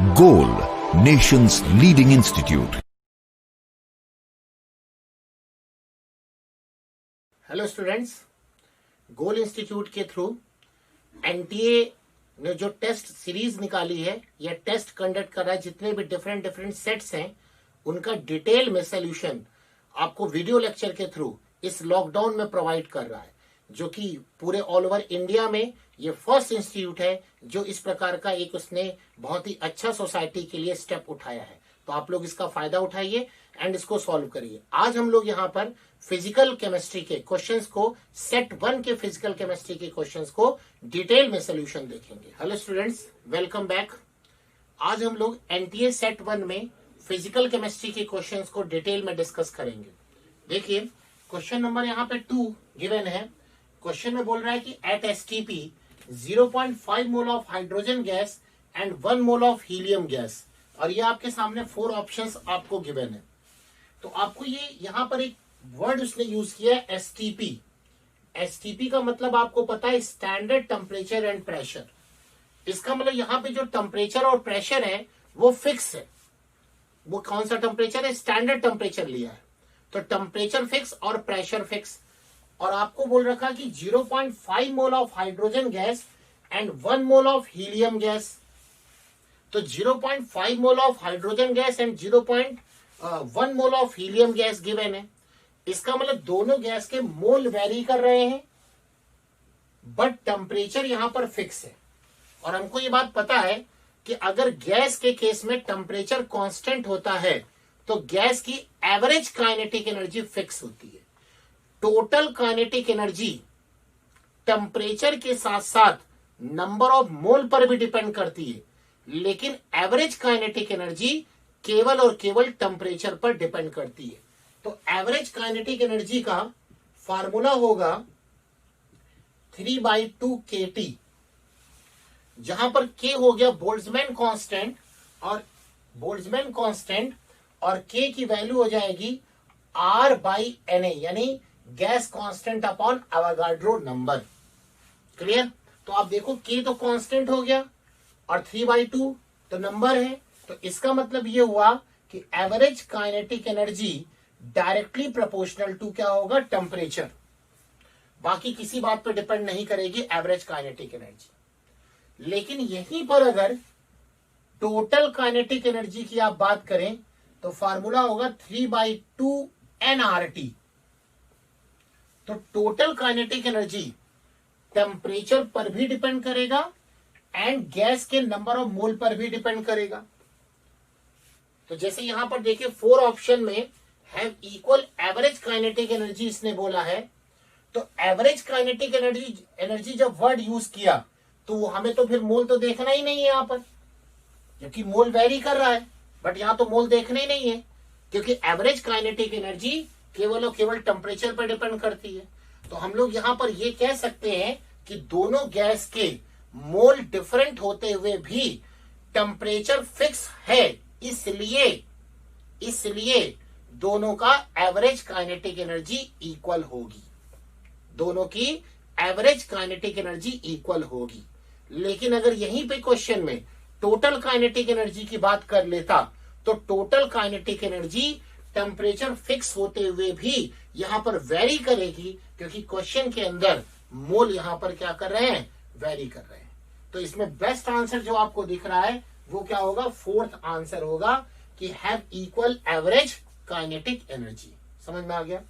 Goal, nation's leading institute. Hello students, goal institute के through NTA ने जो test series निकाली है या टेस्ट कंडक्ट कर रहा है, जितने भी डिफरेंट सेट्स हैं उनका डिटेल में सोल्यूशन आपको वीडियो लेक्चर के थ्रू इस लॉकडाउन में प्रोवाइड कर रहा है, जो कि पूरे ऑल ओवर इंडिया में ये फर्स्ट इंस्टीट्यूट है जो इस प्रकार का एक उसने बहुत ही अच्छा सोसाइटी के लिए स्टेप उठाया है। तो आप लोग इसका फायदा उठाइए एंड इसको सॉल्व करिए। आज हम लोग यहाँ पर फिजिकल केमिस्ट्री के क्वेश्चंस को, सेट 1 के फिजिकल केमिस्ट्री के क्वेश्चंस को डिटेल में सोल्यूशन देखेंगे। Hello students, welcome back. आज हम लोग एनटीए सेट 1 में फिजिकल केमिस्ट्री के क्वेश्चंस को डिटेल में डिस्कस करेंगे। देखिए, क्वेश्चन नंबर यहाँ पे 2 गिवन है। क्वेश्चन में बोल रहा है कि at STP 0.5 mole of hydrogen gas and 1 mole of helium gas, और ये आपके सामने 4 ऑप्शंस आपको गिवन है। तो आपको ये यहाँ पर एक वर्ड उसने यूज किया है एसटीपी। एसटीपी का मतलब आपको पता है स्टैंडर्ड टेम्परेचर एंड प्रेशर। इसका मतलब यहाँ पे जो टेम्परेचर और प्रेशर है वो फिक्स है। वो कौन सा टेम्परेचर है? स्टैंडर्ड टेम्परेचर लिया है, तो टेम्परेचर फिक्स और प्रेशर फिक्स। और आपको बोल रखा कि 0.5 mole of hydrogen gas and 1 mole of helium gas. तो 0.5 mole of hydrogen gas and 0.1 mole of helium gas given है। इसका मतलब दोनों गैस के मोल वेरी कर रहे हैं, बट टेम्परेचर यहां पर फिक्स है। और हमको ये बात पता है कि अगर गैस के केस में टेम्परेचर कांस्टेंट होता है तो गैस की एवरेज काइनेटिक एनर्जी फिक्स होती है। टोटल काइनेटिक एनर्जी टेम्परेचर के साथ साथ नंबर ऑफ मोल पर भी डिपेंड करती है, लेकिन एवरेज काइनेटिक एनर्जी केवल और केवल टेम्परेचर पर डिपेंड करती है। तो एवरेज काइनेटिक एनर्जी का फार्मूला होगा 3/2 kT, जहां पर K हो गया बोल्ट्जमैन कांस्टेंट और K की वैल्यू हो जाएगी R/Na, यानी gas constant upon Avogadro number. Clear? तो आप देखो K तो कांस्टेंट हो गया और 3/2 तो नंबर है। तो इसका मतलब ये हुआ कि average kinetic energy directly proportional to क्या होगा? टेम्परेचर। बाकी किसी बात पर डिपेंड नहीं करेगी एवरेज काइनेटिक एनर्जी। लेकिन यहीं पर अगर टोटल काइनेटिक एनर्जी की आप बात करें तो फार्मूला होगा 3/2 nRT। तो टोटल काइनेटिक एनर्जी टेम्परेचर पर भी डिपेंड करेगा एंड गैस के नंबर ऑफ मोल पर भी डिपेंड करेगा। तो जैसे यहां पर देखिए 4 ऑप्शन में have equal average kinetic energy इसने बोला है। तो एवरेज काइनेटिक एनर्जी जब वर्ड यूज किया तो हमें तो फिर मोल तो देखना ही नहीं है यहां पर, क्योंकि मोल वेरी कर रहा है, बट यहां तो मोल देखना ही नहीं है, क्योंकि एवरेज काइनेटिक एनर्जी केवल और केवल टेम्परेचर पर डिपेंड करती है। तो हम लोग यहां पर ये कह सकते हैं कि दोनों गैस के मोल डिफरेंट होते हुए भी टेम्परेचर फिक्स है, इसलिए दोनों का एवरेज काइनेटिक एनर्जी इक्वल होगी। दोनों की एवरेज काइनेटिक एनर्जी इक्वल होगी। लेकिन अगर यहीं पे क्वेश्चन में टोटल काइनेटिक एनर्जी की बात कर लेता तो total kinetic energy temperature fix होते हुए भी यहां पर वेरी करेगी, क्योंकि क्वेश्चन के अंदर मोल यहां पर क्या कर रहे हैं? वेरी कर रहे हैं। तो इसमें बेस्ट आंसर जो आपको दिख रहा है वो क्या होगा? 4th आंसर होगा कि have equal average kinetic energy. समझ में आ गया?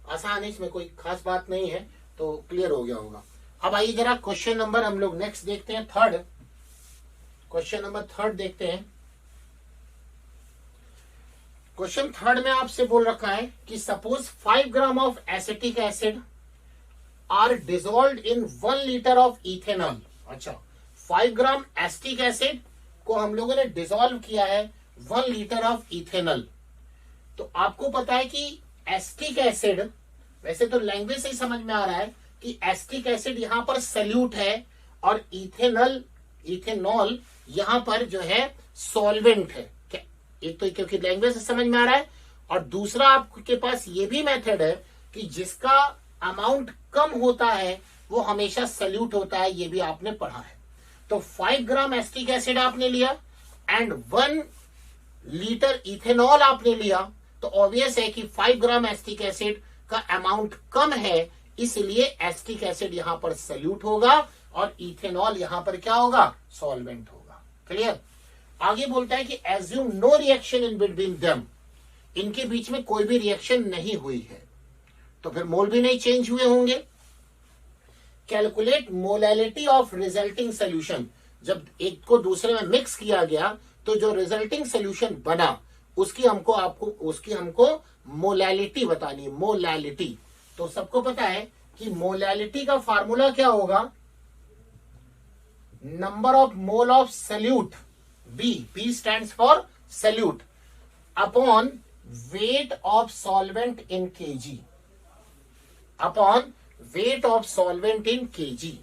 आसान है, इसमें कोई खास बात नहीं है, तो क्लियर हो गया होगा। अब आइए जरा क्वेश्चन नंबर हम लोग नेक्स्ट देखते हैं, 3rd। क्वेश्चन नंबर 3rd देखते हैं। क्वेश्चन 3rd में आपसे बोल रखा है कि suppose 5 gram of acetic acid are dissolved in 1 litre of ethanol. अच्छा, 5 ग्राम एसिटिक एसिड को हम लोगों ने डिसॉल्व किया है 1 लीटर ऑफ इथेनॉल। तो आपको पता है कि एसिटिक एसिड, वैसे तो लैंग्वेज से ही समझ में आ रहा है कि एसिटिक एसिड यहां पर सल्यूट है और इथेनॉल यहां पर जो है सॉल्वेंट है। एक तो क्योंकि लैंग्वेज से समझ में आ रहा है, और दूसरा आपके पास ये भी मेथड है कि जिसका अमाउंट कम होता है वो हमेशा सल्यूट होता है, ये भी आपने पढ़ा है। तो 5 ग्राम एसिटिक एसिड आपने लिया एंड 1 लीटर इथेनॉल आपने लिया, तो ऑब्वियस है कि 5 ग्राम एसिटिक एसिड का अमाउंट कम है, इसलिए एसिटिक एसिड यहां पर सल्यूट होगा और इथेनॉल यहां पर क्या होगा, सॉल्वेंट होगा। क्लियर। आगे बोलता है कि assume no reaction in between them, इनके बीच में कोई भी रिएक्शन नहीं हुई है, तो फिर मोल भी नहीं चेंज हुए होंगे। Calculate molality of resulting solution, जब एक को दूसरे में मिक्स किया गया तो जो रिजल्टिंग सोल्यूशन बना उसकी हमको मोलैलिटी बतानी है, मोलैलिटी। तो सबको पता है कि मोलैलिटी का फार्मूला क्या होगा, number of mole of solute, B stands for solute, upon weight of solvent in KG, upon weight of solvent in KG.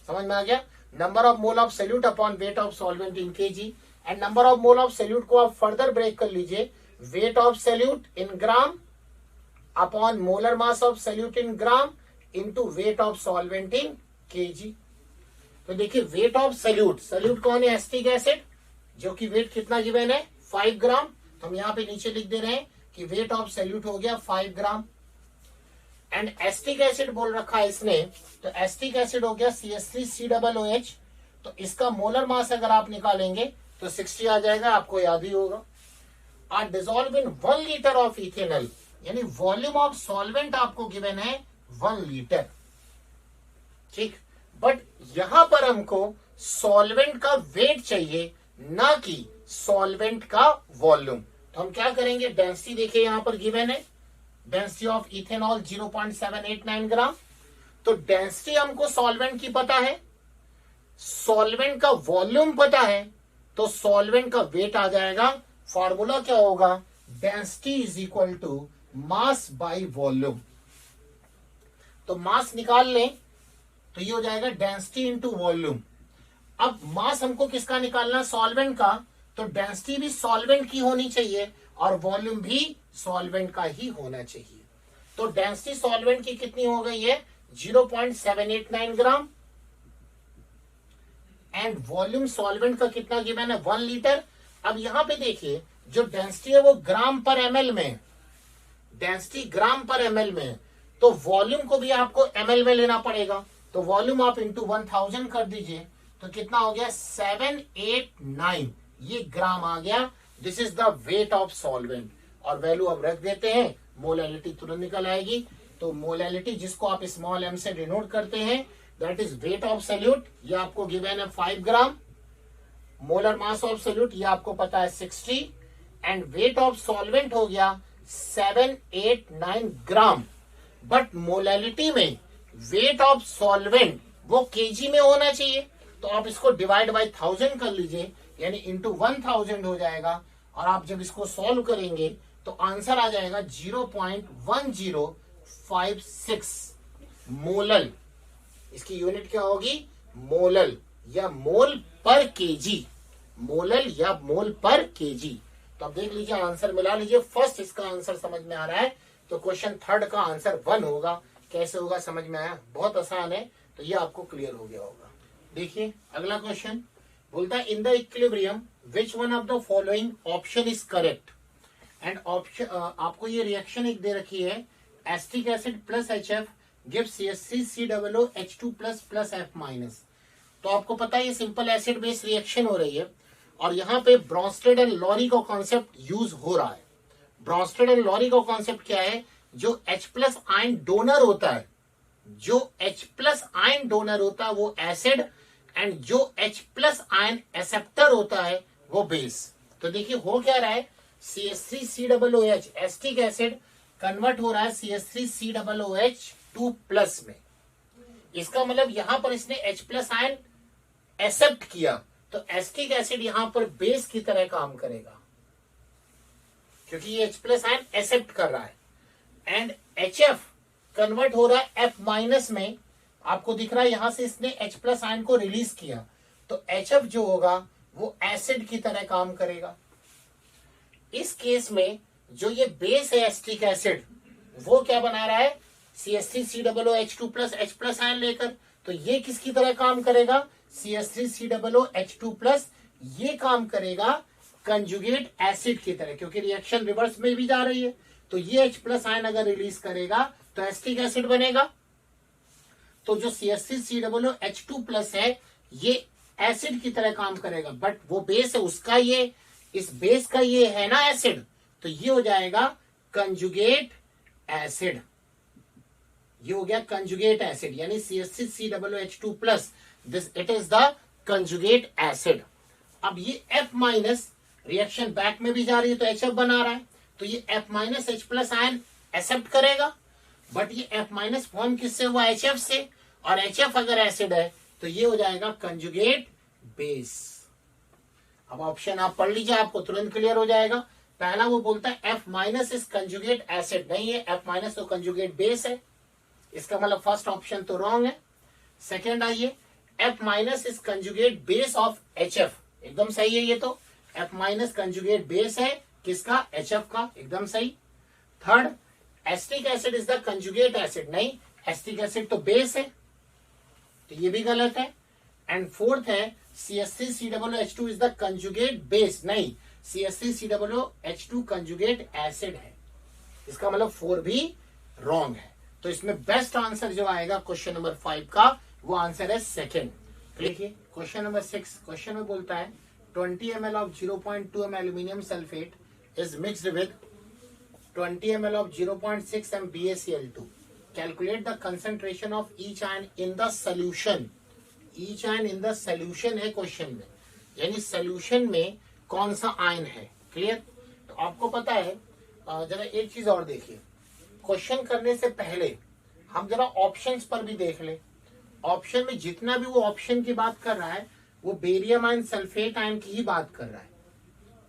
समझ में आ गया, number of mole of solute upon weight of solvent in KG. And number of mole of solute को आप further break कर लीजिए, weight of solute in gram upon molar mass of solute in gram into weight of solvent in KG. तो देखिए wait of salute, salute कौन है, acetic acid, जो कि वेट कितना गिवन है 5 ग्राम, तो हम यहां पे नीचे लिख दे रहे हैं कि वेट ऑफ सल्यूट हो गया 5 ग्राम। एंड एसिटिक एसिड बोल रखा है इसने, तो एसिटिक एसिड हो गया CH3COOH, तो इसका मोलर मास अगर आप निकालेंगे तो 60 आ जाएगा, आपको याद ही होगा। Are dissolve in 1 litre of ethanol, यानी वॉल्यूम ऑफ सॉल्वेंट आपको गिवन है 1 लीटर, ठीक। बट यहां पर हमको सॉल्वेंट का वेट चाहिए, ना कि सॉल्वेंट का वॉल्यूम। तो हम क्या करेंगे, डेंसिटी देखिए यहां पर गिवन है, डेंसिटी ऑफ इथेनॉल 0.789 ग्राम। तो डेंसिटी हमको सॉल्वेंट की पता है, सॉल्वेंट का वॉल्यूम पता है, तो सॉल्वेंट का वेट आ जाएगा। फॉर्मूला क्या होगा, density is equal to mass by volume. तो मास निकाल लें तो ये हो जाएगा डेंसिटी इंटू वॉल्यूम। अब मास हमको किसका निकालना, सॉल्वेंट का, तो डेंसिटी भी सॉल्वेंट की होनी चाहिए और वॉल्यूम भी सॉल्वेंट का ही होना चाहिए। तो डेंसिटी सॉल्वेंट की कितनी हो गई है 0.789 ग्राम, एंड वॉल्यूम सॉल्वेंट का कितना गिवन है 1 लीटर। अब यहां पे देखिए जो डेंसिटी है वो ग्राम पर एमएल में, डेंसिटी ग्राम पर एमएल में, तो वॉल्यूम को भी आपको एमएल में लेना पड़ेगा। तो वॉल्यूम आप इंटू 1000 कर दीजिए, तो कितना हो गया 789, ये ग्राम आ गया। This is the wait of solvent, और वैल्यू अब रख देते हैं, मोलैलिटी तुरंत निकल आएगी। तो मोलैलिटी जिसको आप स्मॉल एम से डिनोट करते हैं, that is wait of salute, ये आपको गिवन है 5 ग्राम, मोलर मास ऑफ सल्यूट ये आपको पता है 60, एंड वेट ऑफ सॉल्वेंट हो गया 789 ग्राम। बट मोलैलिटी में वेट ऑफ सॉल्वेंट वो केजी में होना चाहिए, तो आप इसको डिवाइड बाय 1000 कर लीजिए, यानी इंटू 1000 हो जाएगा। और आप जब इसको सॉल्व करेंगे तो आंसर आ जाएगा 0.1056 मोलल। इसकी यूनिट क्या होगी, मोलल या मोल पर केजी, मोलल या मोल पर केजी। तो अब देख लीजिए आंसर मिला लीजिए। फर्स्ट इसका आंसर समझ में आ रहा है, तो क्वेश्चन थर्ड का आंसर 1 होगा। कैसे होगा समझ में आया, बहुत आसान है, तो ये आपको क्लियर हो गया होगा। देखिए अगला क्वेश्चन बोलता है, in the equilibrium which one of the following option is correct. And option आपको ये रिएक्शन एक दे रखी है, acetic acid plus HF gives CH3COOH2 plus F minus. तो आपको पता है ये सिंपल एसिड बेस रिएक्शन हो रही है, और यहाँ पे ब्रॉन्स्टेड एंड लॉरी का कॉन्सेप्ट यूज हो रहा है। ब्रॉन्स्टेड एंड लॉरी का कॉन्सेप्ट क्या है, जो H+ आयन डोनर होता है, जो H+ आयन डोनर होता है वो एसिड, एंड जो H+ आयन एक्सेप्टर होता है वो बेस। तो देखिए हो क्या रहा है, CH3COOH एसिटिक एसिड कन्वर्ट हो रहा है CH3COOH2 प्लस में। इसका मतलब यहां पर इसने H+ आयन एक्सेप्ट किया, तो एसिटिक एसिड यहां पर बेस की तरह काम करेगा, क्योंकि ये H+ आयन एक्सेप्ट कर रहा है। एंड HF कन्वर्ट हो रहा है F माइनस में, आपको दिख रहा है यहां से इसने H+ आयन को रिलीज किया, तो HF जो होगा वो एसिड की तरह काम करेगा। इस केस में जो ये बेस है एसिटिक एसिड, वो क्या बना रहा है CH3COOH2 प्लस H+ आयन लेकर, तो ये किसकी तरह काम करेगा, CH3COOH2+, ये काम करेगा कंजुगेट एसिड की तरह, क्योंकि रिएक्शन रिवर्स में भी जा रही है। तो ये H+ आयन अगर रिलीज करेगा तो एसिटिक एसिड बनेगा। तो जो CH3COOH2+ है ये एसिड की तरह काम करेगा, बट वो बेस है उसका, ये इस बेस का ये है ना एसिड, तो ये हो जाएगा कंजुगेट एसिड। ये हो गया कंजुगेट एसिड, यानी CH3COOH2+, this it is the conjugate acid. अब ये F- रिएक्शन बैक में भी जा रही है तो HF बना रहा है, तो ये F-H+ आयन एक्सेप्ट करेगा, बट ये F- फॉर्म किससे हुआ, HF से, और HF अगर एसिड है तो ये हो जाएगा कंजुगेट बेस। अब ऑप्शन आप पढ़ लीजिए, आपको तुरंत क्लियर हो जाएगा। पहला वो बोलता है F- इज कंजुगेट एसिड, नहीं है, F- तो कंजुगेट बेस है, इसका मतलब फर्स्ट ऑप्शन तो रॉन्ग है। सेकेंड आइए, F- is conjugate base of HF, एकदम सही है ये तो, F- कंजुगेट बेस है किसका, HF का, एकदम सही। Third, acetic acid is the conjugate acid, नहीं, एसिटिक एसिड तो बेस है, तो ये भी गलत है। एंड फोर्थ है CH3COOH2 is the conjugate base, नहीं, CH3COOH2 कंजुगेट एसिड है, इसका मतलब 4 भी रॉन्ग है। तो इसमें बेस्ट आंसर जो आएगा क्वेश्चन नंबर 5 का, वो आंसर है सेकेंड। देखिए क्वेश्चन नंबर 6, क्वेश्चन में बोलता है 20 ml of 0.2 m aluminium sulfate is mixed with 20 ml of 0.6 m BaCl2. Calculate the concentration of each ion in the solution. Each ion in the solution है question में, यानी solution में कौन सा ion है। क्लियर? तो आपको पता है, जरा एक चीज और देखिए, क्वेश्चन करने से पहले हम जरा ऑप्शंस पर भी देख ले। ऑप्शन में जितना भी वो ऑप्शन की बात कर रहा है वो बेरियम आयन सल्फेट आयन की ही बात कर रहा है,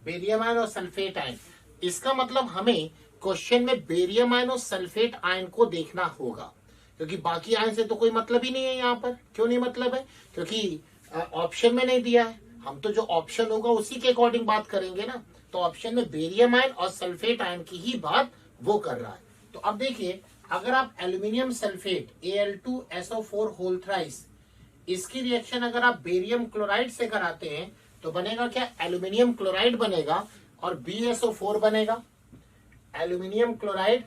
बेरियम आयन और सल्फेट आयन। इसका मतलब हमें क्वेश्चन में बेरियम आयन और सल्फेट आयन को देखना होगा, क्योंकि बाकी आयन से तो कोई मतलब ही नहीं है यहाँ पर। क्यों नहीं मतलब है? क्योंकि ऑप्शन में नहीं दिया है, हम तो जो ऑप्शन होगा उसी के अकॉर्डिंग बात करेंगे ना। तो ऑप्शन में बेरियम आयन और सल्फेट आयन की ही बात वो कर रहा है। तो अब देखिए, अगर आप aluminium sulphate Al2SO4 whole thrice, इसकी रिएक्शन अगर आप बेरियम क्लोराइड से कराते हैं तो बनेगा क्या, एल्यूमिनियम क्लोराइड बनेगा और BSO4 बनेगा, aluminium chloride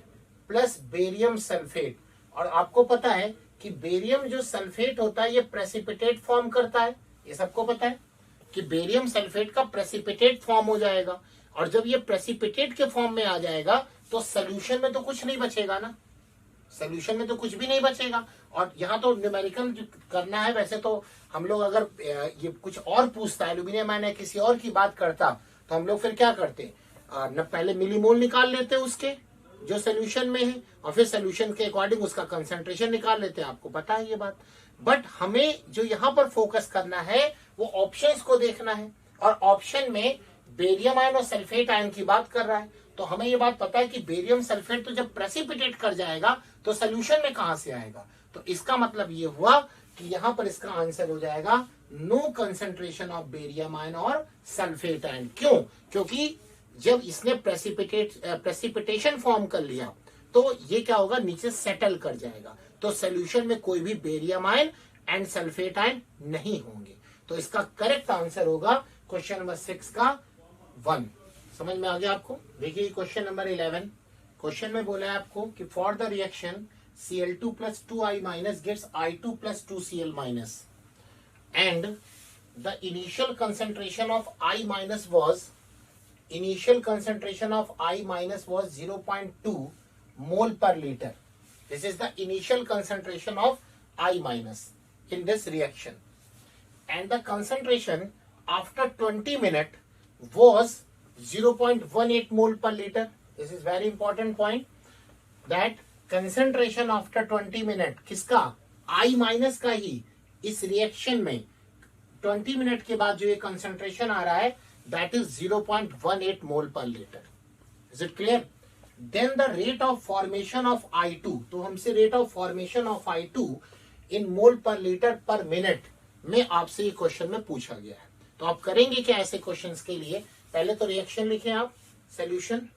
plus barium sulphate. और आपको पता है कि बेरियम जो सल्फेट होता है ये प्रेसिपिटेट फॉर्म करता है, ये सबको पता है कि बेरियम सल्फेट का प्रेसिपिटेट फॉर्म हो जाएगा, और जब ये प्रेसिपिटेट के फॉर्म में आ जाएगा तो सोल्यूशन में तो कुछ नहीं बचेगा ना, सोल्यूशन में तो कुछ भी नहीं बचेगा। और यहाँ तो न्यूमेरिकल करना है, वैसे तो हम लोग अगर ये कुछ और पूछता है, एल्यूमिनियम आयन किसी और की बात करता, तो हम लोग फिर क्या करते, न पहले मिलीमोल निकाल लेते उसके जो सोल्यूशन में है, और फिर सोल्यूशन के अकॉर्डिंग उसका कंसंट्रेशन निकाल लेते हैं, आपको पता है ये बात। बट हमें जो यहाँ पर फोकस करना है वो ऑप्शंस को देखना है, और ऑप्शन में बेरियम आयन और सल्फेट आयन की बात कर रहा है। तो हमें ये बात पता है कि बेरियम सल्फेट तो जब प्रेसिपिटेट कर जाएगा तो सोल्यूशन में कहां से आएगा। तो इसका मतलब ये हुआ कि यहाँ पर इसका आंसर हो जाएगा no concentration of barium ion और सल्फेट आयन। क्यों? क्योंकि जब इसने प्रेसिपिटेशन फॉर्म कर लिया तो ये क्या होगा, नीचे सेटल कर जाएगा, तो सोल्यूशन में कोई भी barium ion and sulphate ion नहीं होंगे। तो इसका करेक्ट आंसर होगा क्वेश्चन नंबर 6 का 1। समझ में आ गया आपको? देखिए क्वेश्चन नंबर 11, क्वेश्चन में बोला है आपको कि for the reaction Cl2 plus 2I minus gives I2 plus 2Cl minus, and the initial concentration of I minus was 0.2 mole per liter. This is the initial concentration of I minus in this reaction, and the concentration after 20 minutes was 0.18 mole per liter. This is very important point, that concentration after 20 minute किसका, I minus का ही इस reaction में 20 minute के बाद जो ये concentration आ रहा है that is 0.18 मोल पर litre. Is it clear? Then the rate of formation of I2, तो हमसे rate of formation of I2 in मोल पर लीटर पर मिनट में आपसे ये क्वेश्चन में पूछा गया है। तो आप करेंगे क्या ऐसे क्वेश्चंस के लिए? पहले तो रिएक्शन लिखें आप, solution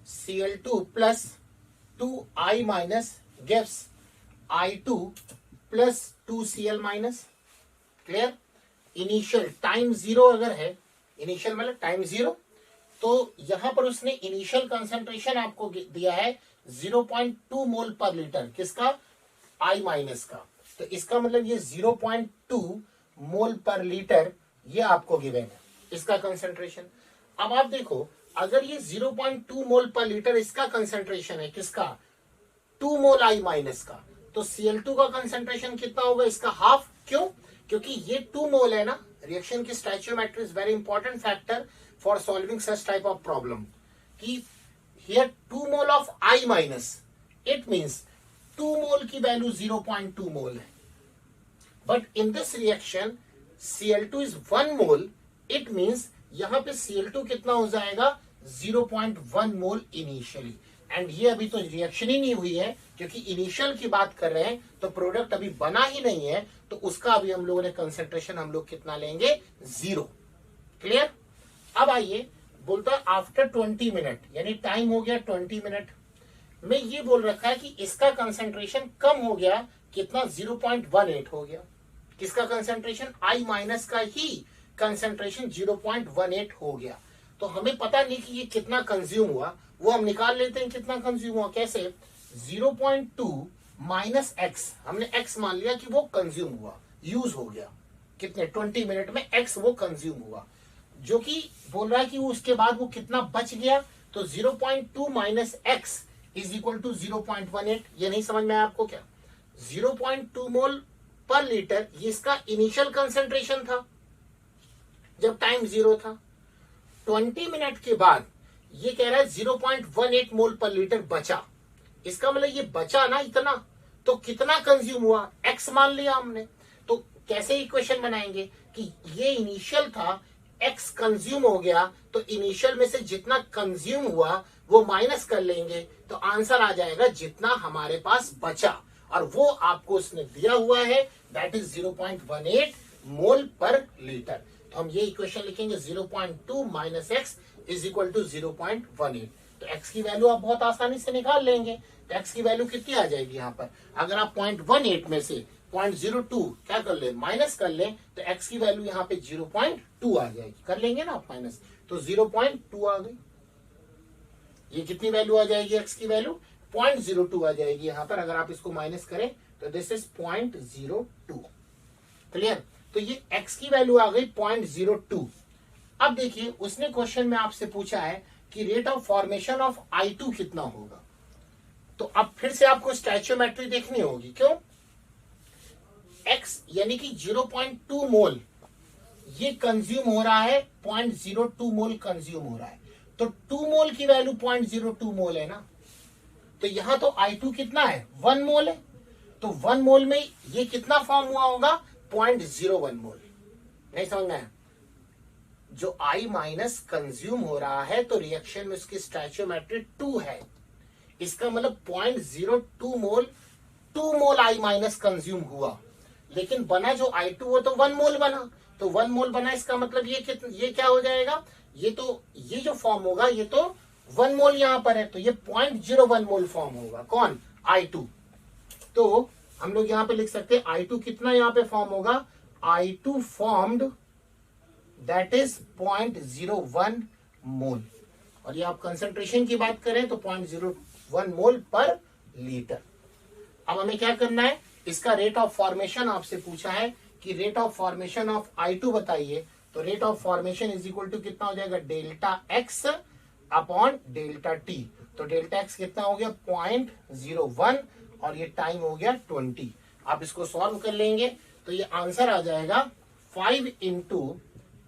Cl2 plus 2I minus gives I2 plus 2Cl minus. Clear. Initial time zero अगर है, इनिशियल मतलब टाइम जीरो, तो यहां पर उसने इनिशियल कंसंट्रेशन आपको दिया है 0.2 मोल पर लीटर, किसका? I माइनस का। तो इसका मतलब ये 0.2 मोल पर लीटर ये आपको गिवन है, इसका कंसंट्रेशन। अब आप देखो, अगर ये 0.2 मोल पर लीटर इसका कंसंट्रेशन है, किसका? 2 मोल I माइनस का, तो Cl2 का कंसंट्रेशन कितना होगा? इसका हाफ। क्यों? क्योंकि ये 2 मोल है ना। रिएक्शन की stoichiometry is very important factor for solving such type of problem. कि here 2 mole of I minus, it means 2 mole की वैल्यू 0.2 मोल है, but in this reaction Cl2 is 1 mole, it means यहां पे Cl2 कितना हो जाएगा? 0.1 मोल initially. And ये अभी तो रिएक्शन ही नहीं हुई है, क्योंकि इनिशियल की बात कर रहे हैं, तो प्रोडक्ट अभी बना ही नहीं है, तो उसका अभी हम लोगों ने कंसंट्रेशन हम लोग कितना लेंगे? 0। क्लियर। अब आइए, बोलता है आफ्टर 20 मिनट, यानी टाइम हो गया 20 मिनट में, ये बोल रखा है कि इसका कंसंट्रेशन कम हो गया, कितना? 0.18 हो गया। किसका कंसंट्रेशन? I माइनस का ही कंसंट्रेशन 0.18 हो गया। तो हमें पता नहीं कि ये कितना कंज्यूम हुआ, वो हम निकाल लेते हैं कितना कंज्यूम हुआ। कैसे? 0.2 माइनस एक्स, हमने एक्स मान लिया कि वो कंज्यूम हुआ, यूज हो गया, कितने? 20 मिनट में एक्स वो कंज्यूम हुआ, जो कि बोल रहा है कि उसके बाद वो कितना बच गया। तो 0.2 minus X is equal to 0.18। ये नहीं समझ में आया आपको क्या? 0.2 मोल पर लीटर ये इसका इनिशियल कंसंट्रेशन था जब टाइम 0 था। 20 मिनट के बाद ये कह रहा है 0.18 मोल पर लीटर बचा। इसका मतलब ये बचा ना इतना, तो कितना कंज्यूम हुआ? एक्स मान लिया हमने। तो कैसे इक्वेशन बनाएंगे कि ये इनिशियल था, एक्स कंज्यूम हो गया, तो इनिशियल में से जितना कंज्यूम हुआ वो माइनस कर लेंगे, तो आंसर आ जाएगा जितना हमारे पास बचा, और वो आपको उसने दिया हुआ है, दैट इज 0.18 मोल पर लीटर। तो हम ये इक्वेशन लिखेंगे 0.2 minus X is equal to 0.18। तो एक्स की वैल्यू आप बहुत आसानी से निकाल लेंगे। तो एक्स की वैल्यू कितनी आ जाएगी यहाँ पर? अगर आप 0.18 में से 0.02 क्या कर ले? माइनस कर ले, तो एक्स की वैल्यू यहाँ पे 0.2 आ जाएगी। कर लेंगे ना आप माइनस, तो 0.2 आ गई। ये कितनी वैल्यू आ जाएगी? एक्स की वैल्यू 0.02 आ जाएगी यहाँ पर। अगर आप इसको माइनस करें तो दिस इज 0.02। क्लियर। तो ये x की वैल्यू आ गई 0.02। अब देखिए, उसने क्वेश्चन में आपसे पूछा है कि rate of formation of I2 कितना होगा। तो अब फिर से आपको स्टोइचियोमेट्री देखनी होगी। क्यों? x यानी कि 0.2 मोल ये कंज्यूम हो रहा है, 0.02 मोल कंज्यूम हो रहा है, तो 2 मोल की वैल्यू 0.02 मोल है ना। तो यहां तो I2 कितना है? 1 मोल है। तो 1 मोल में ये कितना फॉर्म हुआ होगा? 0.01 मोल। नहीं समझ में आया? जो I माइनस कंज्यूम हो रहा है, तो रिएक्शन में उसकी स्टोइचियोमेट्री 2 है। इसका मतलब 0.02 मोल, 2 मोल I माइनस कंज्यूम हुआ, लेकिन बना जो I2 वो तो 1 मोल बना। तो 1 मोल बना, इसका मतलब ये क्या हो जाएगा? ये जो फॉर्म होगा, ये तो 1 मोल यहां पर है, तो ये 0.01 मोल फॉर्म होगा। कौन? I2। तो हम लोग यहां पे लिख सकते हैं I2 कितना यहां पे फॉर्म होगा? I2 फॉर्म्ड दैट इज 0.01 मोल। और ये आप कंसंट्रेशन की बात करें तो 0.01 मोल पर लीटर। अब हमें क्या करना है? इसका रेट ऑफ फॉर्मेशन आपसे पूछा है कि rate of formation of I2 बताइए। तो rate of formation is equal to कितना हो जाएगा? Delta X upon delta T. तो डेल्टा एक्स कितना हो गया? 0.01 और ये टाइम हो गया 20। आप इसको सॉल्व कर लेंगे तो ये आंसर आ जाएगा 5 ×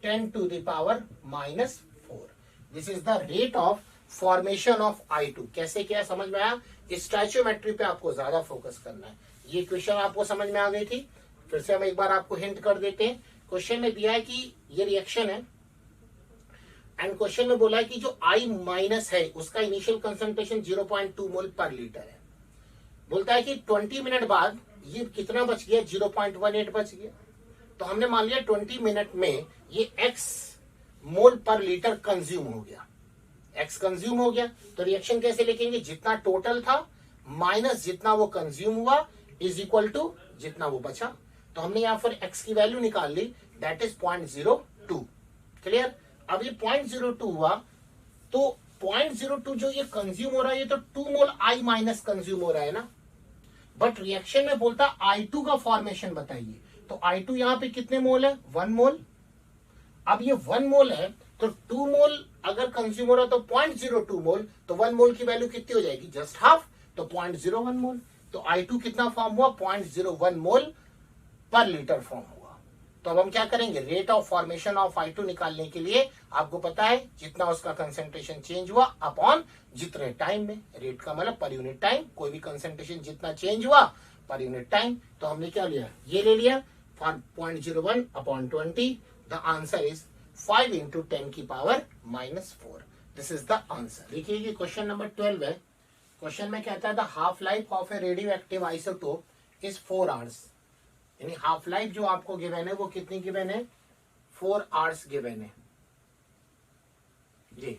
10⁻⁻⁴। This is the rate of formation of I2। कैसे क्या समझ में आया? स्टोइचियोमेट्री पे आपको ज्यादा फोकस करना है। ये क्वेश्चन आपको समझ में आ गई थी? फिर से हम एक बार आपको हिंट कर देते हैं। क्वेश्चन में दिया है कि ये रिएक्शन है, एंड क्वेश्चन में बोला है कि जो I माइनस है उसका इनिशियल कंसंट्रेशन 0.2 मोल पर लीटर है। बोलता है कि 20 मिनट बाद ये कितना बच गया? 0.18 बच गया। तो हमने मान लिया 20 मिनट में ये x मोल पर लीटर कंज्यूम हो गया, x कंज्यूम हो गया। तो रिएक्शन कैसे लिखेंगे? जितना टोटल था माइनस जितना वो कंज्यूम हुआ, इज इक्वल टू जितना वो बचा। तो हमने यहाँ पर x की वैल्यू निकाल ली, दैट इज 0.02। क्लियर। अब ये 0.02 हुआ, तो 0.02 जो ये कंज्यूम हो रहा है, ये तो 2 मोल I माइनस कंज्यूम हो रहा है ना, बट रिएक्शन में बोलता I2 का फॉर्मेशन बताइए। तो I2 यहाँ पे कितने मोल है, 1 मोल। अब ये 1 मोल है, तो 2 मोल अगर कंज्यूम हो रहा है तो 0.02 मोल, तो 1 मोल की वैल्यू कितनी हो जाएगी, जस्ट हाफ, तो 0.01 मोल। तो I2 कितना फॉर्म हुआ, 0.01 मोल पर लीटर फॉर्म हुआ। तो अब हम क्या करेंगे, rate of formation of I2 निकालने के लिए आपको पता है जितना उसका कंसेंट्रेशन चेंज हुआ अपॉन जितने टाइम में, रेट का मतलब पर यूनिट टाइम, कोई भी कंसेंट्रेशन जितना चेंज हुआ पर यूनिट टाइम। तो हमने क्या लिया, ये ले लिया 0.01 upon 20। The answer is 5 into 10 की power -4। This is the answer. देखिए ये क्वेश्चन नंबर 12 है। क्वेश्चन में कहता है the half life of A radio active isotope is 4 hours. यानी हाफ लाइफ जो आपको गिवन है वो कितनी गिवन है, 4 आवर्स गिवन है जी।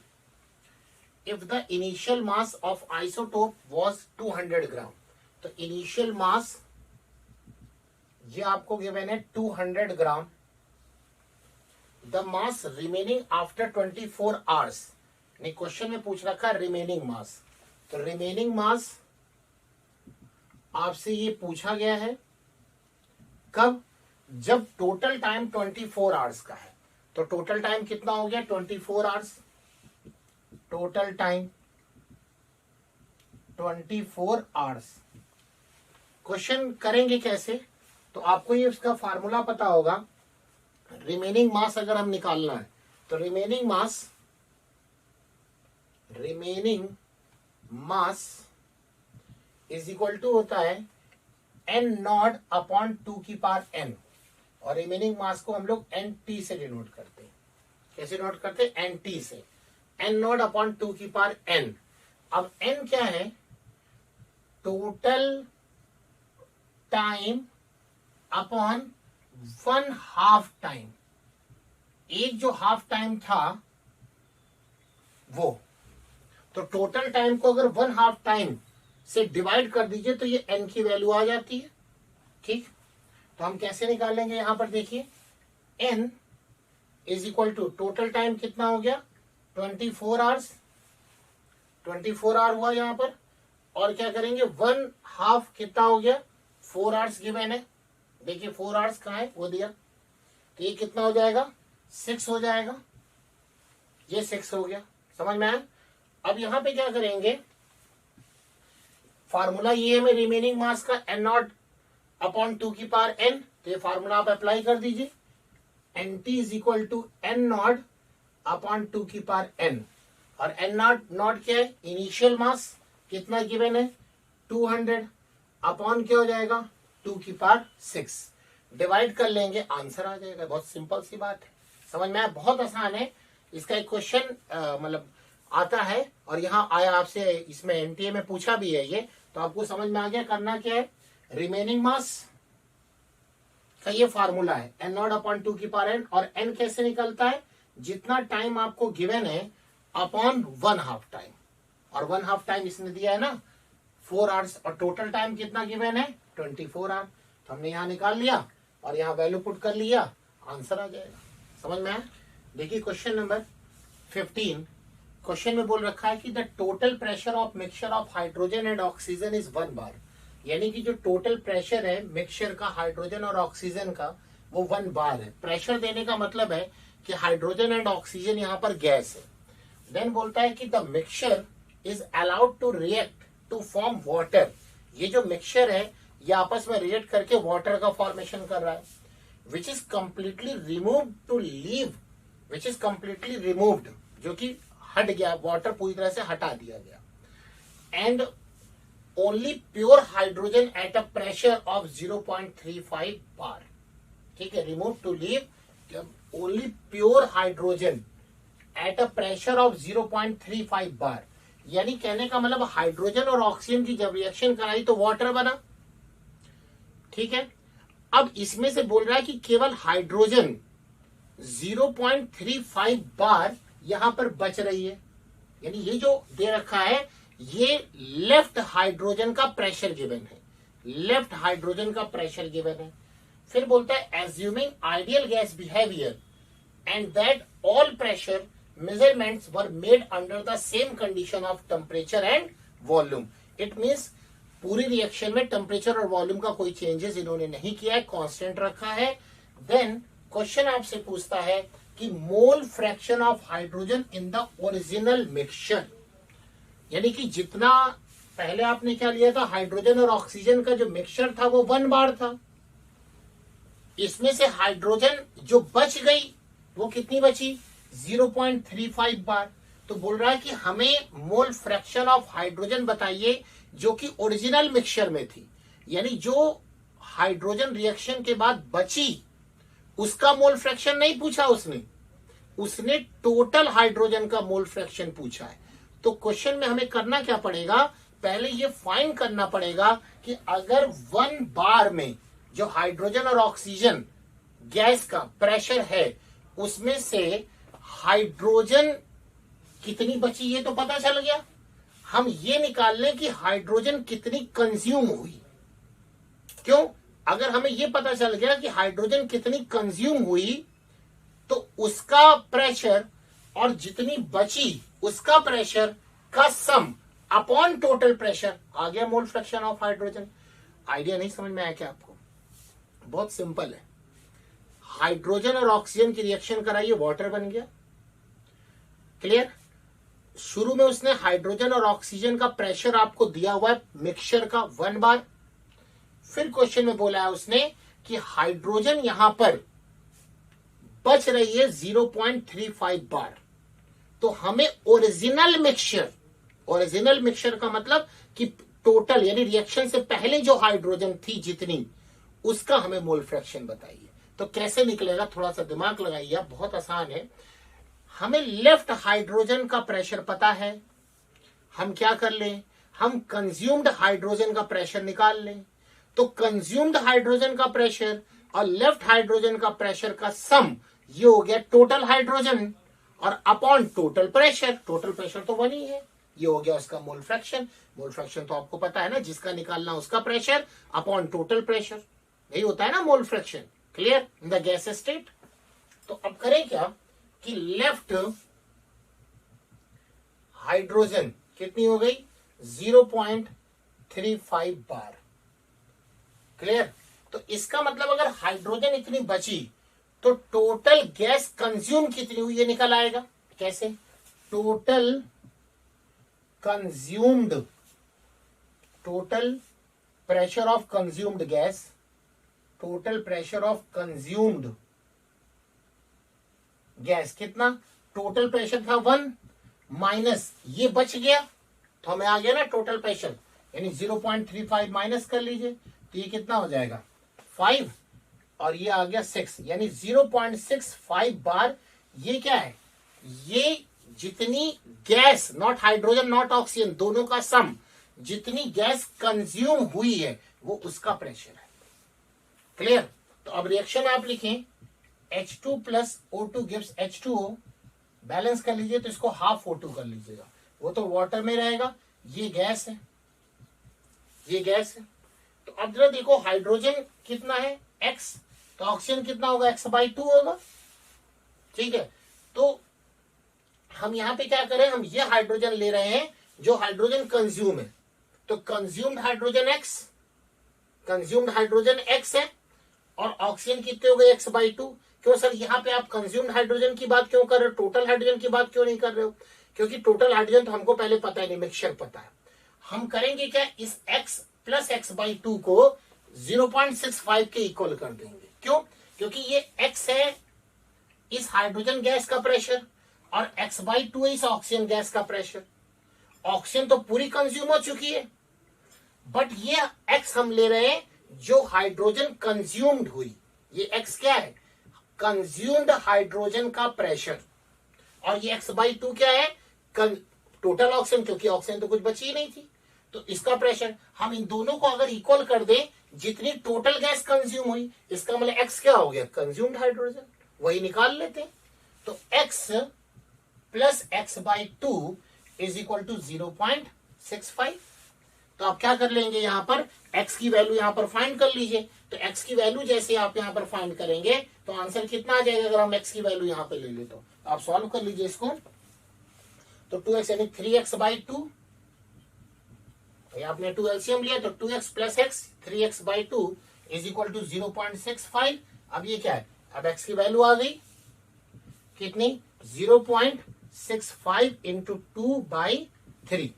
If the initial mass of isotope was 200 gram, तो इनिशियल मास ये आपको गिवन है 200 gram. The mass remaining after 24 hours, ने क्वेश्चन में पूछ रखा रिमेनिंग मास, तो रिमेनिंग मास आपसे ये पूछा गया है कब, जब टोटल टाइम 24 आवर्स का है। तो टोटल टाइम कितना हो गया, 24 hours. Total time 24 hours. Question करेंगे कैसे, तो आपको ये उसका फार्मूला पता होगा। रिमेनिंग मास अगर हम निकालना है तो remaining mass is equal to होता है n नॉट अपॉन 2 की पावर n, और रिमेनिंग मास को हम लोग nt से डिनोट करते हैं। कैसे नोट करते हैं, nt से, n नॉट अपॉन 2 की पावर n। अब n क्या है, टोटल टाइम अपॉन 1/2 टाइम। एक जो हाफ टाइम था वो, तो टोटल टाइम को अगर 1/2 टाइम से डिवाइड कर दीजिए तो ये n की वैल्यू आ जाती है। ठीक, तो हम कैसे निकालेंगे, यहां पर देखिए n is equal to total time कितना हो गया, 24 आवर्स। 24 आवर हुआ यहां पर, और क्या करेंगे 1/2 कितना हो गया, 4 आवर्स गिवन है। देखिए 4 आवर्स कहाँ है, वो दिया, तो ये कितना हो जाएगा, 6 हो जाएगा। ये 6 हो गया, समझ में आया। अब यहां पे क्या करेंगे, फार्मूला ये है में रिमेनिंग मास का n नॉट अपॉन 2 की पावर n, तो ये फार्मूला आप अप्लाई कर दीजिए। nt is equal to n naught upon 2 की पावर n, और n नॉट क्या है, इनिशियल मास कितना गिवन है, 200 अपॉन क्या हो जाएगा, 2 की पावर 6। डिवाइड कर लेंगे, आंसर आ जाएगा। बहुत सिंपल सी बात है, समझ में आया, बहुत आसान है। इसका एक क्वेश्चन मतलब आता है, और यहाँ आया आपसे, इसमें एनटीए में पूछा भी है ये, तो आपको समझ में आ गया करना क्या है। रिमेनिंग मास का ये फार्मूला है n नॉट अपॉन 2 की पावर n, और n कैसे निकलता है, जितना टाइम आपको गिवन है अपॉन 1/2 टाइम, और 1/2 टाइम इसने दिया है ना 4 आवर्स, और टोटल टाइम कितना गिवन है 24 आवर। तो हमने यहाँ निकाल लिया और यहाँ वैल्यू पुट कर लिया, आंसर आ जाएगा। समझ में आया। देखिए क्वेश्चन नंबर 15, क्वेश्चन में बोल रखा है कि the total pressure of mixture of hydrogen and oxygen is 1 बार। यानी कि जो टोटल प्रेशर है मिक्सचर का हाइड्रोजन और ऑक्सीजन का, वो 1 बार है। प्रेशर देने का मतलब है कि हाइड्रोजन एंड ऑक्सीजन यहाँ पर गैस है। देन बोलता है कि the mixture is allowed to react to form water. ये जो मिक्सचर है ये आपस में रिएक्ट करके वाटर का फॉर्मेशन कर रहा है, which is completely removed to leave, which is completely removed, जो कि हट गया, वाटर पूरी तरह से हटा दिया गया। And only pure hydrogen at a pressure of 0.35 bar. ठीक है, remove to leave, only pure hydrogen at a pressure of 0.35 bar. यानी कहने का मतलब हाइड्रोजन और ऑक्सीजन की जब रिएक्शन कराई तो वाटर बना। ठीक है, अब इसमें से बोल रहा है कि केवल हाइड्रोजन 0.35 बार यहां पर बच रही है। यानी ये जो दे रखा है ये लेफ्ट हाइड्रोजन का प्रेशर गिवन है, लेफ्ट हाइड्रोजन का प्रेशर गिवन है। फिर बोलता है assuming ideal gas behaviour and that all pressure measurements were made under the same condition of temperature and volume. It means पूरी रिएक्शन में टेम्परेचर और वॉल्यूम का कोई चेंजेस इन्होंने नहीं किया है, कांस्टेंट रखा है। देन क्वेश्चन आपसे पूछता है कि mole fraction of hydrogen in the original mixture, यानी कि जितना पहले आपने क्या लिया था, हाइड्रोजन और ऑक्सीजन का जो मिक्सचर था वो 1 बार था। इसमें से हाइड्रोजन जो बच गई वो कितनी बची, 0.35 बार। तो बोल रहा है कि हमें मोल फ्रैक्शन ऑफ हाइड्रोजन बताइए जो कि ओरिजिनल मिक्सचर में थी, यानी जो हाइड्रोजन रिएक्शन के बाद बची उसका मोल फ्रैक्शन नहीं पूछा उसने टोटल हाइड्रोजन का मोल फ्रैक्शन पूछा है। तो क्वेश्चन में हमें करना क्या पड़ेगा, पहले ये फाइंड करना पड़ेगा कि अगर 1 बार में जो हाइड्रोजन और ऑक्सीजन गैस का प्रेशर है उसमें से हाइड्रोजन कितनी बची, ये तो पता चल गया। हम ये निकाल लें कि हाइड्रोजन कितनी कंज्यूम हुई। क्यों, अगर हमें ये पता चल गया कि हाइड्रोजन कितनी कंज्यूम हुई तो उसका प्रेशर और जितनी बची उसका प्रेशर का सम अपॉन टोटल प्रेशर आ गया mole fraction of hydrogen. Idea नहीं समझ में आया क्या आपको? बहुत सिंपल है। हाइड्रोजन और ऑक्सीजन की रिएक्शन कराइए, वाटर बन गया। क्लियर? शुरू में उसने हाइड्रोजन और ऑक्सीजन का प्रेशर आपको दिया हुआ है मिक्सचर का 1 बार। फिर क्वेश्चन में बोला है उसने कि हाइड्रोजन यहां पर बच रही है 0.35 बार। तो हमें ओरिजिनल मिक्सचर का मतलब कि टोटल यानी रिएक्शन से पहले जो हाइड्रोजन थी जितनी, उसका हमें मोल फ्रैक्शन बताइए। तो कैसे निकलेगा, थोड़ा सा दिमाग लगाइए, बहुत आसान है। हमें लेफ्ट हाइड्रोजन का प्रेशर पता है, हम क्या कर लें, हम कंज्यूम्ड हाइड्रोजन का प्रेशर निकाल लें। तो कंज्यूम्ड हाइड्रोजन का प्रेशर और लेफ्ट हाइड्रोजन का प्रेशर का सम ये हो गया टोटल हाइड्रोजन और अपॉन टोटल प्रेशर तो 1 ही है, ये हो गया उसका मोल फ्रैक्शन। मोल फ्रैक्शन तो आपको पता है ना, जिसका निकालना उसका प्रेशर अपॉन टोटल प्रेशर, यही होता है ना mole fraction. Clear in the gas state. तो अब करें क्या कि लेफ्ट हाइड्रोजन कितनी हो गई, 0.35 बार। क्लियर? तो इसका मतलब अगर हाइड्रोजन इतनी बची तो टोटल गैस कंज्यूम कितनी हुई ये निकल आएगा। कैसे? Total consumed, total pressure of consumed gas, total pressure of consumed gas कितना, टोटल प्रेशर था 1 माइनस ये बच गया तो हमें आ गया ना टोटल प्रेशर, यानी 0.35 माइनस कर लीजिए तो ये कितना हो जाएगा 5 और ये आ गया 6, यानी 0.65 बार। ये क्या है, ये जितनी gas, not hydrogen not oxygen, दोनों का सम, जितनी गैस कंज्यूम हुई है वो उसका प्रेशर है। क्लियर? तो अब रिएक्शन आप लिखें, H2 plus O2 gives H2O, balance कर लीजिए तो इसको हाफ O2 कर लीजिएगा, वो तो वाटर में रहेगा, ये गैस है, ये गैस है। तो अब जरा देखो हाइड्रोजन कितना है X, तो ऑक्सीजन कितना होगा X/2 होगा। ठीक है, तो हम यहां पे क्या करें, हम ये हाइड्रोजन ले रहे हैं जो हाइड्रोजन कंज्यूम है, तो कंज्यूम्ड हाइड्रोजन X है और ऑक्सीजन कितने हो गए X/2। क्यों सर यहाँ पे आप कंज्यूम्ड हाइड्रोजन की बात क्यों कर रहे हो, टोटल हाइड्रोजन की बात क्यों नहीं कर रहे हो? क्योंकि टोटल हाइड्रोजन तो हमको पहले पता है नहीं, मिक्सचर पता है। हम करेंगे क्या, इस X प्लस X/2 को 0.65 के इक्वल कर देंगे। क्यों? क्योंकि ये X है इस हाइड्रोजन गैस का प्रेशर और X/2 है इस ऑक्सीजन गैस का प्रेशर। ऑक्सीजन तो पूरी कंज्यूम हो चुकी है, बट ये X हम ले रहे हैं जो हाइड्रोजन कंज्यूम्ड हुई। ये X क्या है, कंज्यूम्ड हाइड्रोजन का प्रेशर, और ये X/2 क्या है, टोटल ऑक्सीजन, क्योंकि ऑक्सीजन तो कुछ बची ही नहीं थी, तो इसका प्रेशर। हम इन दोनों को अगर इक्वल कर दें, जितनी टोटल गैस कंज्यूम हुई, इसका मतलब X क्या हो गया, कंज्यूम्ड हाइड्रोजन, वही निकाल लेते हैं। तो X plus X/2 is equal to 0.65। तो आप क्या कर लेंगे, यहाँ पर x की वैल्यू यहाँ पर फाइंड कर लीजिए। तो x की वैल्यू जैसे आप यहाँ पर फाइंड करेंगे तो आंसर कितना आ जाएगा, अगर हम x की वैल्यू यहाँ पे ले ले तो आप सॉल्व कर लीजिए इसको। तो 2x यानी 3x/2, आपने 2 एलसीएम लिया तो 2x plus x 3x/2 is equal to 0.65। अब ये क्या है, अब x की वैल्यू आ गई कितनी, 0.65 इंटू 2/3,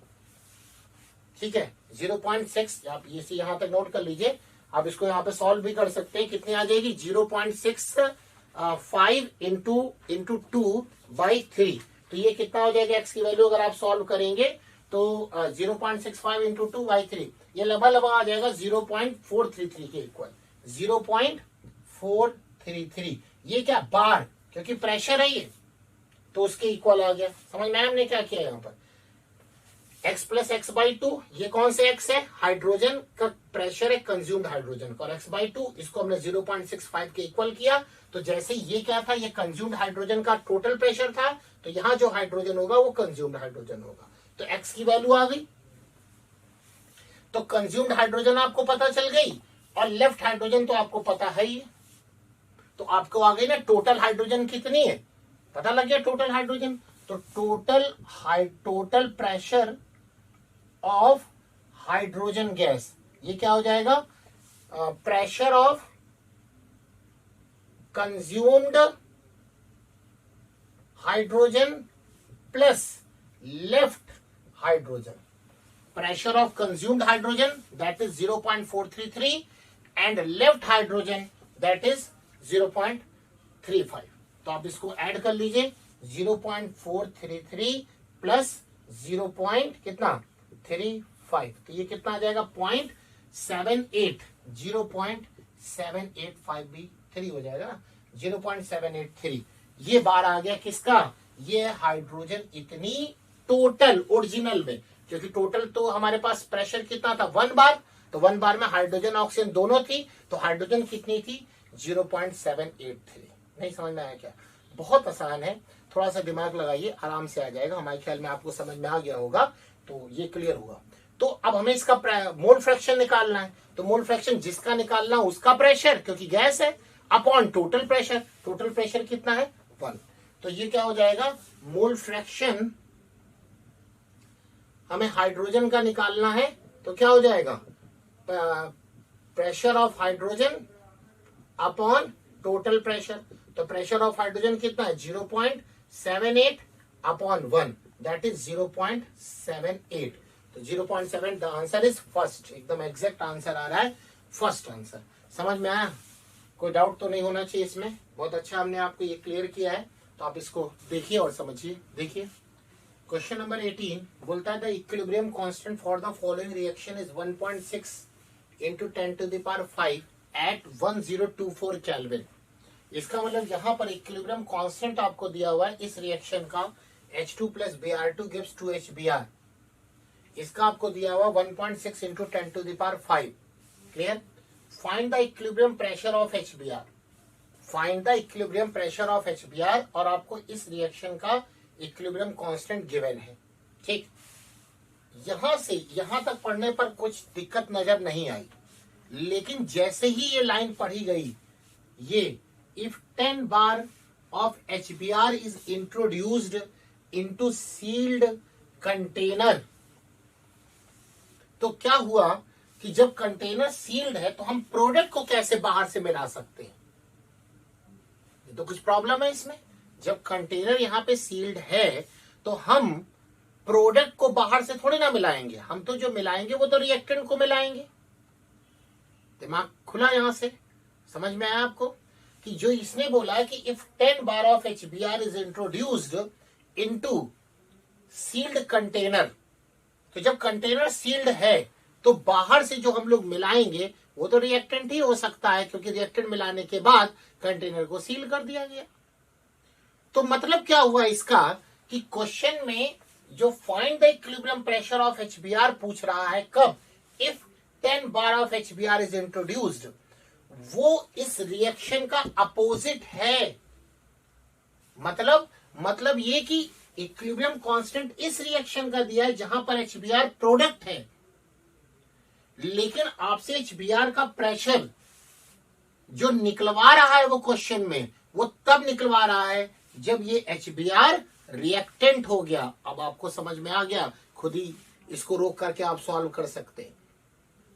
ठीक है 0.6। आप ये यहां तक नोट कर लीजिए। आप इसको यहाँ पे सॉल्व भी कर सकते हैं, कितनी आ जाएगी 0.65 इंटू 2/3। तो ये कितना हो जाएगा x की वैल्यू अगर आप सॉल्व करेंगे तो 0.65 इंटू 2/3 ये लगभग आ जाएगा 0.433 के इक्वल, 0.433। ये क्या बार, क्योंकि प्रेशर है ये तो उसके इक्वल आ गया। समझ में हमने क्या किया यहाँ पर, x प्लस x/2 ये कौन से x है, हाइड्रोजन का प्रेशर है कंज्यूम्ड हाइड्रोजन का, और x/2 इसको हमने 0.65 के इक्वल किया। तो जैसे ये क्या था, ये कंज्यूम्ड हाइड्रोजन का टोटल प्रेशर था, तो यहाँ जो हाइड्रोजन होगा वो कंज्यूम्ड हाइड्रोजन होगा। तो x की वैल्यू आ गई, तो कंज्यूम्ड हाइड्रोजन आपको पता चल गई और लेफ्ट हाइड्रोजन तो आपको पता है ही। तो आपको आ गई ना टोटल हाइड्रोजन कितनी है, पता लग गया टोटल हाइड्रोजन। तो total pressure of hydrogen gas ये क्या हो जाएगा, pressure of consumed hydrogen plus left hydrogen. Pressure of consumed hydrogen that is 0.433 and left hydrogen that is 0.35। तो आप इसको ऐड कर लीजिए, 0.433 प्लस 0. कितना 35, तो ये कितना आ जाएगा 0.78, 0.785 भी 3 हो जाएगा ना, 0.783। ये बार आ गया किसका, ये हाइड्रोजन इतनी टोटल ओरिजिनल में, क्योंकि टोटल तो हमारे पास प्रेशर कितना था 1 बार, तो 1 बार में हाइड्रोजन ऑक्सीजन दोनों थी, तो हाइड्रोजन कितनी थी 0.783। नहीं समझ में आया क्या, बहुत आसान है, थोड़ा सा दिमाग लगाइए आराम से आ जाएगा। हमारे ख्याल में आपको समझ में आ गया होगा, तो ये क्लियर हुआ। तो अब हमें इसका मोल फ्रैक्शन निकालना है, तो मोल फ्रैक्शन जिसका निकालना उसका प्रेशर, क्योंकि गैस है, upon total pressure. Total pressure कितना है 1, तो ये क्या हो जाएगा, मोल फ्रैक्शन हमें हाइड्रोजन का निकालना है, तो क्या हो जाएगा, pressure of hydrogen upon total pressure. तो प्रेशर ऑफ हाइड्रोजन कितना है 0.78 अपॉन 1 दैट इज 0.78। तो 0.7 द आंसर इज फर्स्ट, एकदम एग्जैक्ट आंसर आ रहा है, फर्स्ट आंसर। समझ में आया, कोई डाउट तो नहीं होना चाहिए इसमें। बहुत अच्छा हमने आपको ये क्लियर किया है, तो आप इसको देखिए और समझिए। देखिए क्वेश्चन नंबर 18 बोलता है the equilibrium constant for the following reaction is 1.6 into 10⁵ at 1024 kelvin. इसका मतलब यहाँ पर इक्विलिब्रियम कांस्टेंट आपको दिया हुआ है इस रिएक्शन का, H2 plus Br2 gives 2HBr। इसका आपको दिया हुआ 1.6 into 10⁵। Clear, find the equilibrium pressure of HBr, find the equilibrium pressure of HBr, और आपको इस रिएक्शन का इक्विलिब्रियम कांस्टेंट गिवन है। ठीक, यहां से यहां तक पढ़ने पर कुछ दिक्कत नजर नहीं आई, लेकिन जैसे ही ये लाइन पढ़ी गई, ये if 10 bar of HBr is introduced into sealed container, तो क्या हुआ कि जब कंटेनर सील्ड है तो हम प्रोडक्ट को कैसे बाहर से मिला सकते हैं, ये तो कुछ प्रॉब्लम है इसमें। जब कंटेनर यहाँ पे सील्ड है तो हम प्रोडक्ट को बाहर से थोड़ी ना मिलाएंगे, हम तो जो मिलाएंगे वो तो रिएक्टेंट को मिलाएंगे। दिमाग खुला यहां से, समझ में आया आपको कि जो इसने बोला है कि if 10 bar of HBr is introduced into sealed container, तो जब कंटेनर सील्ड है तो बाहर से जो हम लोग मिलाएंगे वो तो रिएक्टेंट ही हो सकता है, क्योंकि रिएक्टेंट मिलाने के बाद कंटेनर को सील कर दिया गया। तो मतलब क्या हुआ इसका कि क्वेश्चन में जो find the equilibrium pressure of HBr पूछ रहा है कब, if 10 bar of HBr is introduced, वो इस रिएक्शन का अपोजिट है। मतलब ये कि इक्विलिब्रियम कांस्टेंट इस रिएक्शन का दिया है जहां पर HBr प्रोडक्ट है, लेकिन आपसे HBr का प्रेशर जो निकलवा रहा है वो क्वेश्चन में, वो तब निकलवा रहा है जब ये HBr रिएक्टेंट हो गया। अब आपको समझ में आ गया, खुद ही इसको रोक करके आप सॉल्व कर सकते हैं।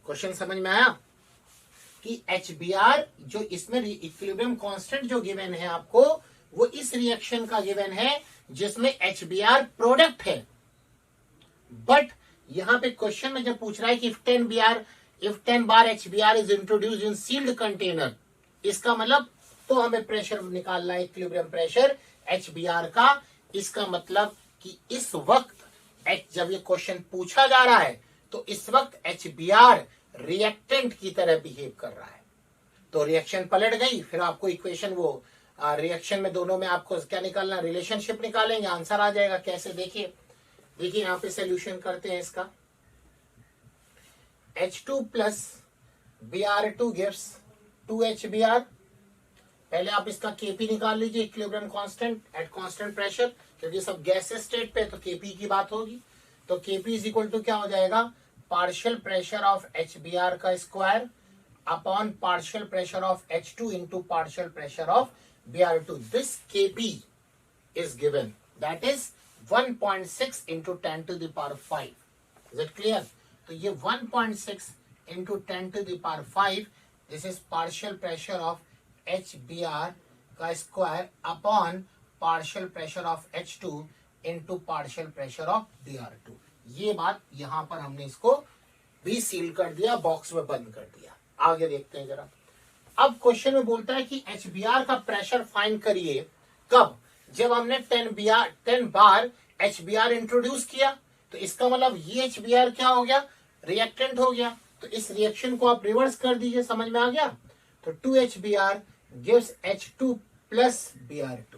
क्वेश्चन समझ में आया कि HBr जो इसमें इक्विलिब्रियम कांस्टेंट जो गिवन है आपको, वो इस रिएक्शन का गिवन है जिसमें HBr प्रोडक्ट है। बट यहां पे क्वेश्चन में जब पूछ रहा है कि if 10 bar HBr is introduced in sealed container, इसका मतलब तो हमें प्रेशर निकालना है, इक्विलिब्रियम प्रेशर HBr का। इसका मतलब कि इस वक्त जब ये क्वेश्चन पूछा जा रहा है तो इस वक्त HBr रिएक्टेंट की तरह बिहेव कर रहा है। तो रिएक्शन पलट गई, फिर आपको इक्वेशन वो रिएक्शन में दोनों में आपको क्या निकालना, रिलेशनशिप निकालेंगे, आंसर आ जाएगा। कैसे, देखिए यहां पे सोल्यूशन करते हैं इसका। H2 plus Br2 gives 2 HBr। पहले आप इसका Kp निकाल लीजिए, equilibrium constant at constant pressure, क्योंकि सब गैसेस स्टेट पे तो Kp की बात होगी। तो Kp इज इक्वल टू क्या हो जाएगा, पार्शियल प्रेशर ऑफ HBr का square upon partial pressure of H2 into partial pressure of Br2। This Kp is given, that is 1.6 into 10 to the power 5. Is it clear? तो ये 1.6 into 10 to the power 5, this is partial pressure of HBr का square upon partial pressure of H2 into partial pressure of Br2। ये बात यहां पर हमने इसको भी सील कर दिया, बॉक्स में बंद कर दिया। आगे देखते हैं जरा। अब क्वेश्चन में बोलता है कि HBr का प्रेशर फाइंड करिए, कब, जब हमने 10 बार HBr इंट्रोड्यूस किया। तो इसका मतलब ये HBr क्या हो गया, रिएक्टेंट हो गया। तो इस रिएक्शन को आप रिवर्स कर दीजिए, समझ में आ गया। तो 2 HBr gives H2 plus Br2।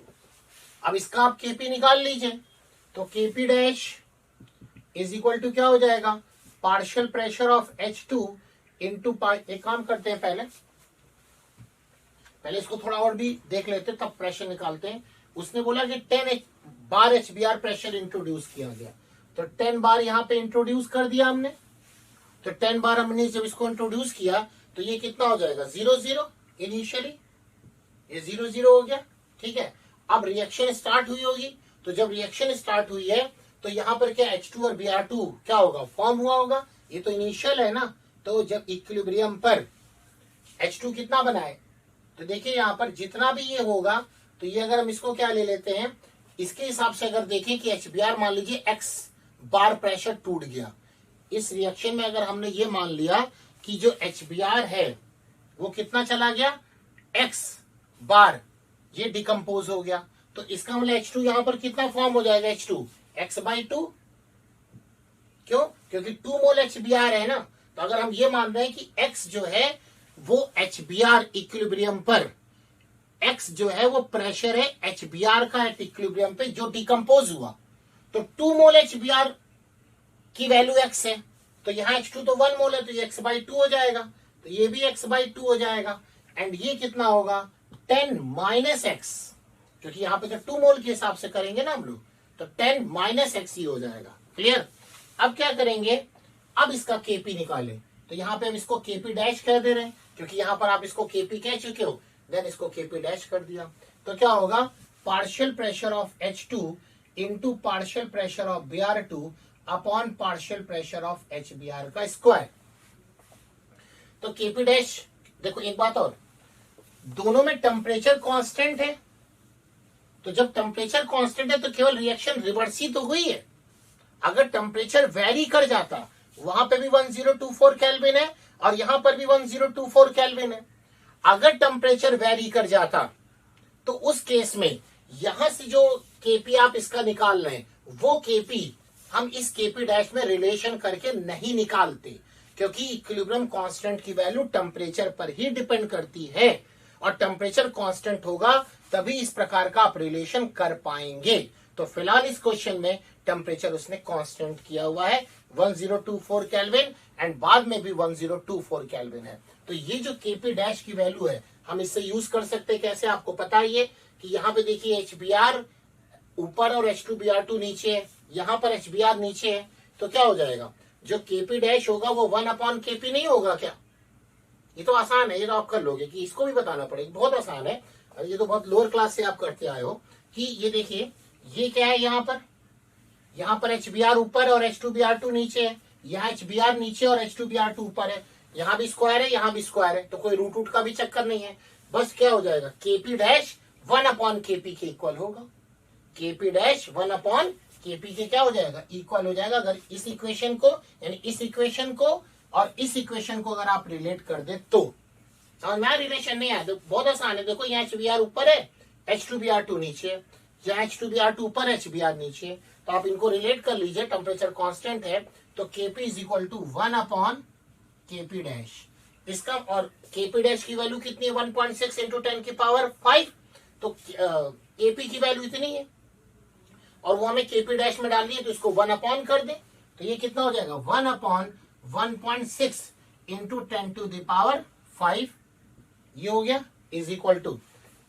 अब इसका आप Kp निकाल लीजिए। तो Kp dash is equal to क्या हो जाएगा, partial pressure of H2 into, एक काम करते हैं, पहले इसको थोड़ा और भी देख लेते हैं, तब प्रेशर निकालते हैं। उसने बोला कि 10 बार HBr प्रेशर इंट्रोड्यूस किया गया, तो 10 बार यहाँ पे इंट्रोड्यूस कर दिया हमने। तो 10 बार हमने जब इसको इंट्रोड्यूस किया तो ये कितना हो जाएगा, 0 0 इनिशियली, ये 0 0 हो गया, ठीक है। अब रिएक्शन स्टार्ट हुई होगी, तो जब रिएक्शन स्टार्ट हुई है तो यहाँ पर क्या H2 और Br2 क्या होगा, फॉर्म हुआ होगा। ये तो इनिशियल है ना, तो जब इक्विलिब्रियम पर H2 कितना बनाए, तो देखिए यहाँ पर जितना भी ये होगा, तो ये अगर हम इसको क्या ले लेते हैं, इसके हिसाब से अगर देखें कि HBr मान लीजिए X बार प्रेशर टूट गया। इस रिएक्शन में अगर हमने ये मान लिया कि जो HBr है वो कितना चला गया, X बार, ये डिकम्पोज हो गया। तो इसका मतलब H2 यहाँ पर कितना फॉर्म हो जाएगा, H2 X/2। क्यों, क्योंकि 2 मोल HBr है ना। तो अगर हम ये मान रहे हैं कि X जो है वो HBr इक्विलिब्रियम पर, X जो है वो प्रेशर है HBr का एट इक्विलिब्रियम पे जो डिकम्पोज हुआ, तो 2 मोल HBr की वैल्यू X है। तो यहाँ H2 तो 1 मोल है, तो ये X/2 हो जाएगा, तो ये भी X/2 हो जाएगा। एंड ये कितना होगा, 10 माइनस X, क्योंकि यहाँ पे तो 2 मोल के हिसाब से करेंगे ना हम लोग, तो 10 माइनस X ही हो जाएगा। क्लियर। अब क्या करेंगे, अब इसका Kp निकालें। तो यहाँ पे हम इसको Kp डैश कह दे रहे हैं, क्योंकि यहाँ पर आप इसको Kp कह चुके हो, देन इसको Kp डैश कर दिया। तो क्या होगा, partial pressure of H2 into partial pressure of Br2 upon partial pressure of HBr का स्क्वायर। तो Kp डैश, देखो एक बात और, दोनों में टेम्परेचर कांस्टेंट है, तो जब टेम्परेचर कांस्टेंट है तो केवल रिएक्शन रिवर्स ही तो हुई है। अगर टेम्परेचर वेरी कर जाता, वहां पे भी 1024 केल्विन है और यहां पर भी 1024 केल्विन है। अगर टेम्परेचर वेरी कर जाता तो उस केस में यहां से जो Kp आप इसका निकाल रहे हैं, वो Kp हम इस Kp डैश में रिलेशन करके नहीं निकालते, क्योंकि इक्विलिब्रियम कांस्टेंट की वैल्यू टेम्परेचर पर ही डिपेंड करती है, और टेम्परेचर कांस्टेंट होगा तभी इस प्रकार का आप रिलेशन कर पाएंगे। तो फिलहाल इस क्वेश्चन में टेम्परेचर उसने कांस्टेंट किया हुआ है 1024 केल्विन, एंड बाद में भी 1024 केल्विन है। तो ये जो Kp डैश की वैल्यू है, हम इससे यूज कर सकते हैं। कैसे, आपको पता ही है कि यहाँ पे देखिए HBr ऊपर और H2 Br2 नीचे है, यहाँ पर HBr नीचे है, तो क्या हो जाएगा, जो केपी डैश होगा वो 1 अपॉन केपी नहीं होगा क्या? ये तो आसान है, ये तो आप कर लोगे कि इसको भी बताना पड़ेगा, बहुत आसान है। ये तो बहुत लोअर क्लास से आप करते आए हो कि ये देखिए ये क्या है, यहाँ पर HBr ऊपर और H2Br2 नीचे है, यहाँ HBr नीचे और H2Br2 ऊपर है, यहाँ भी स्क्वायर है, यहाँ भी स्क्वायर है, तो कोई रूट रूट का भी चक्कर नहीं है। बस क्या हो जाएगा, केपी डैश 1 अपॉन केपी के इक्वल होगा। केपी डैश 1 अपॉन केपी के क्या हो जाएगा, इक्वल हो जाएगा। अगर इस इक्वेशन को यानी इस इक्वेशन को और इस इक्वेशन को अगर आप रिलेट कर दे तो समझ में रिलेशन नहीं आया तो बहुत आसान है। देखो यहाँ HBr ऊपर है, H2Br2 नीचे है, यहाँ H2Br2 ऊपर HBr नीचे है, तो आप इनको रिलेट कर लीजिए। टेम्परेचर कांस्टेंट है तो Kp is equal to 1 upon Kp dash. इसका और Kp डैश की वैल्यू कितनी है, 1.6 इंटू 10 की पावर 5, तो Kp की वैल्यू इतनी है और वो हमें Kp डैश में डालनी है, तो इसको 1 अपॉन कर दे तो ये कितना हो जाएगा, 1 upon 1.6 into 10 to the power 5, ये हो गया, is equal to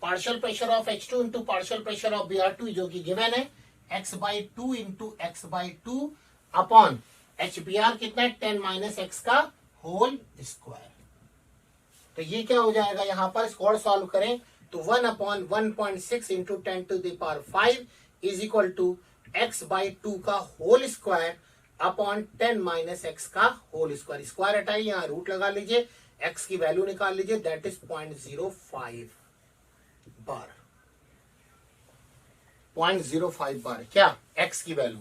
partial pressure of H2 into partial pressure of Br2 जो कि गिवन है x/2 into x/2 upon HBr कितना है, 10 माइनस x का होल स्क्वायर। तो ये क्या हो जाएगा, यहाँ पर और सॉल्व करें तो 1 upon 1.6 into 10 to the power 5 is equal to x/2 का whole square upon 10 minus x का होल स्क्वायर। स्क्वायर हटाइए, यहाँ रूट लगा लीजिए, x की वैल्यू निकाल लीजिए, दैट इज 0.05 बार। 0.05 बार क्या x की वैल्यू।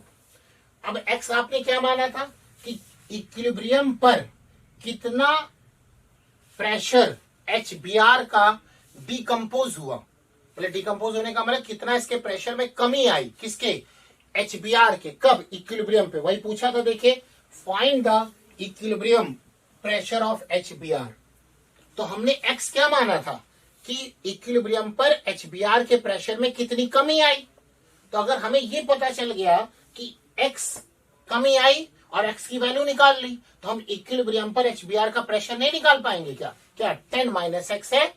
अब x आपने क्या माना था कि इक्विलिब्रियम पर कितना प्रेशर HBr का डिकम्पोज हुआ, मतलब डिकम्पोज होने का मतलब कितना इसके प्रेशर में कमी आई, किसके, HBr के, कब, इक्विलिब्रियम पे। वही पूछा था, देखिए find the equilibrium pressure of HBr। तो हमने x क्या माना था कि इक्विलिब्रियम पर HBr के प्रेशर में कितनी कमी आई। तो अगर हमें ये पता चल गया कि x कमी आई और x की वैल्यू निकाल ली, तो हम इक्विलिब्रियम पर HBr का प्रेशर नहीं निकाल पाएंगे क्या, 10 माइनस x है,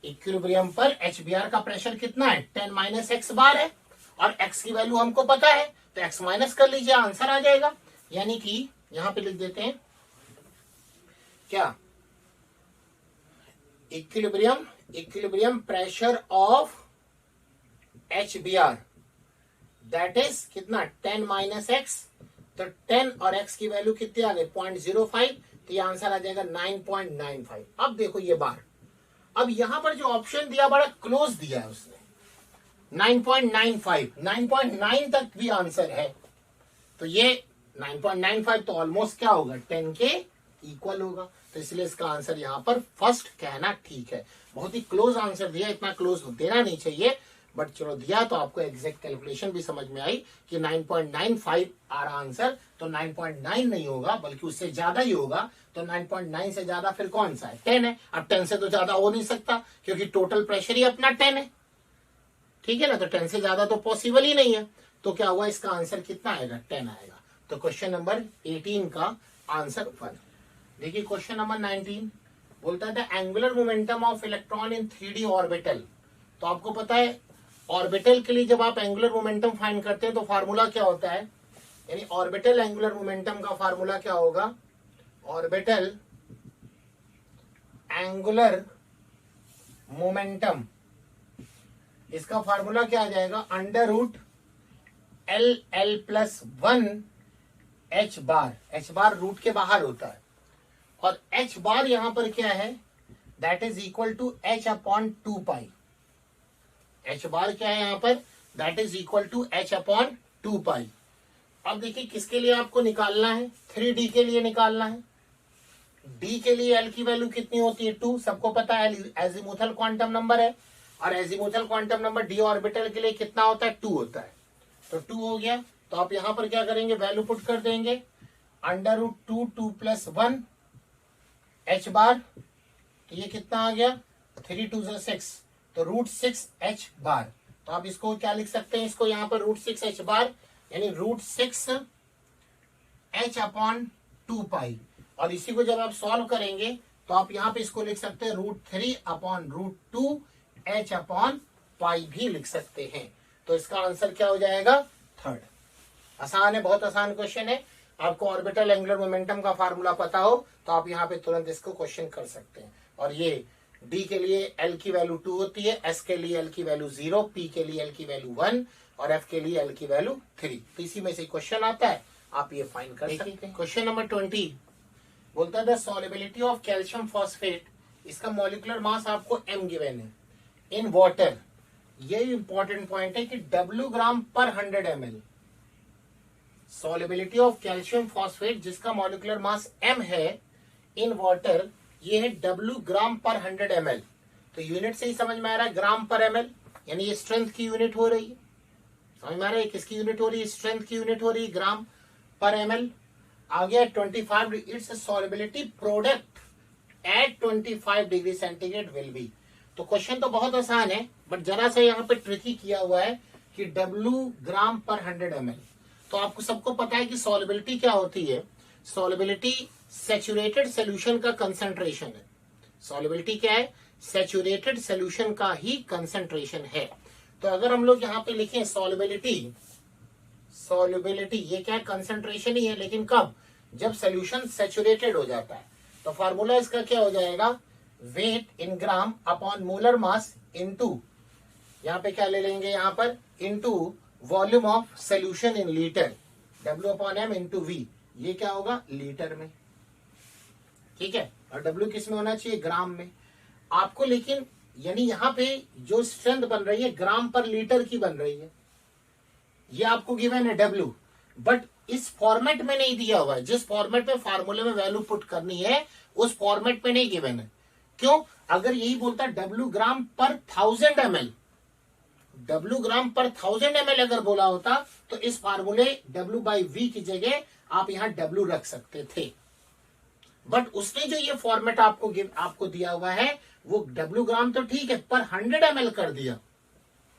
इक्विलिब्रियम पर HBr का प्रेशर कितना है, 10 माइनस x बार है, और x की वैल्यू हमको पता है तो x माइनस कर लीजिए, आंसर आ जाएगा। यानी कि यहां पे लिख देते हैं क्या, equilibrium pressure of HBr that is कितना, 10 माइनस x, तो 10 और x की वैल्यू कितनी आ गई, 0.05, तो ये आंसर आ जाएगा 9.95। अब देखो ये बार, अब यहां पर जो ऑप्शन दिया बड़ा क्लोज दिया है उसने, 9.95, 9.9 तक भी आंसर है, तो ये 9.95 तो ऑलमोस्ट क्या होगा, 10 के इक्वल होगा, तो इसलिए इसका आंसर यहाँ पर फर्स्ट कहना ठीक है। बहुत ही क्लोज आंसर दिया, इतना क्लोज देना नहीं चाहिए, बट चलो दिया तो आपको एग्जैक्ट कैलकुलेशन भी समझ में आई कि 9.95 आ रहा आंसर, तो 9.9 नहीं होगा बल्कि उससे ज्यादा ही होगा। तो 9.9 से ज्यादा फिर कौन सा है, 10 है। अब 10 से तो ज्यादा हो नहीं सकता क्योंकि टोटल प्रेशर ही अपना 10 है, ठीक है ना, तो 10 से ज्यादा तो पॉसिबल ही नहीं है। तो क्या हुआ, इसका आंसर कितना आएगा, 10 आएगा। तो क्वेश्चन नंबर 18 का आंसर 1। देखिए क्वेश्चन नंबर 19 बोलता है the angular momentum of electron in 3D orbital. तो आपको पता है ऑर्बिटल के लिए जब आप एंगुलर मोमेंटम फाइंड करते हैं तो फार्मूला क्या होता है, यानी ऑर्बिटल एंगुलर मोमेंटम का फार्मूला क्या होगा, ऑर्बिटल एंगुलर मोमेंटम, इसका फार्मूला क्या आ जाएगा, under root LL plus 1 H bar. H bar root के बाहर होता है और H बार यहां पर क्या है, that is equal to H upon 2 pi. H bar क्या है यहां पर, that is equal to H upon 2 pi. अब देखिए किसके लिए आपको निकालना है, 3D के लिए निकालना है। D के लिए L की वैल्यू कितनी होती है, 2, सबको पता है, एजीमुथल क्वांटम नंबर है, और azimuthal quantum number D orbital के लिए कितना होता है, 2 होता है। तो 2 हो गया, तो आप यहां पर क्या करेंगे, वैल्यू पुट कर देंगे, अंडर रूट 2 प्लस 1 H बार, तो ये कितना आ गया, 3 2 6, तो रूट 6 H बार। तो आप इसको क्या लिख सकते हैं, इसको यहाँ पर रूट 6 H बार यानी रूट 6 H अपॉन 2 पाई। और इसी को जब आप सॉल्व करेंगे तो आप यहाँ पे इसको लिख सकते हैं root 3 upon root 2 H upon pi भी लिख सकते हैं। तो इसका आंसर क्या हो जाएगा, 3rd। आसान है, बहुत आसान क्वेश्चन है। आपको ऑर्बिटल एंगुलर मोमेंटम का फार्मूला पता हो तो आप यहाँ पे तुरंत इसको क्वेश्चन कर सकते हैं। और ये डी के लिए एल की वैल्यू 2 होती है, एस के लिए एल की वैल्यू 0, पी के लिए एल की वैल्यू 1 और एफ के लिए एल की वैल्यू 3। तो इसी में से क्वेश्चन आता है, आप ये फाइंड कर सकते हैं। क्वेश्चन नंबर 20 बोलता है the solubility of calcium phosphate, इसका मॉलिक्यूलर मास आपको m गिवन है इन वाटर। ये इंपॉर्टेंट पॉइंट है कि W ग्राम पर 100 ml solubility of calcium phosphate जिसका मॉलिक्यूलर मास m है इन वाटर, ये है W ग्राम पर 100 ml। तो यूनिट से ही समझ में आ रहा है ग्राम पर ml, यानी ये स्ट्रेंथ की यूनिट हो रही है। समझ में आ रहा है किसकी यूनिट हो रही है? स्ट्रेंथ की यूनिट हो रही है, ग्राम पर ml। आ गया 25, it's solubility product at 25 degree centigrade will be. तो क्वेश्चन तो बहुत आसान है, बट जरा सा यहाँ पे ट्रिकी किया हुआ है कि W ग्राम पर 100 ml। तो आपको सबको पता है कि सॉल्युबिलिटी क्या होती है? सॉल्युबिलिटी सैचुरेटेड सॉल्यूशन का कंसंट्रेशन है। सॉल्युबिलिटी क्या है? सैचुरेटेड सॉल्यूशन का ही कंसंट्रेशन है। तो अगर हम लोग यहाँ पे लिखें सॉल्युबिलिटी, ये क्या है? कंसंट्रेशन ही है, लेकिन कब? जब सॉल्यूशन सैचुरेटेड हो जाता है। तो फार्मूला इसका क्या हो जाएगा? Weight in gram upon molar mass into, यहाँ पे क्या ले लेंगे? यहाँ पर into volume of solution in litre, W upon M into V। ये क्या होगा? लीटर में, ठीक है। और W किस में होना चाहिए? ग्राम में। आपको लेकिन यानी यहाँ पे जो स्ट्रेंथ बन रही है ग्राम पर लीटर की बन रही है, ये आपको गिवन है W, बट इस फॉर्मेट में नहीं दिया हुआ है। जिस फॉर्मेट में फार्मूले में वैल्यू पुट करनी है उस फॉर्मेट में नहीं गिवन है। क्यों? अगर यही बोलता W ग्राम पर 1000 ml, W ग्राम पर 1000 ml अगर बोला होता तो इस फार्मूले W बाई V की जगह आप यहां W रख सकते थे। बट उसने जो ये फॉर्मेट आपको दिया हुआ है वो W ग्राम तो ठीक है, पर 100 ml कर दिया।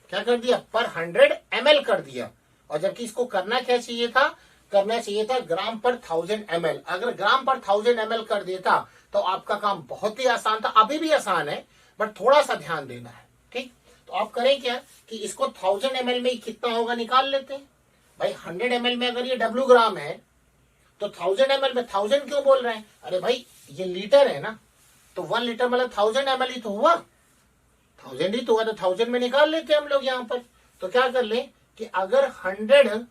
क्या कर दिया? पर 100 ml कर दिया। और जबकि इसको करना क्या चाहिए था? करना चाहिए था ग्राम पर 1000 ml। अगर ग्राम पर 1000 ml कर देता तो आपका काम बहुत ही आसान था। अभी भी आसान है, बट थोड़ा सा ध्यान देना है, ठीक। तो आप करें क्या कि इसको 1000 ml में कितना होगा निकाल लेते हैं। भाई 100 ml में अगर ये W ग्राम है तो 1000 ml में 1000 क्यों बोल रहे हैं? अरे भाई ये लीटर है ना, तो 1 लीटर मतलब 1000 ml ही तो हुआ, 1000 ही तो हुआ, तो 1000 में निकाल लेते हैं हम लोग यहाँ पर। तो क्या कर ले कि अगर 100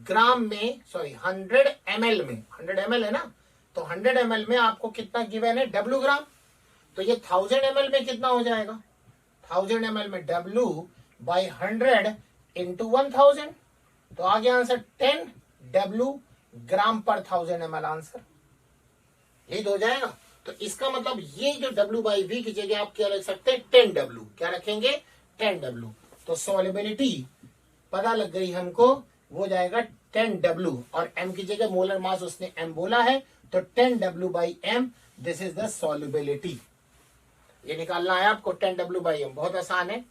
ग्राम में, सॉरी 100 ml में, 100 ml है ना, तो 100 ml में आपको कितना गिवन है? W ग्राम। तो ये 1000 ml में कितना हो जाएगा? 1000 ml में W बाई 100 इंटू 1000। तो आ गया आंसर 10 W ग्राम पर 1000 ml आंसर, यही तो हो जाएगा। तो इसका मतलब ये जो W बाई V की जगह आप क्या रख सकते हैं? 10 W। क्या रखेंगे? 10 W। तो सॉल्युबिलिटी पता लग गई हमको, वो जाएगा 10 W और M की जगह मोलर मास उसने M बोला है, तो 10 W by M, this is the solubility. ये निकालना है आपको 10 W बाई M, बहुत आसान है।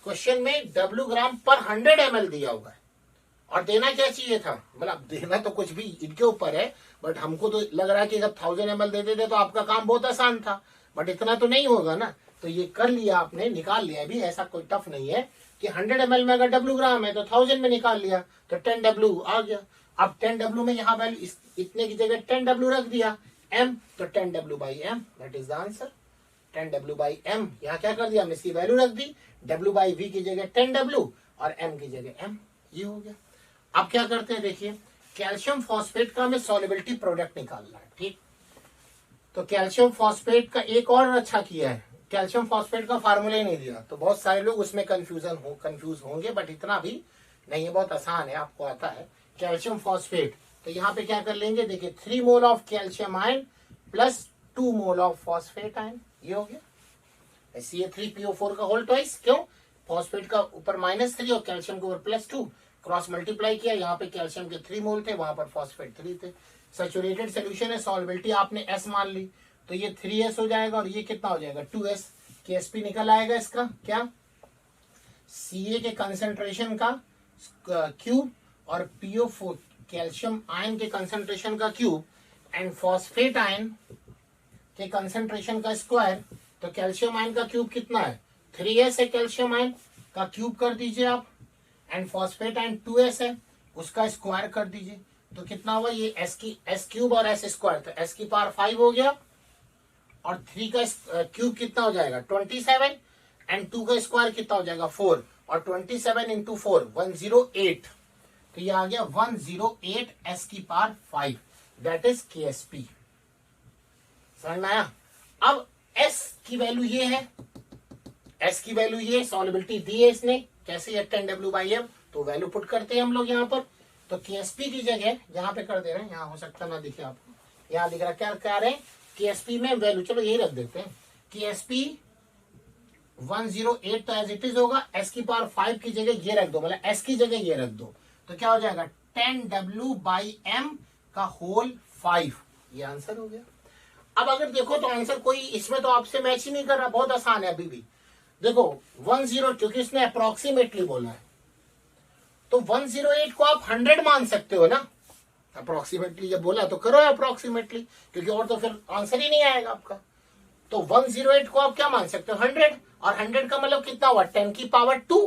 क्वेश्चन में W ग्राम पर 100 ml दिया हुआ है और देना क्या चाहिए था? मतलब देना तो कुछ भी इनके ऊपर है, बट हमको तो लग रहा है कि जब 1000 ml दे देते तो आपका काम बहुत आसान था, बट इतना तो नहीं होगा ना। तो ये कर लिया आपने, निकाल लिया भी, ऐसा कोई टफ नहीं है कि 100 ml में अगर W ग्राम है तो 1000 में निकाल लिया तो 10 W आ गया। अब 10 W में यहाँ वैल्यू इतने की जगह 10 W रख दिया M, तो 10 W by M, that is the answer. 10 W by M, यहाँ क्या कर दिया? हम इसकी वैल्यू रख दी, W बाई V की जगह 10 W और M की जगह M, ये हो गया। अब क्या करते हैं, देखिए कैल्शियम फॉस्फेट का हमें सॉल्युबिलिटी प्रोडक्ट निकालना है, ठीक। तो कैल्शियम फॉस्फेट का एक और अच्छा किया है, कैल्शियम फॉस्फेट का फार्मूला ही नहीं दिया, तो बहुत सारे लोग उसमें कंफ्यूज होंगे, बट इतना भी नहीं है, बहुत आसान है, आपको आता है। कैल्शियम फॉस्फेट, तो यहाँ पे क्या कर लेंगे? देखिए 3 mole of calcium ion plus 2 mole of phosphate ion, ये हो गया Ca3PO4 का होल ट्वाइस। क्यों? फॉस्फेट का ऊपर -3 और कैल्शियम के ऊपर +2, क्रॉस मल्टीप्लाई किया, यहाँ पे कैल्शियम के 3 मोल थे, वहां पर फॉस्फेट 3 थे। सैचुरेटेड सोल्यूशन है, सॉल्युबिलिटी आपने S मान ली, तो ये 3S हो जाएगा और ये कितना हो जाएगा? 2S। KSP निकल आएगा इसका क्या? Ca के कंसेंट्रेशन का क्यूब और PO4 कैल्शियम आयन के कंसेंट्रेशन का क्यूब एंड फॉस्फेट आयन के कंसेंट्रेशन का स्क्वायर। तो कैल्शियम आयन का क्यूब कितना है? 3S है, कैल्शियम आयन का क्यूब कर दीजिए आप, एंड फॉस्फेट आयन 2S है, उसका स्क्वायर कर दीजिए। तो कितना हुआ ये एस क्यूब और एस स्क्वायर, तो एस की पावर 5 हो गया और 3 का क्यूब कितना हो जाएगा 27 एंड 2 का स्क्वायर कितना हो जाएगा 4 और 27 इंटू 4 108, तो ये आ गया 108 एस की पावर 5, दैट इज KSP। समझ में आया? अब एस की वैल्यू ये है, एस की वैल्यू ये, सॉल्युबिलिटी दी है इसने, कैसे है 10W/m, तो वैल्यू पुट करते हैं हम लोग यहाँ पर। तो KSP की जगह यहाँ पे कर दे रहे हैं, यहाँ हो सकता ना दिखे आपको, यहाँ दिख रहा क्या कर रहे हैं KSP में वैल्यू, चलो यही रख देते हैं KSP 108, तो एज इट इज होगा, एस की पावर 5 की जगह ये रख दो, मतलब एस की जगह ये रख दो, तो क्या हो जाएगा 10W/m का होल 5, ये आंसर हो गया। अब अगर देखो तो आंसर कोई इसमें तो आपसे मैच ही नहीं कर रहा, बहुत आसान है अभी भी। देखो 10, क्योंकि इसने अप्रोक्सीमेटली बोला है, तो 108 को आप 100 मान सकते हो ना, अप्रोक्सीमेटली जब बोला तो करो अप्रोक्सीमेटली, क्योंकि और तो फिर आंसर ही नहीं आएगा आपका। तो 108 को आप क्या मान सकते हो 100, और 100 का मतलब कितना हुआ 10 की पावर 2,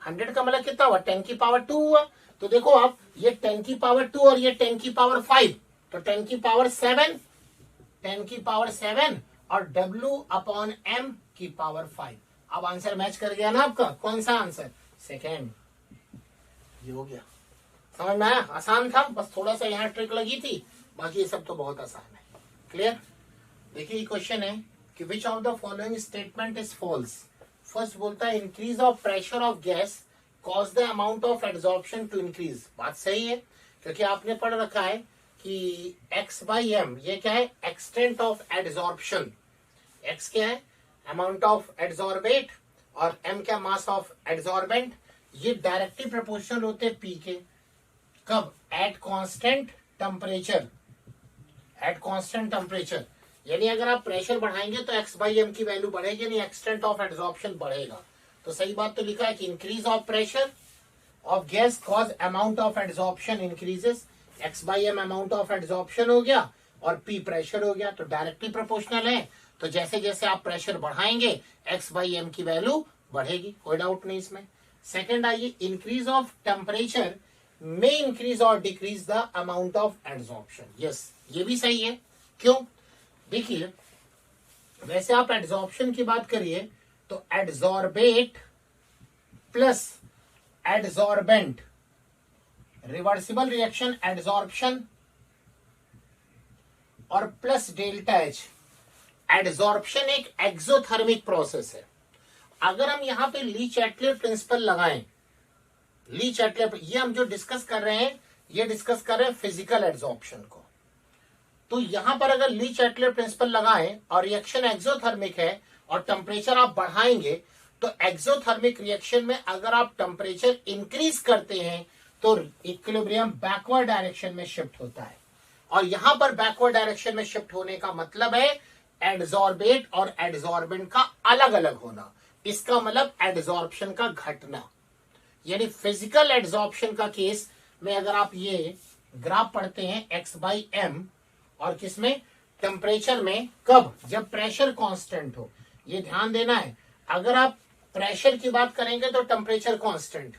100 का मतलब कितना हुआ 10 की पावर 2 हुआ। तो देखो आप ये 10 की पावर 2 और ये 10 की पावर 5, तो 10 की पावर 7, 10 की पावर 7 और W/m की पावर 5। अब आंसर मैच कर गया ना आपका, कौन सा आंसर, सेकेंड, ये हो गया। समझ में आया? आसान था, बस थोड़ा सा यहाँ ट्रिक लगी थी, बाकी ये सब तो बहुत आसान है। क्लियर? देखिए क्वेश्चन है कि which of the following statement is false. First बोलता है increase of pressure of gas cause the amount of absorption to increase. बात सही है, क्योंकि आपने पढ़ रखा है कि x/m ये क्या है एक्सटेंट ऑफ एब्जॉर्प्शन, x क्या है अमाउंट ऑफ एब्जॉर्बेट और m क्या मास ऑफ एब्जॉर्बेंट, ये डायरेक्टली प्रोपोर्शनल होते हैं p के। कब? At constant temperature, at constant temperature, यानी अगर आप प्रेशर बढ़ाएंगे तो x/m की वैल्यू बढ़ेगी, नहीं एक्सटेंट ऑफ एब्जॉर्प्शन बढ़ेगा। तो सही बात तो लिखा है कि increase of pressure of gas cause amount of absorption increases, x/m amount of absorption हो गया और p प्रेशर हो गया, तो डायरेक्टली प्रोपोर्शनल है। तो जैसे जैसे आप प्रेशर बढ़ाएंगे x/m की वैल्यू बढ़ेगी, कोई डाउट नहीं इसमें। सेकंड आइए, इंक्रीज ऑफ टेम्परेचर में इंक्रीज और decrease the amount of absorption. Yes, ये भी सही है। क्यों? देखिए वैसे आप एब्जॉर्प्शन की बात करिए तो adsorbate plus adsorbent, reversible reaction adsorption और प्लस डेल्टा एच। एड्सॉर्प्शन एक एक्सोथर्मिक प्रोसेस है। अगर हम यहां पे ली चैटलर प्रिंसिपल लगाएं, ली चैटलर, ये हम जो डिस्कस कर रहे हैं ये डिस्कस कर रहे हैं फिजिकल एड्सॉर्प्शन को, तो यहां पर अगर ली चैटलर प्रिंसिपल लगाएं और रिएक्शन एक्सोथर्मिक है और टेम्परेचर आप बढ़ाएंगे, तो एक्सोथर्मिक रिएक्शन में अगर आप टेम्परेचर इंक्रीज करते हैं तो इक्विलिब्रियम बैकवर्ड डायरेक्शन में शिफ्ट होता है, और यहां पर बैकवर्ड डायरेक्शन में शिफ्ट होने का मतलब है एड्सॉर्बेट और एड्सॉर्बेंट का अलग अलग होना। इसका मतलब एड्सॉर्प्शन का घटना, यानी फिजिकल एड्सॉर्प्शन का केस में अगर आप ये ग्राफ पढ़ते हैं x/m और किसमें टेम्परेचर में, कब? जब प्रेशर कांस्टेंट हो। ये ध्यान देना है, अगर आप प्रेशर की बात करेंगे तो टेम्परेचर कांस्टेंट,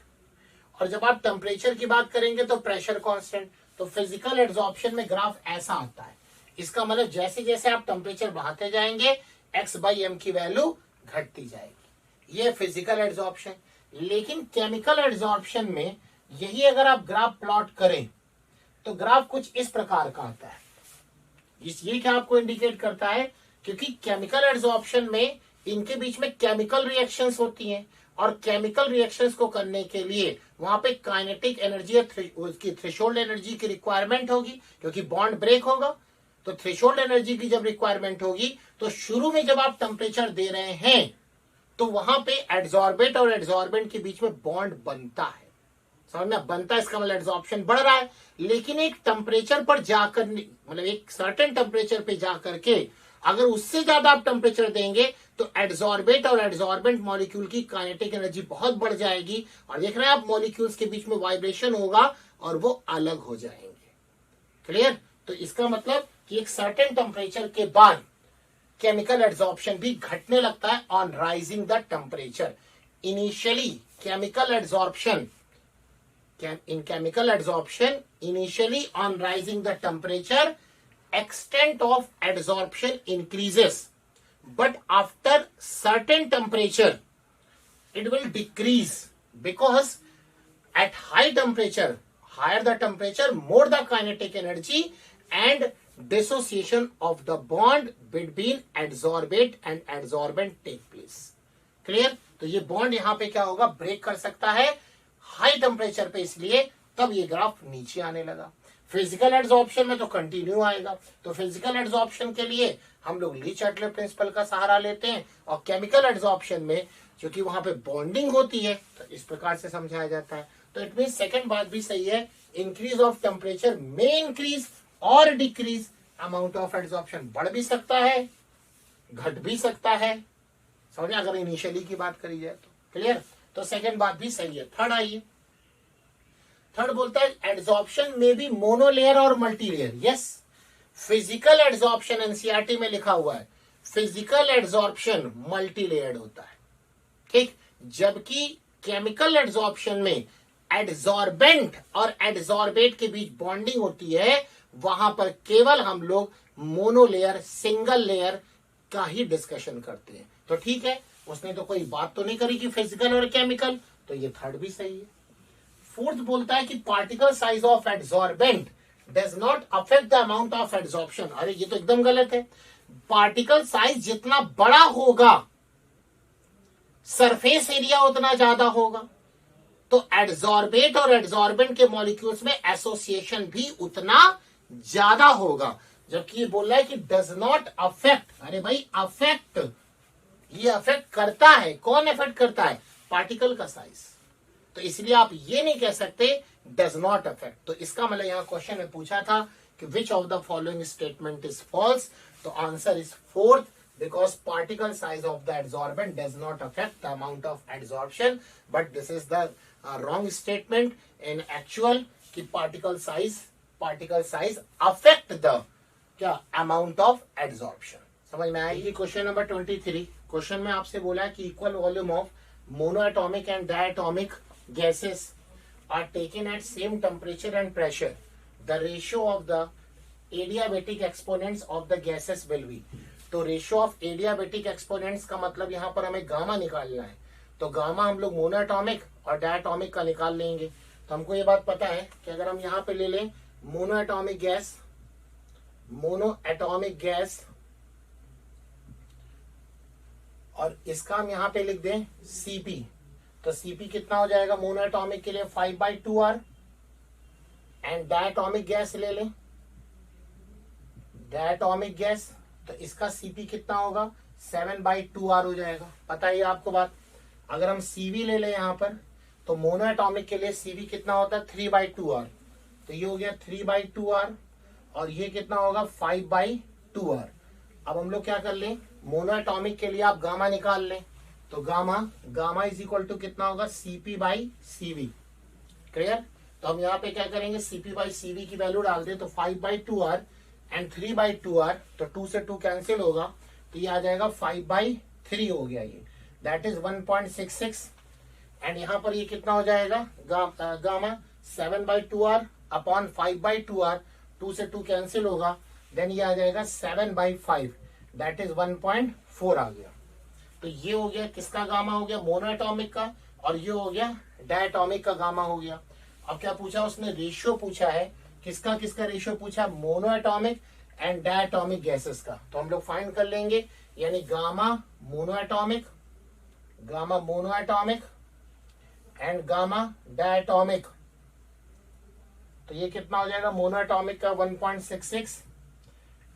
और जब आप टेम्परेचर की बात करेंगे तो प्रेशर कांस्टेंट। तो फिजिकल एड्सॉर्प्शन में ग्राफ ऐसा आता है। इसका मतलब जैसे जैसे आप टेम्परेचर बढ़ाते जाएंगे x/m की वैल्यू घटती जाएगी, ये फिजिकल एड्सॉर्प्शन। लेकिन केमिकल एड्सॉर्प्शन में यही अगर आप ग्राफ प्लॉट करें तो ग्राफ कुछ इस प्रकार का आता है। ये क्या आपको इंडिकेट करता है, क्योंकि केमिकल एड्सॉर्प्शन में इनके बीच में केमिकल रिएक्शंस होती हैं, और केमिकल रिएक्शंस को करने के लिए वहां पे काइनेटिक एनर्जी, उसकी थ्रेशोल्ड एनर्जी की रिक्वायरमेंट होगी, क्योंकि बॉन्ड ब्रेक होगा। तो थ्रेशोल्ड एनर्जी की जब रिक्वायरमेंट होगी तो शुरू में जब आप टेम्परेचर दे रहे हैं तो वहां पे एड्सॉर्बेट और एड्सॉर्बेंट के बीच में बॉन्ड बनता है। समझ में? बनता है, इसका मतलब एड्सॉर्प्शन बढ़ रहा है। लेकिन एक टेम्परेचर पर जाकर, मतलब एक सर्टेन टेम्परेचर पे जाकर के अगर उससे ज्यादा आप टेम्परेचर देंगे तो एड्सॉर्बेट और एड्सॉर्बेंट मॉलिक्यूल की काइनेटिक एनर्जी बहुत बढ़ जाएगी, और देख रहे हैं आप मॉलिक्यूल्स के बीच में वाइब्रेशन होगा और वो अलग हो जाएंगे। क्लियर? तो इसका मतलब कि एक सर्टेन टेम्परेचर के बाद केमिकल एड्सॉर्प्शन भी घटने लगता है on rising the temperature. Initially chemical adsorption in chemical adsorption, initially on rising the temperature, extent of adsorption increases, but after certain temperature it will decrease, because at high temperature, higher the temperature, more the kinetic energy and dissociation of the bond between adsorbate and adsorbent take place. Clear? तो ये bond यहाँ पे क्या होगा, break कर सकता है high temperature पे, इसलिए तब ये ग्राफ नीचे आने लगा। फिजिकल एड्सॉर्प्शन में तो कंटिन्यू आएगा। तो फिजिकल एड्सॉर्प्शन के लिए हम लोग ली-चार्टले प्रिंसिपल का सहारा लेते हैं, और केमिकल एड्सॉर्प्शन में क्योंकि वहां पे बॉन्डिंग होती है तो इस प्रकार से समझाया जाता है। तो इट मीन सेकंड बात भी सही है, इंक्रीज ऑफ टेम्परेचर में इंक्रीज और डिक्रीज अमाउंट ऑफ एड्सॉर्प्शन, बढ़ भी सकता है घट भी सकता है, समझे, अगर इनिशियली की बात करी जाए तो। क्लियर? तो सेकंड बात भी सही है। थर्ड आइए, थर्ड बोलता है एड्सॉर्प्शन में भी मोनोलेयर और multilayer. Yes, physical adsorption NCERT में लिखा हुआ है, फिजिकल एड्सॉर्प्शन मल्टीलेयर्ड होता है, ठीक, जबकि केमिकल एड्सॉर्प्शन में एड्सॉर्बेंट और एड्सॉर्बेट के बीच बॉन्डिंग होती है, वहां पर केवल हम लोग मोनोलेयर, सिंगल लेयर का ही डिस्कशन करते हैं। तो ठीक है, उसने तो कोई बात तो नहीं करी कि फिजिकल और केमिकल, तो ये थर्ड भी सही है। फोर्थ बोलता है कि particle size of adsorbent does not affect the amount of adsorption. अरे ये तो एकदम गलत है। पार्टिकल साइज जितना बड़ा होगा, सरफेस एरिया उतना ज्यादा होगा, तो एड्सॉर्बेट और एड्सॉर्बेंट के मॉलिक्यूल्स में एसोसिएशन भी उतना ज्यादा होगा। जबकि ये बोल रहा है कि डज नॉट अफेक्ट। अरे भाई अफेक्ट, ये अफेक्ट करता है। कौन अफेक्ट करता है? पार्टिकल का साइज। तो इसलिए आप ये नहीं कह सकते डज नॉट अफेक्ट। तो इसका मतलब यहाँ क्वेश्चन में पूछा था कि which of the following statement is false, तो answer is fourth, because particle size of the adsorbent does not affect the amount of adsorption, but this is the wrong statement. In actual कि particle size affect the क्या amount of adsorption। समझ में आएगी? Question number 23, question में आपसे बोला है कि equal volume of monoatomic and diatomic gases are taken at same temperature and pressure, the ratio of the adiabatic exponents of the gases will be। तो ratio of adiabatic exponents का मतलब यहाँ पर हमें गामा निकालना है। तो गामा हम लोग मोनोएटॉमिक और डायटॉमिक का निकाल लेंगे। तो हमको ये बात पता है कि अगर हम यहाँ पे ले लें मोनोएटॉमिक गैस और इसका हम यहाँ पे लिख दें Cp, तो Cp कितना हो जाएगा मोनोएटॉमिक के लिए 5/2R, एंड डायटॉमिक गैस ले लें, डायटॉमिक गैस, तो इसका Cp कितना होगा 7/2R हो जाएगा। पता है आपको बात। अगर हम Cv ले लें यहाँ पर, तो मोनोएटॉमिक के लिए Cv कितना होता है 3/2R, तो ये हो गया 3/2R, और ये कितना होगा 5/2R। अब हम लोग क्या कर लें, मोनोएटॉमिक के लिए आप गामा निकाल लें, तो गामा इज इक्वल टू कितना होगा Cp/Cv। क्लियर? तो हम यहाँ पे क्या करेंगे, Cp/Cv की वैल्यू डाल दें, तो 5/2R एंड 3/2R, तो 2 से 2 कैंसिल होगा, तो ये आ जाएगा 5/3 हो गया ये, दैट इज 1.66। एंड यहाँ पर ये कितना हो जाएगा गामा 7/2R अपॉन 5/2R, 2 से 2 कैंसिल होगा, देन ये आ जाएगा 7/5, दैट इज 1.4 आ गया। तो ये हो गया किसका गामा हो गया, मोनोएटॉमिक का, और ये हो गया डायटॉमिक का गामा हो गया। अब क्या पूछा उसने, रेशियो पूछा है, किसका किसका रेशियो पूछा, मोनोएटॉमिक एंड डायटॉमिक गैसेस का। तो हम लोग फाइंड कर लेंगे, यानी gamma monoatomic and gamma diatomic. तो ये कितना हो जाएगा, मोनोएटॉमिक का 1.66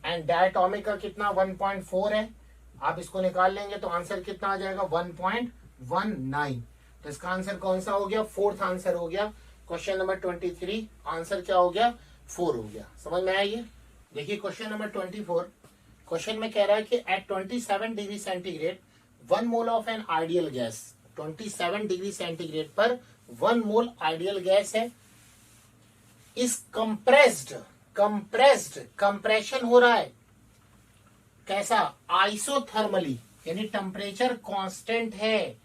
एंड डायटॉमिक का कितना 1.4 है। आप इसको निकाल लेंगे तो आंसर कितना आ जाएगा 1.19। तो इसका आंसर कौन सा हो गया, फोर्थ आंसर हो गया। क्वेश्चन नंबर 23 आंसर क्या हो गया, 4 हो गया। समझ में आइए, देखिए क्वेश्चन नंबर 24, क्वेश्चन में कह रहा है कि at 27 degree centigrade 1 mole of an ideal gas, 27 degree centigrade पर 1 मोल आइडियल गैस है, इस कंप्रेशन हो रहा है, कैसा, आइसोथर्मली, यानी टेम्परेचर कांस्टेंट है,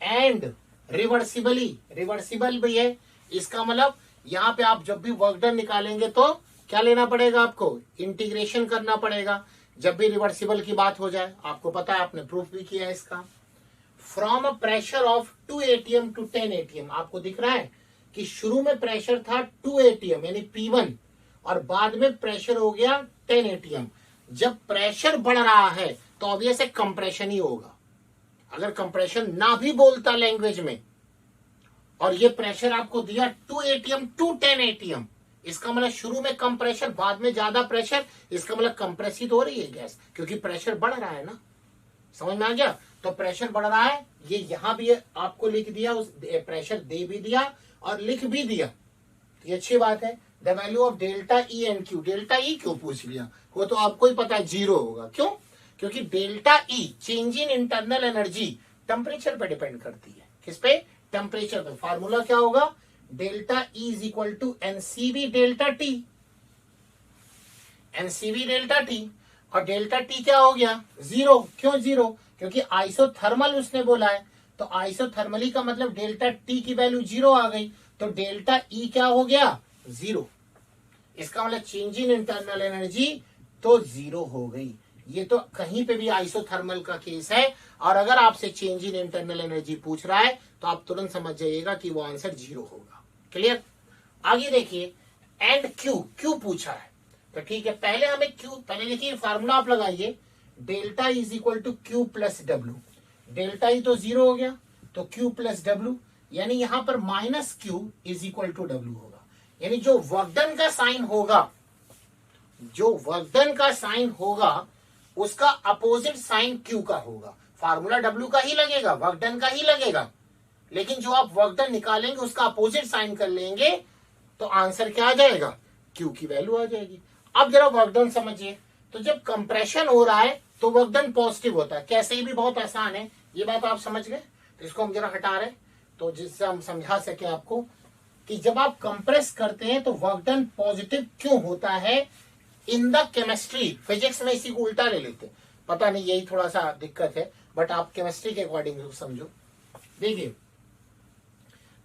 एंड रिवर्सिबल भी है, इसका मतलब यहाँ पे आप जब भी वर्क डन निकालेंगे तो क्या लेना पड़ेगा आपको, इंटीग्रेशन करना पड़ेगा जब भी रिवर्सिबल की बात हो जाए। आपको पता है, आपने प्रूफ भी किया है इसका। From a pressure of 2 atm to 10 atm, आपको दिख रहा है कि शुरू में प्रेशर था 2 atm यानी P1 और बाद में प्रेशर हो गया 10 atm। जब प्रेशर बढ़ रहा है तो ऑब्वियस है कंप्रेशन ही होगा। अगर कंप्रेशन ना भी बोलता लैंग्वेज में और ये प्रेशर आपको दिया 2 atm टू 10 atm, इसका मतलब शुरू में कम प्रेशर बाद में ज्यादा प्रेशर, इसका मतलब कंप्रेस ही तो हो रही है गैस, क्योंकि प्रेशर बढ़ रहा है ना। समझ में आ गया? तो प्रेशर बढ़ रहा है, ये यहां भी आपको लिख दिया, उस प्रेशर दे भी दिया और लिख भी दिया, ये अच्छी बात है। The value of delta E and Q, delta E क्यों पूछ लिया, वो तो आपको ही पता है 0 होगा। क्यों? क्योंकि delta E change in internal energy temperature पे डिपेंड करती है। किस पे? टेम्परेचर पे। फार्मूला क्या होगा, delta E is equal to n C v delta T, n C v delta T. और डेल्टा टी क्या हो गया, 0। क्यों 0? क्योंकि आइसोथर्मल उसने बोला है, तो आइसोथर्मली का मतलब डेल्टा टी की वैल्यू 0 आ गई, तो डेल्टा ई क्या हो गया, 0। इसका मतलब चेंज इन इंटरनल एनर्जी तो 0 हो गई। ये तो कहीं पे भी आइसोथर्मल का केस है, और अगर आपसे चेंज इन इंटरनल एनर्जी पूछ रहा है तो आप तुरंत समझ जाइएगा कि वो आंसर 0 होगा। क्लियर? आगे देखिए, एंड क्यू, क्यू पूछा है तो ठीक है, पहले हमें क्यू, पहले देखिए फार्मूला आप लगाइए, delta is equal to Q plus W. Delta E तो 0 हो गया, तो क्यू प्लस डब्ल्यू, यानी यहां पर minus Q is equal to W होगा। यानी जो वर्कडन का साइन होगा, जो वर्कडन का साइन होगा उसका अपोजिट साइन क्यू का होगा। फार्मूला डब्ल्यू का ही लगेगा, वर्कडन का ही लगेगा, लेकिन जो आप वर्कडन निकालेंगे उसका अपोजिट साइन कर लेंगे तो आंसर क्या आ जाएगा, क्यू की वैल्यू आ जाएगी। अब जरा वर्कडन समझिए, तो जब कंप्रेशन हो रहा है तो वर्कडन पॉजिटिव होता है। कैसे? ही भी बहुत आसान है, ये बात आप समझ गए। तो इसको हम जरा हटा रहे तो जिससे हम समझा सके आपको कि जब आप कंप्रेस करते हैं तो वर्कडन पॉजिटिव क्यों होता है। इन द केमिस्ट्री, फिजिक्स में इसी को उल्टा ले लेते, पता नहीं, यही थोड़ा सा दिक्कत है, बट आप केमिस्ट्री के अकॉर्डिंग समझो। देखिए,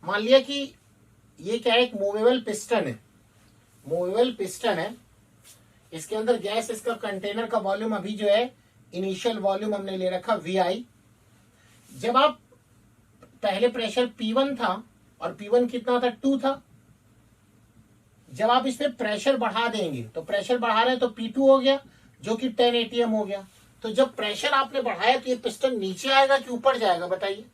मान लिया कि ये क्या है, एक मूवेबल पिस्टन है, मूवेबल पिस्टन है, इसके अंदर गैस, इसका कंटेनर का वॉल्यूम अभी जो है इनिशियल वॉल्यूम हमने ले रखा VI। जब आप पहले प्रेशर P1 था और P1 कितना था, 2 था। जब आप इसमें प्रेशर बढ़ा देंगे, तो प्रेशर बढ़ा रहे हैं तो P2 हो गया जो कि 10 atm हो गया। तो जब प्रेशर आपने बढ़ाया तो ये पिस्टन नीचे आएगा कि ऊपर जाएगा, बताइए?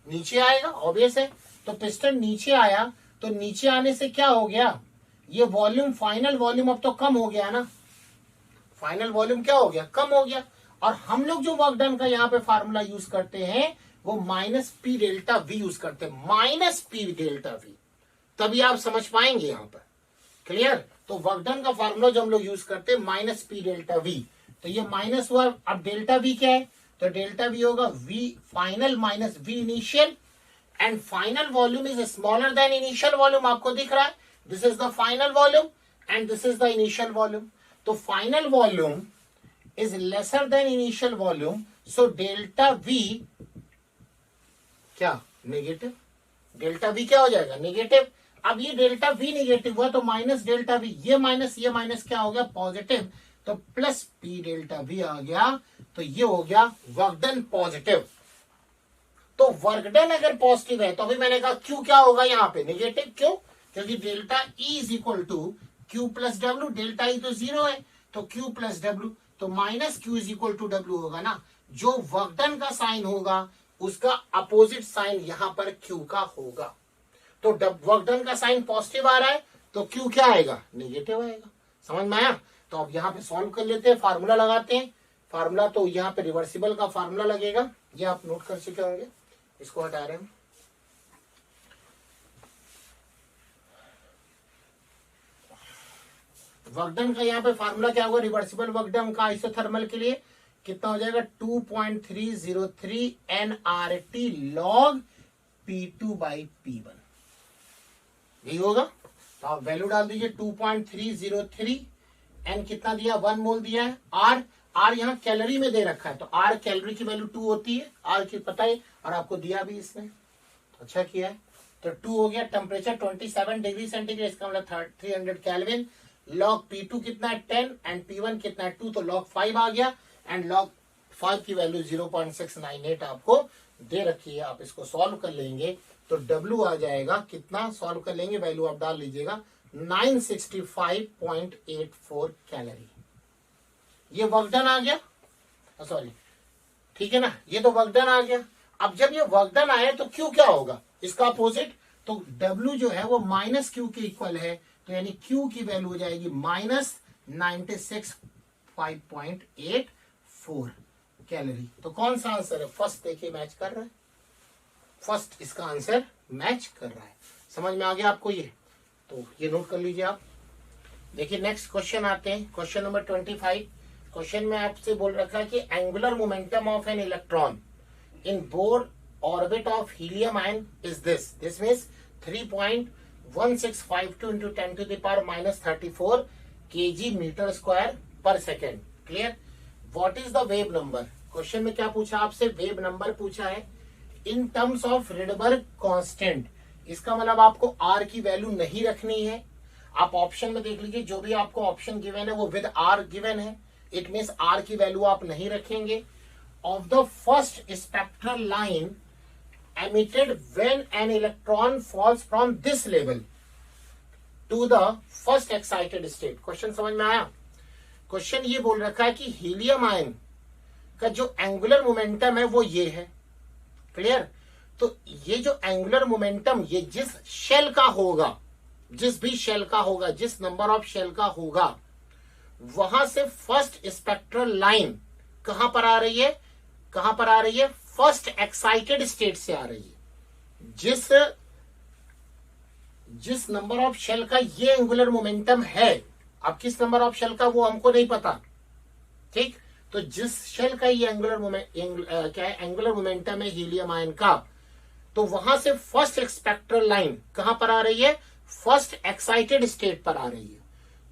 नीचे आएगा, ऑब्वियस है। तो पिस्टन नीचे आया, तो नीचे आने से क्या हो गया, ये वॉल्यूम, फाइनल वॉल्यूम अब तो कम हो गया ना, फाइनल वॉल्यूम क्या हो गया, कम हो गया। और हम लोग जो वर्क डन का यहाँ पे फार्मूला यूज करते हैं वो minus P delta we use करते हैं, माइनस पी डेल्टा वी, तभी आप समझ पाएंगे यहाँ पर। क्लियर? तो वर्क डन का फार्मूला जो हम लोग यूज करते हैं माइनस पी डेल्टा वी, तो ये माइनस हुआ। अब डेल्टा वी क्या है, तो डेल्टा वी होगा V final minus V initial, and final volume is smaller than initial volume. आपको दिख रहा है, this is the final volume and this is the initial volume. तो final volume is lesser than initial volume, so delta V क्या, negative. Delta V क्या हो जाएगा, negative. अब ये डेल्टा वी नेगेटिव हुआ तो माइनस डेल्टा वी, ये माइनस क्या हो गया, पॉजिटिव, तो प्लस पी डेल्टा वी आ गया, तो ये हो गया वर्क डन पॉजिटिव। तो वर्क डन अगर पॉजिटिव है तो अभी मैंने कहा क्यू क्या होगा यहाँ पे, नेगेटिव। क्यों? क्योंकि delta E is equal to Q plus W, delta E तो 0 है, तो क्यू प्लस डब्ल्यू, तो minus Q is equal to W होगा ना। जो वर्क डन का साइन होगा उसका अपोजिट साइन यहाँ पर क्यू का होगा। तो वर्क डन का साइन पॉजिटिव आ रहा है तो क्यू क्या आएगा, नेगेटिव आएगा। समझ में आया? तो अब यहाँ पे सॉल्व कर लेते हैं, फार्मूला लगाते हैं। फार्मूला तो यहाँ पे रिवर्सिबल का फार्मूला लगेगा, ये आप नोट कर चुके होंगे, इसको हटा रहे हैं। वर्क डन का यहाँ पे फार्मूला क्या होगा, रिवर्सिबल वर्क डन का आइसोथर्मल के लिए कितना हो जाएगा, 2.303 nRT log P2 by P1, यही होगा। तो आप वैल्यू डाल दीजिए 2.303, एन कितना दिया, 1 मोल दिया है। आर यहाँ कैलोरी में दे रखा है, तो आर कैलोरी की वैल्यू 2 होती है, आर की पता है, और आपको दिया भी इसने, अच्छा किया है। तो 2 हो गया, टेम्परेचर 27 डिग्री सेंटीग्रेड, इसका मतलब 300 केल्विन। लॉग P2 कितना है 10 एंड P1 कितना है 2, तो लॉग 5 आ गया एंड लॉग 5 की वैल्यू 0.698 आपको दे रखी है। आप इसको सॉल्व कर लेंगे तो W आ जाएगा कितना, सॉल्व कर लेंगे वैल्यू आप डाल लीजिएगा 965.84 कैलोरी। ये वर्क डन आ गया, सॉरी ठीक है ना, ये तो वर्क डन आ गया। अब जब ये वर्क डन आया तो Q क्या होगा, इसका अपोजिट, तो W जो है वो माइनस Q के इक्वल है, तो यानी Q की वैल्यू हो जाएगी माइनस 96.84 कैलोरी। तो कौन सा आंसर है, फर्स्ट देखिए मैच कर रहा है, फर्स्ट इसका आंसर मैच कर रहा है। समझ में आ गया आपको ये, तो ये नोट कर लीजिए आप। देखिए नेक्स्ट क्वेश्चन आते हैं, क्वेश्चन नंबर 25। क्वेश्चन में आपसे बोल रखा है कि angular momentum of an electron in Bohr orbit of helium ion is this means 3.1652 into 10 to the power minus 34 kg metre square per second. Clear, what is the wave number, question में क्या पूछा आपसे, wave number पूछा है in terms of Rydberg constant. इसका मतलब आपको are की वैल्यू नहीं रखनी है। आप ऑप्शन में देख लीजिए, जो भी आपको ऑप्शन गिवन है वो विद आर गिवन है, इट मीन्स आर की वैल्यू आप नहीं रखेंगे। Of the first spectral line emitted when an electron falls from this level to the first excited state। Question समझ में आया। क्वेश्चन ये बोल रखा है कि हीलियम आयन का जो एंगुलर मोमेंटम है वो ये है। क्लियर, तो ये जो एंगुलर मोमेंटम ये जिस शेल का होगा, जिस भी शेल का होगा, जिस नंबर ऑफ शेल का होगा, वहां से फर्स्ट स्पेक्ट्रल लाइन कहां पर आ रही है, कहां पर आ रही है, फर्स्ट एक्साइटेड स्टेट से आ रही है। जिस नंबर ऑफ शेल का ये एंगुलर मोमेंटम है, अब किस नंबर ऑफ शेल का वो हमको नहीं पता, ठीक, तो जिस शेल का ये एंगुलर मोमेंटम है हीलियम आयन का, तो वहां से फर्स्ट स्पेक्ट्रल लाइन कहां पर आ रही है, फर्स्ट एक्साइटेड स्टेट पर आ रही है।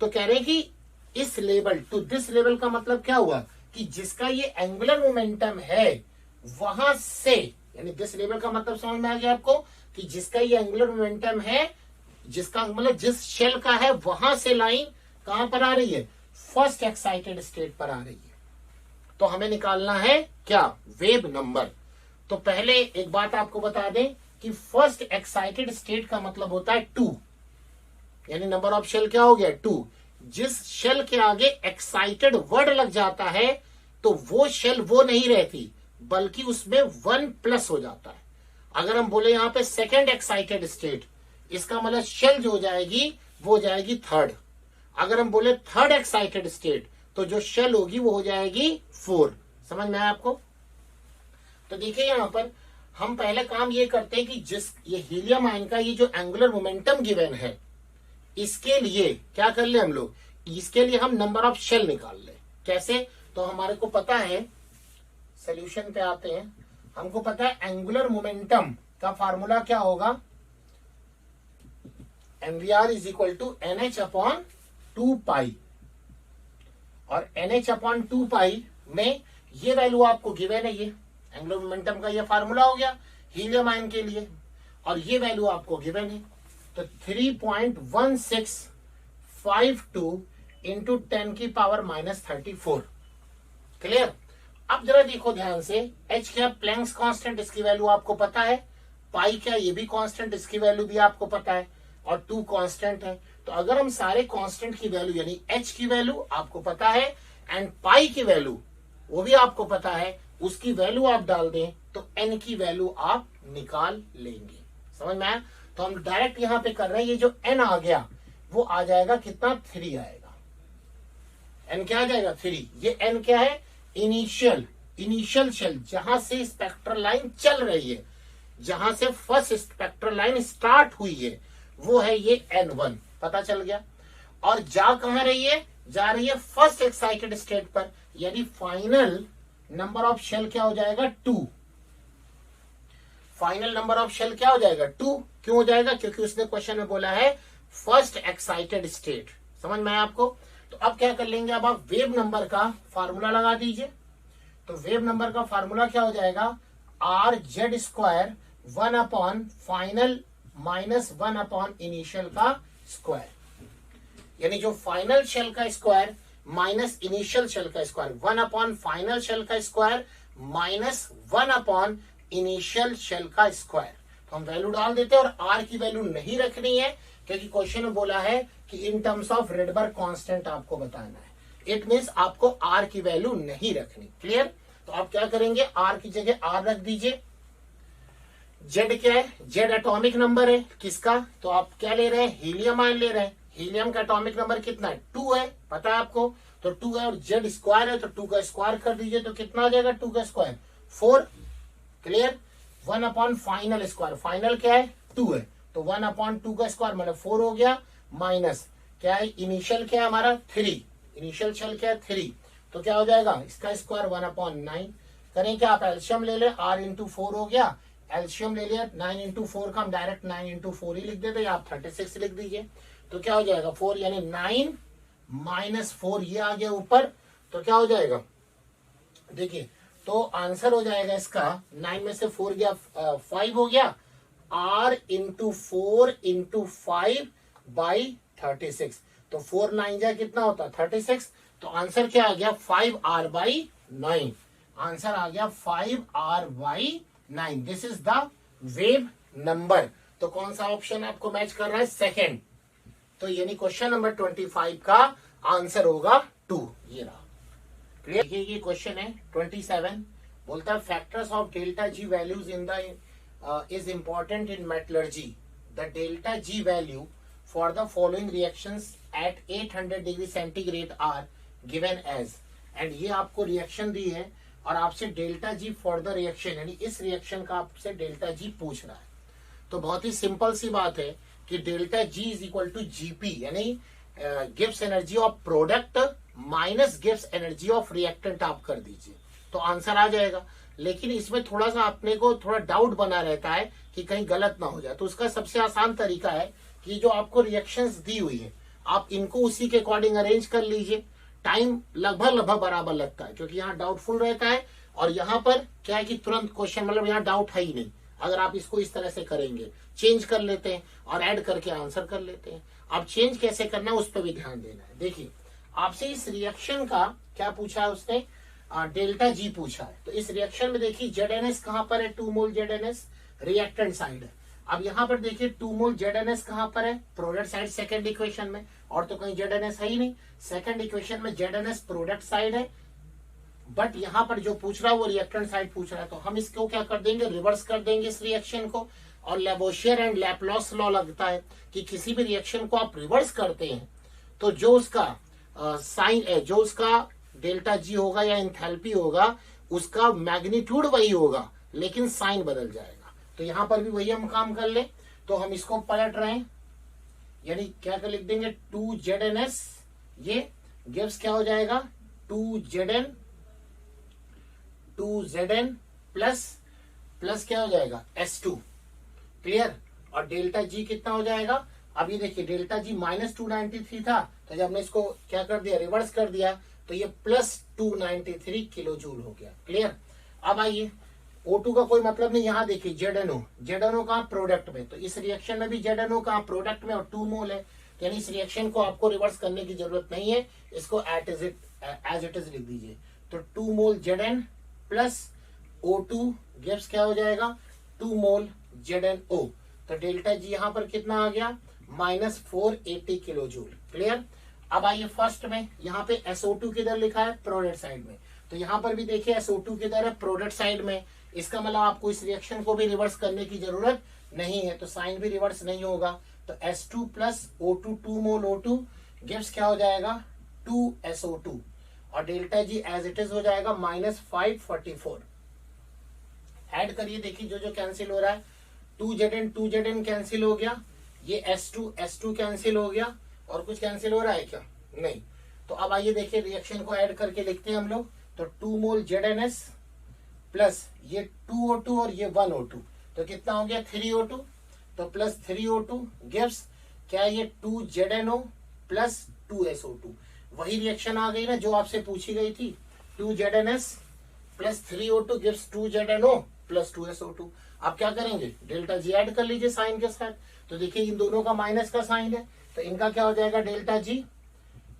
तो कह रहे हैं कि इस लेवल टू दिस लेवल का मतलब क्या हुआ कि जिसका ये एंगुलर मोमेंटम है वहां से, यानी दिस लेवल का मतलब समझ में आ गया आपको कि जिसका ये एंगुलर मोमेंटम है, जिसका मतलब जिस शेल का है, वहां से लाइन कहां पर आ रही है, फर्स्ट एक्साइटेड स्टेट पर आ रही है। तो हमें निकालना है क्या, वेव नंबर। तो पहले एक बात आपको बता दें कि फर्स्ट एक्साइटेड स्टेट का मतलब होता है 2, यानी नंबर ऑफ शेल क्या हो गया 2। जिस शेल के आगे एक्साइटेड वर्ड लग जाता है तो वो शेल वो नहीं रहती, बल्कि उसमें 1 प्लस हो जाता है। अगर हम बोले यहां पे सेकेंड एक्साइटेड स्टेट, इसका मतलब शेल जो हो जाएगी वो हो जाएगी थर्ड। अगर हम बोले थर्ड एक्साइटेड स्टेट, तो जो शेल होगी वो हो जाएगी 4। समझ में आया आपको। तो देखिए यहां पर हम पहले काम ये करते हैं कि जिस ये हीलियम आयन का ये जो एंगुलर मोमेंटम गिवन है, इसके लिए क्या कर ले हम लोग, इसके लिए हम नंबर ऑफ शेल निकाल ले। कैसे, तो हमारे को पता है, सोल्यूशन पे आते हैं, हमको पता है एंगुलर मोमेंटम का फार्मूला क्या होगा, mvr is equal to NH upon 2 और NH अपॉन 2 में ये वैल्यू आपको गिवन है, ये एंगुलर मोमेंटम का ये फार्मूला हो गया हीलियम आयन के लिए, और ये वैल्यू आपको गिवन है। तो 3.1652 इंटू 10 की पावर माइनस 34। क्लियर, अब जरा देखो ध्यान से, H क्या प्लैंक्स कांस्टेंट, इसकी वैल्यू आपको पता है, पाई क्या ये भी कांस्टेंट, इसकी वैल्यू भी आपको पता है, और 2 कांस्टेंट है। तो अगर हम सारे कांस्टेंट की वैल्यू यानी H की वैल्यू आपको पता है एंड पाई की वैल्यू वो भी आपको पता है, उसकी वैल्यू आप डाल दें तो N की वैल्यू आप निकाल लेंगे। समझ में आया। तो हम डायरेक्ट यहां पे कर रहे हैं, ये जो N आ गया वो आ जाएगा कितना, 3 आएगा। N क्या आ जाएगा 3। ये N क्या है, इनिशियल शेल, जहां से स्पेक्ट्रल लाइन चल रही है, जहां से फर्स्ट स्पेक्ट्रल लाइन स्टार्ट हुई है, वो है ये N1। पता चल गया। और जा कहां रही है, जा रही है फर्स्ट एक्साइटेड स्टेट पर, यानी फाइनल नंबर ऑफ शेल क्या हो जाएगा 2। फाइनल नंबर ऑफ शेल क्या हो जाएगा 2। क्यों हो जाएगा, क्योंकि उसने क्वेश्चन में बोला है फर्स्ट एक्साइटेड स्टेट। समझ में आया आपको। तो अब क्या कर लेंगे, अब आप वेव नंबर का फार्मूला लगा दीजिए। तो वेव नंबर का फार्मूला क्या हो जाएगा, RZ square 1 upon final minus 1 upon initial का स्क्वायर, यानी जो फाइनल शेल का स्क्वायर माइनस इनिशियल शेल का स्क्वायर, 1 अपॉन फाइनल शेल का square minus 1 upon initial shell का स्क्वायर। तो हम वैल्यू डाल देते हैं, और आर की वैल्यू नहीं रखनी है क्योंकि क्वेश्चन में बोला है कि इन टर्म्स ऑफ रेडबर्ग कांस्टेंट आपको बताना है। इट मींस आपको आर की वैल्यू नहीं रखनी। क्लियर? तो आप क्या करेंगे, आर की जगह आर रख दीजिए। जेड क्या है, जेड एटॉमिक नंबर है किसका, तो आप क्या ले रहे हैं, हीलियम आयन ले रहे हैं। हीलियम का एटॉमिक नंबर कितना है, 2 है, पता है आपको, तो 2 है, और जेड स्क्वायर है तो 2 का स्क्वायर कर दीजिए, तो कितना आ जाएगा 2 का square 4। Clear? 1 upon final square, final क्या है 2 है, तो 1 अपॉन 2 का स्क्वायर मतलब 4 हो गया, माइनस क्या है इनिशियल क्या है हमारा 3, इनिशियल शेल क्या है 3, तो क्या हो जाएगा इसका स्क्वायर 1 अपॉन 9। करें क्या, आप एल्शियम ले ले, r इंटू 4 हो गया, एल्शियम ले लिया, 9 इंटू 4 का हम डायरेक्ट 9 इंटू 4 ही लिख देते, आप 36 लिख दीजिए, तो क्या हो जाएगा 4 यानी 9 माइनस 4 ये आ गया ऊपर, तो क्या हो जाएगा देखिए, तो आंसर हो जाएगा इसका 9 में से 4 गया 5 हो गया, r इंटू 4 इंटू 5 बाई 36, तो 4 9 जा कितना होता है 36, तो आंसर क्या आ गया 5r बाई 9, आंसर आ गया 5r by 9। This is the wave number. तो कौन सा ऑप्शन आपको मैच कर रहा है, सेकेंड। तो यानी क्वेश्चन नंबर 25 का आंसर होगा 2, ये रहा। क्लियर? देखिए ये क्वेश्चन है 27, बोलता है factors of delta G values in the is important in metallurgy, the delta G value for the following reactions at 800 degree centigrade are given as, and ये आपको रिएक्शन दी है और आपसे delta G for the reaction, यानी इस reaction का आपसे डेल्टा जी पूछ रहा है। तो बहुत ही सिंपल सी बात है कि delta G is equal to GP, यानी gives energy of product minus gives energy of reactant आप कर दीजिए, तो आंसर आ जाएगा। लेकिन इसमें थोड़ा सा अपने को थोड़ा डाउट बना रहता है कि कहीं गलत ना हो जाए, तो उसका सबसे आसान तरीका है कि जो आपको रिएक्शंस दी हुई है आप इनको उसी के अकॉर्डिंग अरेंज कर लीजिए। टाइम लगभग बराबर लगता है क्योंकि यहाँ डाउटफुल रहता है, और यहाँ पर क्या है कि तुरंत क्वेश्चन मतलब यहाँ डाउट है ही नहीं। अगर आप इसको इस तरह से करेंगे, चेंज कर लेते हैं और ऐड करके आंसर कर लेते हैं। अब चेंज कैसे करना है उस पर भी ध्यान देना है। देखिए आपसे इस रिएक्शन का क्या पूछा है उसने, डेल्टा जी पूछा है। तो इस रिएक्शन में देखिए ZnS कहां पर है, 2 मोल ZnS रिएक्टेंट साइड है। अब यहाँ पर देखिए 2 मोल ZnS कहां पर है, प्रोडक्ट साइड सेकंड इक्वेशन में, और तो कहीं ZnS है ही नहीं। सेकंड इक्वेशन में ZnS प्रोडक्ट साइड है, बट यहाँ पर जो पूछ रहा है वो रिएक्टेंट साइड पूछ रहा है, तो हम इसको क्या कर देंगे, रिवर्स कर देंगे इस रिएक्शन को। और लेबोशियर एंड लैप्लॉस लॉ लगता है कि किसी भी रिएक्शन को आप रिवर्स करते हैं तो जो उसका साइन है, जो उसका डेल्टा जी होगा या इंथैल्पी होगा, उसका मैग्नीट्यूड वही होगा लेकिन साइन बदल जाएगा। तो यहां पर भी वही हम काम कर ले, तो हम इसको पलट रहे हैं, यानी क्या कर लिख देंगे 2ZnS, ये गिव्स क्या हो जाएगा 2Zn प्लस क्या हो जाएगा S2। क्लियर? और डेल्टा जी कितना हो जाएगा, अब ये देखिए डेल्टा जी माइनस 293 था, तो जब हमने इसको क्या कर दिया, रिवर्स कर दिया, तो ये प्लस 293 किलो जूल हो गया। क्लियर? अब आइए O2 का कोई मतलब नहीं, यहाँ देखिए ZnO कहाँ प्रोडक्ट में, तो इस रिएक्शन में भी ZnO कहाँ प्रोडक्ट में और 2 मोल है, यानी इस रिएक्शन को आपको रिवर्स करने की जरूरत नहीं है, इसको एज इट इज लिख दीजिए। तो 2 मोल Zn प्लस O2 गिव्स क्या हो जाएगा 2 मोल ZnO, तो डेल्टा जी यहाँ पर कितना आ गया माइनस 480 किलो जूल। क्लियर? अब आइए फर्स्ट में, यहाँ पे SO2 किधर लिखा है, प्रोडक्ट साइड में, तो यहाँ पर भी देखिए SO2 किधर है, प्रोडक्ट साइड में। इसका मतलब आपको इस रिएक्शन को भी रिवर्स करने की जरूरत नहीं है, तो साइन भी रिवर्स नहीं होगा, तो S2 प्लस O2 2 मोल O2 गिव्स क्या हो जाएगा 2SO2, और delta G as it is हो जाएगा माइनस 544। ऐड करिए, देखिए जो कैंसिल हो रहा है, 2Zn कैंसिल हो गया, ये S2 कैंसिल हो गया, और कुछ कैंसिल हो रहा है क्या, नहीं। तो अब आइए देखिए रिएक्शन को ऐड करके लिखते हैं हम लोग, तो 2 मोल ZnS प्लस ये 2O2 और ये 1O2, तो कितना हो गया 3O2, तो प्लस 3O2 गिव्स क्या, ये 2ZnO प्लस 2SO2, वही रिएक्शन आ गई ना जो आपसे पूछी गई थी, 2ZnS plus 3O2 gives 2ZnO plus 2SO2। आप क्या करेंगे, डेल्टा जी ऐड कर लीजिए साइन के साथ। तो देखिए इन दोनों का माइनस का साइन है, तो इनका क्या हो जाएगा डेल्टा जी,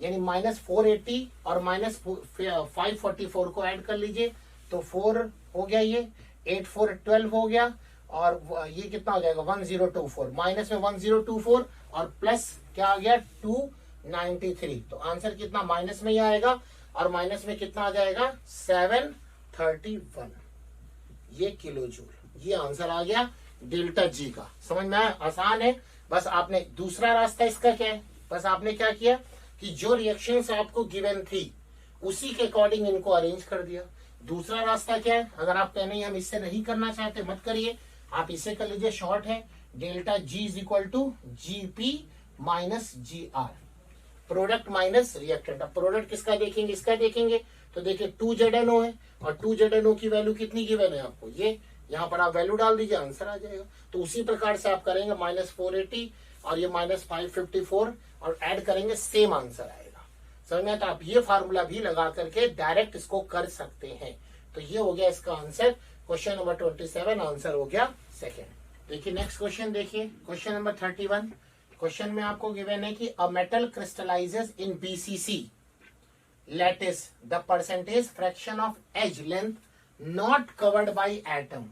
यानी -480 और -544 को ऐड कर लीजिए, तो 4 हो गया, ये 8 4 12 हो गया, और ये कितना हो जाएगा 1024, माइनस में 1024 और प्लस क्या आ गया 293। तो आंसर कितना माइनस में ही आएगा, और माइनस में कितना आ जाएगा 731, ये किलो जूल। ये आंसर आ गया डेल्टा जी का। समझ में आया, आसान है। बस आपने दूसरा रास्ता इसका क्या है, बस आपने क्या किया कि जो रिएक्शंस आपको गिवन थी उसी के अकॉर्डिंग इनको अरेंज कर दिया। दूसरा रास्ता क्या है, अगर आप कहने हम इससे नहीं करना चाहते मत करिए, आप इसे कर लीजिए, शॉर्ट है delta G is equal to GP minus GR, product minus reactant. अब प्रोडक्ट किसका देखेंगे, इसका देखेंगे, तो देखिए 2ZNO है, और 2ZNO की वैल्यू कितनी गिवन है आपको, ये यहाँ पर आप वैल्यू डाल दीजिए, आंसर आ जाएगा। तो उसी प्रकार से आप करेंगे -480 और ये -554 और ऐड करेंगे, सेम आंसर आएगा। समझ में? तो आप ये फार्मूला भी लगा करके डायरेक्ट इसको कर सकते हैं। तो ये हो गया इसका आंसर, क्वेश्चन नंबर 27 आंसर हो गया सेकेंड। देखिए नेक्स्ट क्वेश्चन, देखिए क्वेश्चन नंबर 31। क्वेश्चन में आपको गिवन है कि a metal crystallizes in BCC lattice, the percentage fraction of edge length not covered by atom.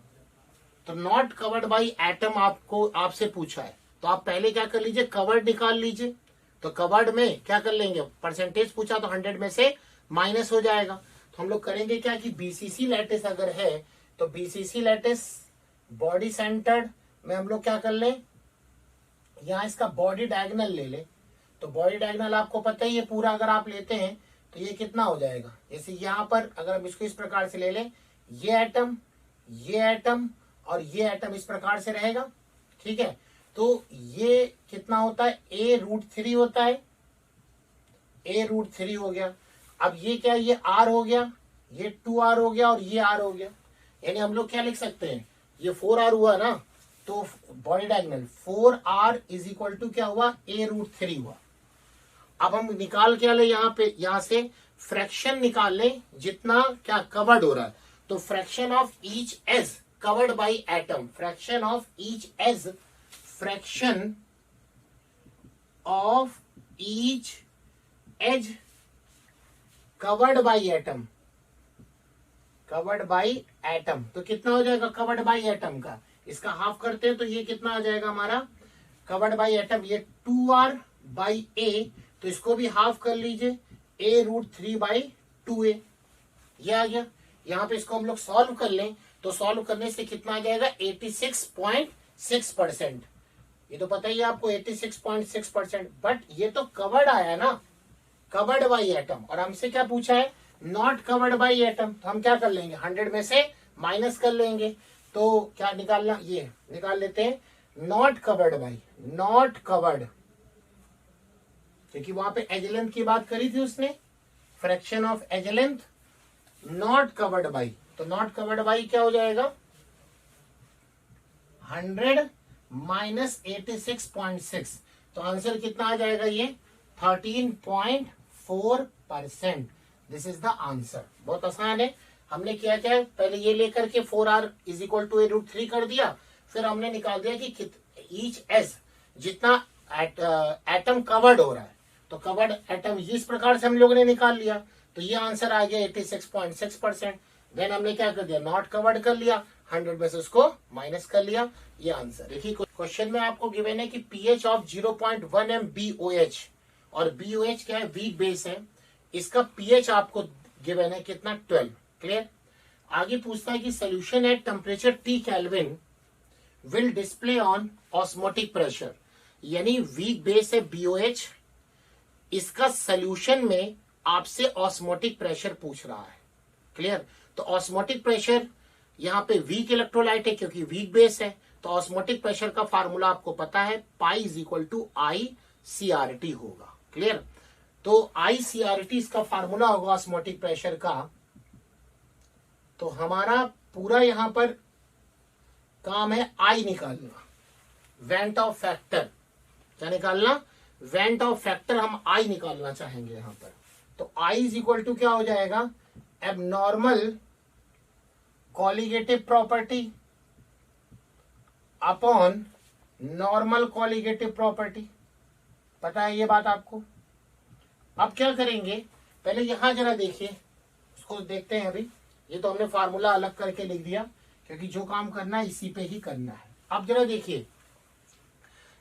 तो नॉट कवर्ड बाई एटम आपको आपसे पूछा है, तो आप पहले क्या कर लीजिए, कवर्ड निकाल लीजिए। तो कवर्ड में क्या कर लेंगे, परसेंटेज पूछा तो 100 में से माइनस हो जाएगा। तो हम लोग करेंगे क्या कि BCC लैटिस अगर है तो BCC लैटिस बॉडी सेंटर्ड में हम लोग क्या कर लें, यहाँ इसका बॉडी डायगोनल ले ले। तो बॉडी डायगोनल आपको पता ही है पूरा, अगर आप लेते हैं तो ये कितना हो जाएगा, जैसे यहाँ पर अगर हम इसको इस प्रकार से ले लें, ये एटम और ये एटम इस प्रकार से रहेगा, ठीक है। तो ये कितना होता है, A√3 होता है, A√3 हो गया। अब ये क्या, ये R हो गया, ये 2R हो गया और ये R हो गया। यानी हम लोग क्या लिख सकते हैं, ये 4R हुआ ना, तो body diagonal 4R is equal to क्या हुआ, A√3 हुआ। अब हम निकाल क्या ले, यहाँ पे यहाँ से फ्रैक्शन निकाल लें जितना क्या कवर्ड हो रहा है। तो fraction of each edge covered by atom, fraction of each edge, fraction of each edge covered by atom, covered by atom. तो कितना हो जाएगा कवर्ड बाई एटम का, इसका हाफ करते हैं तो ये कितना आ जाएगा हमारा कवर्ड बाई एटम, ये 2R बाई A, तो इसको भी हाफ कर लीजिए, A√3 बाई 2A, ये आ गया। यहाँ पे इसको हम लोग सॉल्व कर लें तो सॉल्व करने से कितना आ जाएगा 86.6%। ये तो पता ही है आपको 86.6%, बट ये तो कवर्ड आया ना, कवर्ड बाई एटम, और हमसे क्या पूछा है नॉट कवर्ड बाई एटम। तो हम क्या कर लेंगे 100 में से माइनस कर लेंगे, तो क्या निकालना, ये निकाल लेते हैं not covered by, not covered, क्योंकि वहां पे एज लेंथ की बात करी थी उसने, fraction of edge length not covered by. तो नॉट कवर्ड बाई क्या हो जाएगा 100 माइनस 86.6, तो आंसर कितना आ जाएगा ये 13.4%। This is the answer. बहुत आसान है। हमने किया क्या, पहले ये लेकर के 4R is equal to A√3 कर दिया, फिर हमने निकाल दिया कि ईच एज जितना एटम कवर्ड हो रहा है, तो कवर्ड एटम इस प्रकार से हम लोगों ने निकाल लिया, तो ये आंसर आ गया 86.6%। देन हमने क्या कर दिया, नॉट कवर्ड कर लिया, 100 में से उसको माइनस कर लिया, ये आंसर। देखिए क्वेश्चन में आपको गिवन है कि pH ऑफ 0.1 MbOH, और BOH क्या है, वीक बेस है, इसका pH आपको गिवन है कितना 12। क्लियर। आगे पूछता है कि solution at temperature T kelvin will display on osmotic pressure, यानी वीक बेस है BOH, इसका सोल्यूशन में आपसे ऑस्मोटिक प्रेशर पूछ रहा है। क्लियर। तो ऑस्मोटिक प्रेशर यहाँ पे वीक इलेक्ट्रोलाइट है क्योंकि वीक बेस है, तो ऑस्मोटिक प्रेशर का फार्मूला आपको पता है, pi is equal to ICRT होगा। क्लियर। तो ICRT इसका फार्मूला होगा ऑस्मोटिक प्रेशर का। तो हमारा पूरा यहां पर काम है I निकालना, वेंट ऑफ फैक्टर। क्या निकालना, वेंट ऑफ फैक्टर हम I निकालना चाहेंगे यहां पर। तो I इज इक्वल टू क्या हो जाएगा, abnormal colligative property upon normal colligative property. पता है ये बात आपको। अब क्या करेंगे, पहले यहां जरा देखिए, उसको देखते हैं। अभी ये तो हमने फार्मूला अलग करके लिख दिया, क्योंकि जो काम करना है इसी पे ही करना है। अब जरा देखिए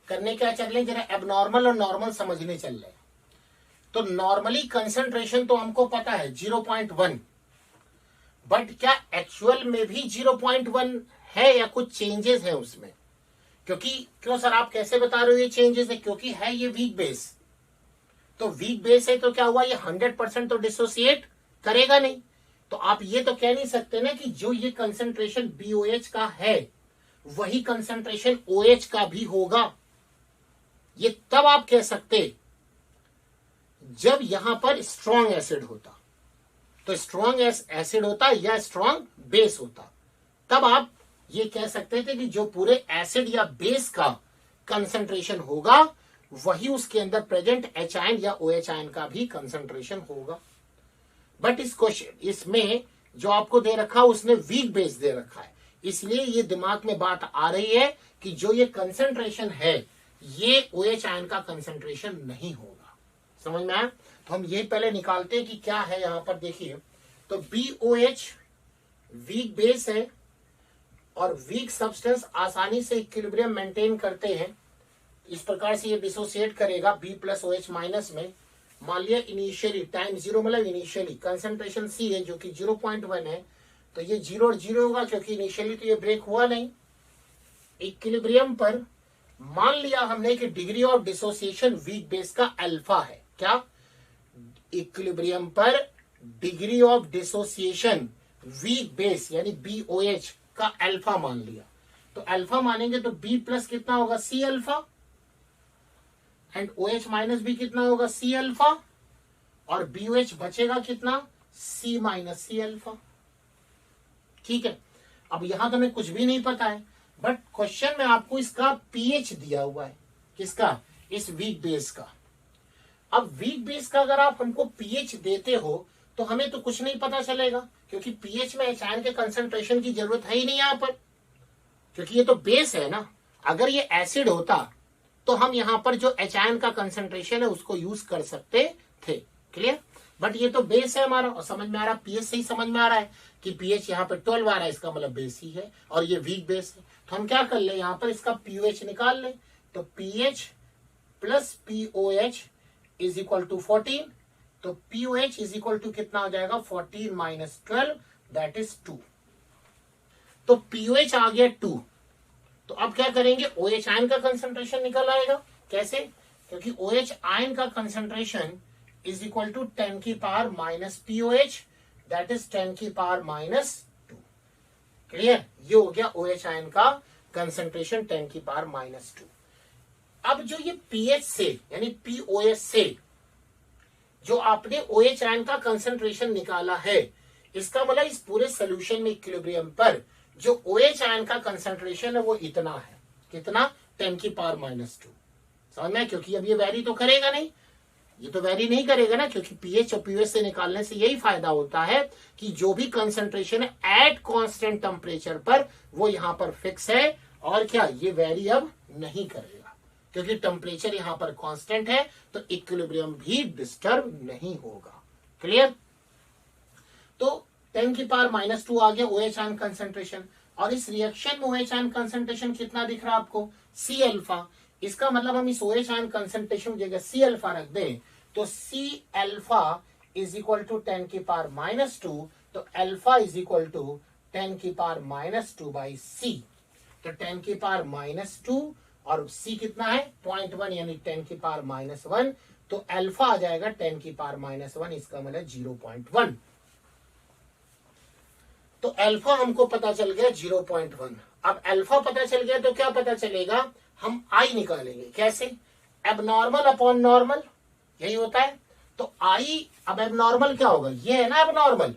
करने क्या चल रहे हैं, जरा एबनॉर्मल और नॉर्मल समझने चल रहे हैं। तो नॉर्मली कंसंट्रेशन तो हमको पता है 0.1, बट क्या एक्चुअल में भी 0.1 है या कुछ चेंजेस है उसमें? क्यों सर आप कैसे बता रहे हो ये चेंजेस है? क्योंकि है ये वीक बेस। तो वीक बेस है तो क्या हुआ, ये 100% तो डिसोसिएट करेगा नहीं। तो आप ये तो कह नहीं सकते ना कि जो ये कंसंट्रेशन BOH का है वही कंसंट्रेशन OH का भी होगा। ये तब आप कह सकते जब यहां पर स्ट्रॉन्ग एसिड होता, तो स्ट्रॉन्ग एसिड होता या स्ट्रॉन्ग बेस होता, तब आप ये कह सकते थे कि जो पूरे एसिड या बेस का कंसंट्रेशन होगा वही उसके अंदर प्रेजेंट H आयन या OH आयन का भी कंसंट्रेशन होगा। बट इस क्वेश्चन इसमें जो आपको दे रखा उसने वीक बेस दे रखा है, इसलिए ये दिमाग में बात आ रही है कि जो ये कंसंट्रेशन है ये OH आयन का कंसंट्रेशन नहीं होगा। समझ में आया? तो हम ये पहले निकालते हैं कि क्या है यहां पर। देखिए तो BOH वीक बेस है और वीक सब्सटेंस आसानी से इक्विलिब्रियम मेंटेन करते हैं। इस प्रकार से ये डिसोसिएट करेगा B प्लस OH माइनस में। मान लिया इनिशियली टाइम 0 मतलब इनिशियली कंसंट्रेशन C है जो कि 0.1 है, तो ये 0 और 0 होगा क्योंकि इनिशियली तो ये ब्रेक हुआ नहीं। इक्विलिब्रियम पर मान लिया हमने कि degree of dissociation weak base का अल्फा है। क्या? इक्विलिब्रियम पर degree of dissociation weak base यानी BOH का अल्फा मान लिया। तो अल्फा मानेंगे तो B प्लस कितना होगा C alpha, and OH minus भी कितना होगा C अल्फा, और BOH बचेगा कितना C माइनस C अल्फा। ठीक है। अब यहां तो हमें कुछ भी नहीं पता है, बट क्वेश्चन में आपको इसका pH दिया हुआ है। किसका? इस वीक बेस का। अब वीक बेस का अगर आप हमको pH देते हो तो हमें तो कुछ नहीं पता चलेगा, क्योंकि pH में H आयन के कंसंट्रेशन की जरूरत है ही नहीं यहां पर, क्योंकि ये तो बेस है ना। अगर ये एसिड होता तो हम यहां पर जो H आयन का कंसंट्रेशन है उसको यूज कर सकते थे। क्लियर? बट ये तो बेस है हमारा, और समझ में आ रहा, pH से ही समझ में आ रहा है कि pH यहाँ पर 12 आ रहा है, इसका मतलब बेस ही है, और ये वीक बेस है। तो हम क्या कर ले, यहाँ पर इसका pOH निकाल ले। तो pH plus POH is equal to 14। तो POH इज इक्वल टू कितना हो जाएगा 14 माइनस 12 दैट इज 2। तो POH आ गया 2। तो अब क्या करेंगे, OH आयन का कंसंट्रेशन निकल आएगा। कैसे? क्योंकि OH आयन का कंसंट्रेशन इज इक्वल टू 10 की power minus POH that is 10 की पावर माइनस 2। क्लियर? ये हो गया OH आयन का कंसंट्रेशन 10 की पावर माइनस 2। अब जो ये pH से यानी POH से जो आपने OH आयन का कंसंट्रेशन निकाला है, इसका मतलब इस पूरे सोल्यूशन में इक्विलिब्रियम पर जो OH आयन का कंसंट्रेशन है वो इतना है। कितना? 10 की पावर माइनस 2। समझ में? क्योंकि अब ये वैरी तो करेगा नहीं, ये तो वैरी नहीं करेगा ना, क्योंकि pH और POH से निकालने से यही फायदा होता है कि जो भी कंसंट्रेशन है एट कांस्टेंट टेम्परेचर पर वो यहां पर फिक्स है, और क्या ये वैरी अब नहीं करेगा, क्योंकि टेम्परेचर यहां पर कांस्टेंट है, तो इक्विलिब्रियम भी डिस्टर्ब नहीं होगा। क्लियर? तो 10 की पावर माइनस 2 आ गया OH आयन कंसंट्रेशन, और इस रिएक्शन में OH आयन कंसंट्रेशन कितना दिख रहा है आपको? C alpha. इसका मतलब हम इस OH आयन कंसंट्रेशन की जगह C अल्फा रख दें तो C alpha is equal to 10 की पावर माइनस 2। तो अल्फा इज इक्वल टू 10 की पावर माइनस 2 बाई C। तो 10 की पावर माइनस 2 और C कितना है 0.1 यानी 10 की पावर माइनस 1। तो अल्फा आ जाएगा 10 की पावर माइनस 1, इसका मतलब 0.1। तो अल्फा हमको पता चल गया 0.1। अब अल्फा पता चल गया तो क्या पता चलेगा, हम आई निकालेंगे। कैसे? एबनॉर्मल अपॉन नॉर्मल, यही होता है। तो आई, अब एबनॉर्मल क्या होगा, ये है ना एबनॉर्मल।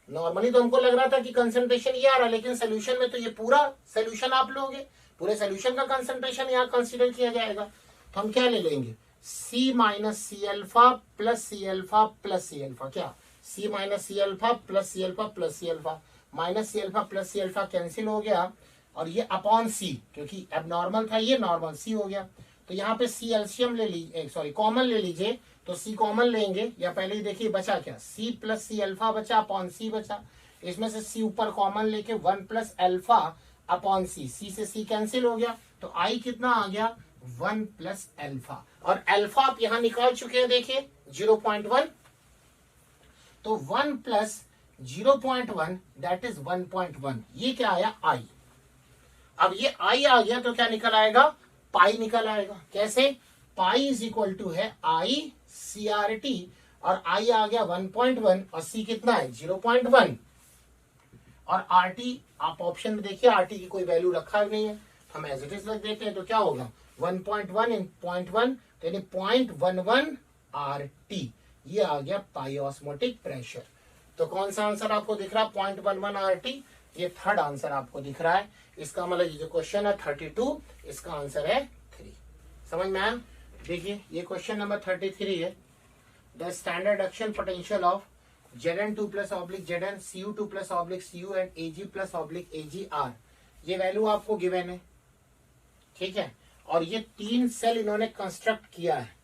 नॉर्मली तो हमको लग रहा था कि कंसंट्रेशन ये आ रहा है, लेकिन सोल्यूशन में तो ये पूरा सोल्यूशन आप लोगे, पूरे सोल्यूशन का कंसंट्रेशन यहाँ कंसीडर किया जाएगा। तो हम क्या ले लेंगे, C minus C alpha plus C alpha plus C alpha. क्या? C minus C alpha plus C alpha plus C alpha. Minus C alpha plus C alpha cancel हो गया, और ये अपॉन सी, क्योंकि अब नॉर्मल था ये नॉर्मल सी हो गया। तो यहाँ पे सी एलसीएम ले लीजिए, सॉरी कॉमन ले लीजिए, तो सी कॉमन लेंगे, या पहले ही देखिए बचा क्या, सी प्लस सी अल्फा बचा अपॉन सी बचा, इसमें से सी ऊपर कॉमन लेके 1 प्लस अल्फा अपॉन सी, सी से सी कैंसिल हो गया, तो आई कितना आ गया 1 प्लस अल्फा, और अल्फा आप यहां निकाल चुके हैं देखिए 0.1, तो 1 प्लस 0.1 दैट इज 1.1, ये क्या आया आई। अब ये आई आ गया तो क्या निकल आएगा, पाई निकल आएगा। कैसे, पाई इज इक्वल टू है आई सी आर टी, और आई आ गया 1.1 और सी कितना है 0.1, और आर टी आप ऑप्शन में देखिए आर टी की कोई वैल्यू रखा नहीं है, हम एज इट इज रख देते हैं, तो क्या होगा 1.1 इन 0.1 यानी 0.11 आर टी, ये आ गया पाई ऑस्मोटिक प्रेशर। तो कौन सा आंसर आपको दिख रहा है 0.11 आर टी, ये थर्ड आंसर आपको दिख रहा है। इसका मतलब ये जो क्वेश्चन है 32, इसका आंसर है 3। समझ में आया। देखिए ये क्वेश्चन नंबर 33 है, the standard action potential of Zn2 plus oblique Zn, Cu2 plus oblique Cu and Ag plus oblique Ag, ये वैल्यू आपको गिवन है, ठीक है। और ये 3 सेल इन्होंने कंस्ट्रक्ट किया है,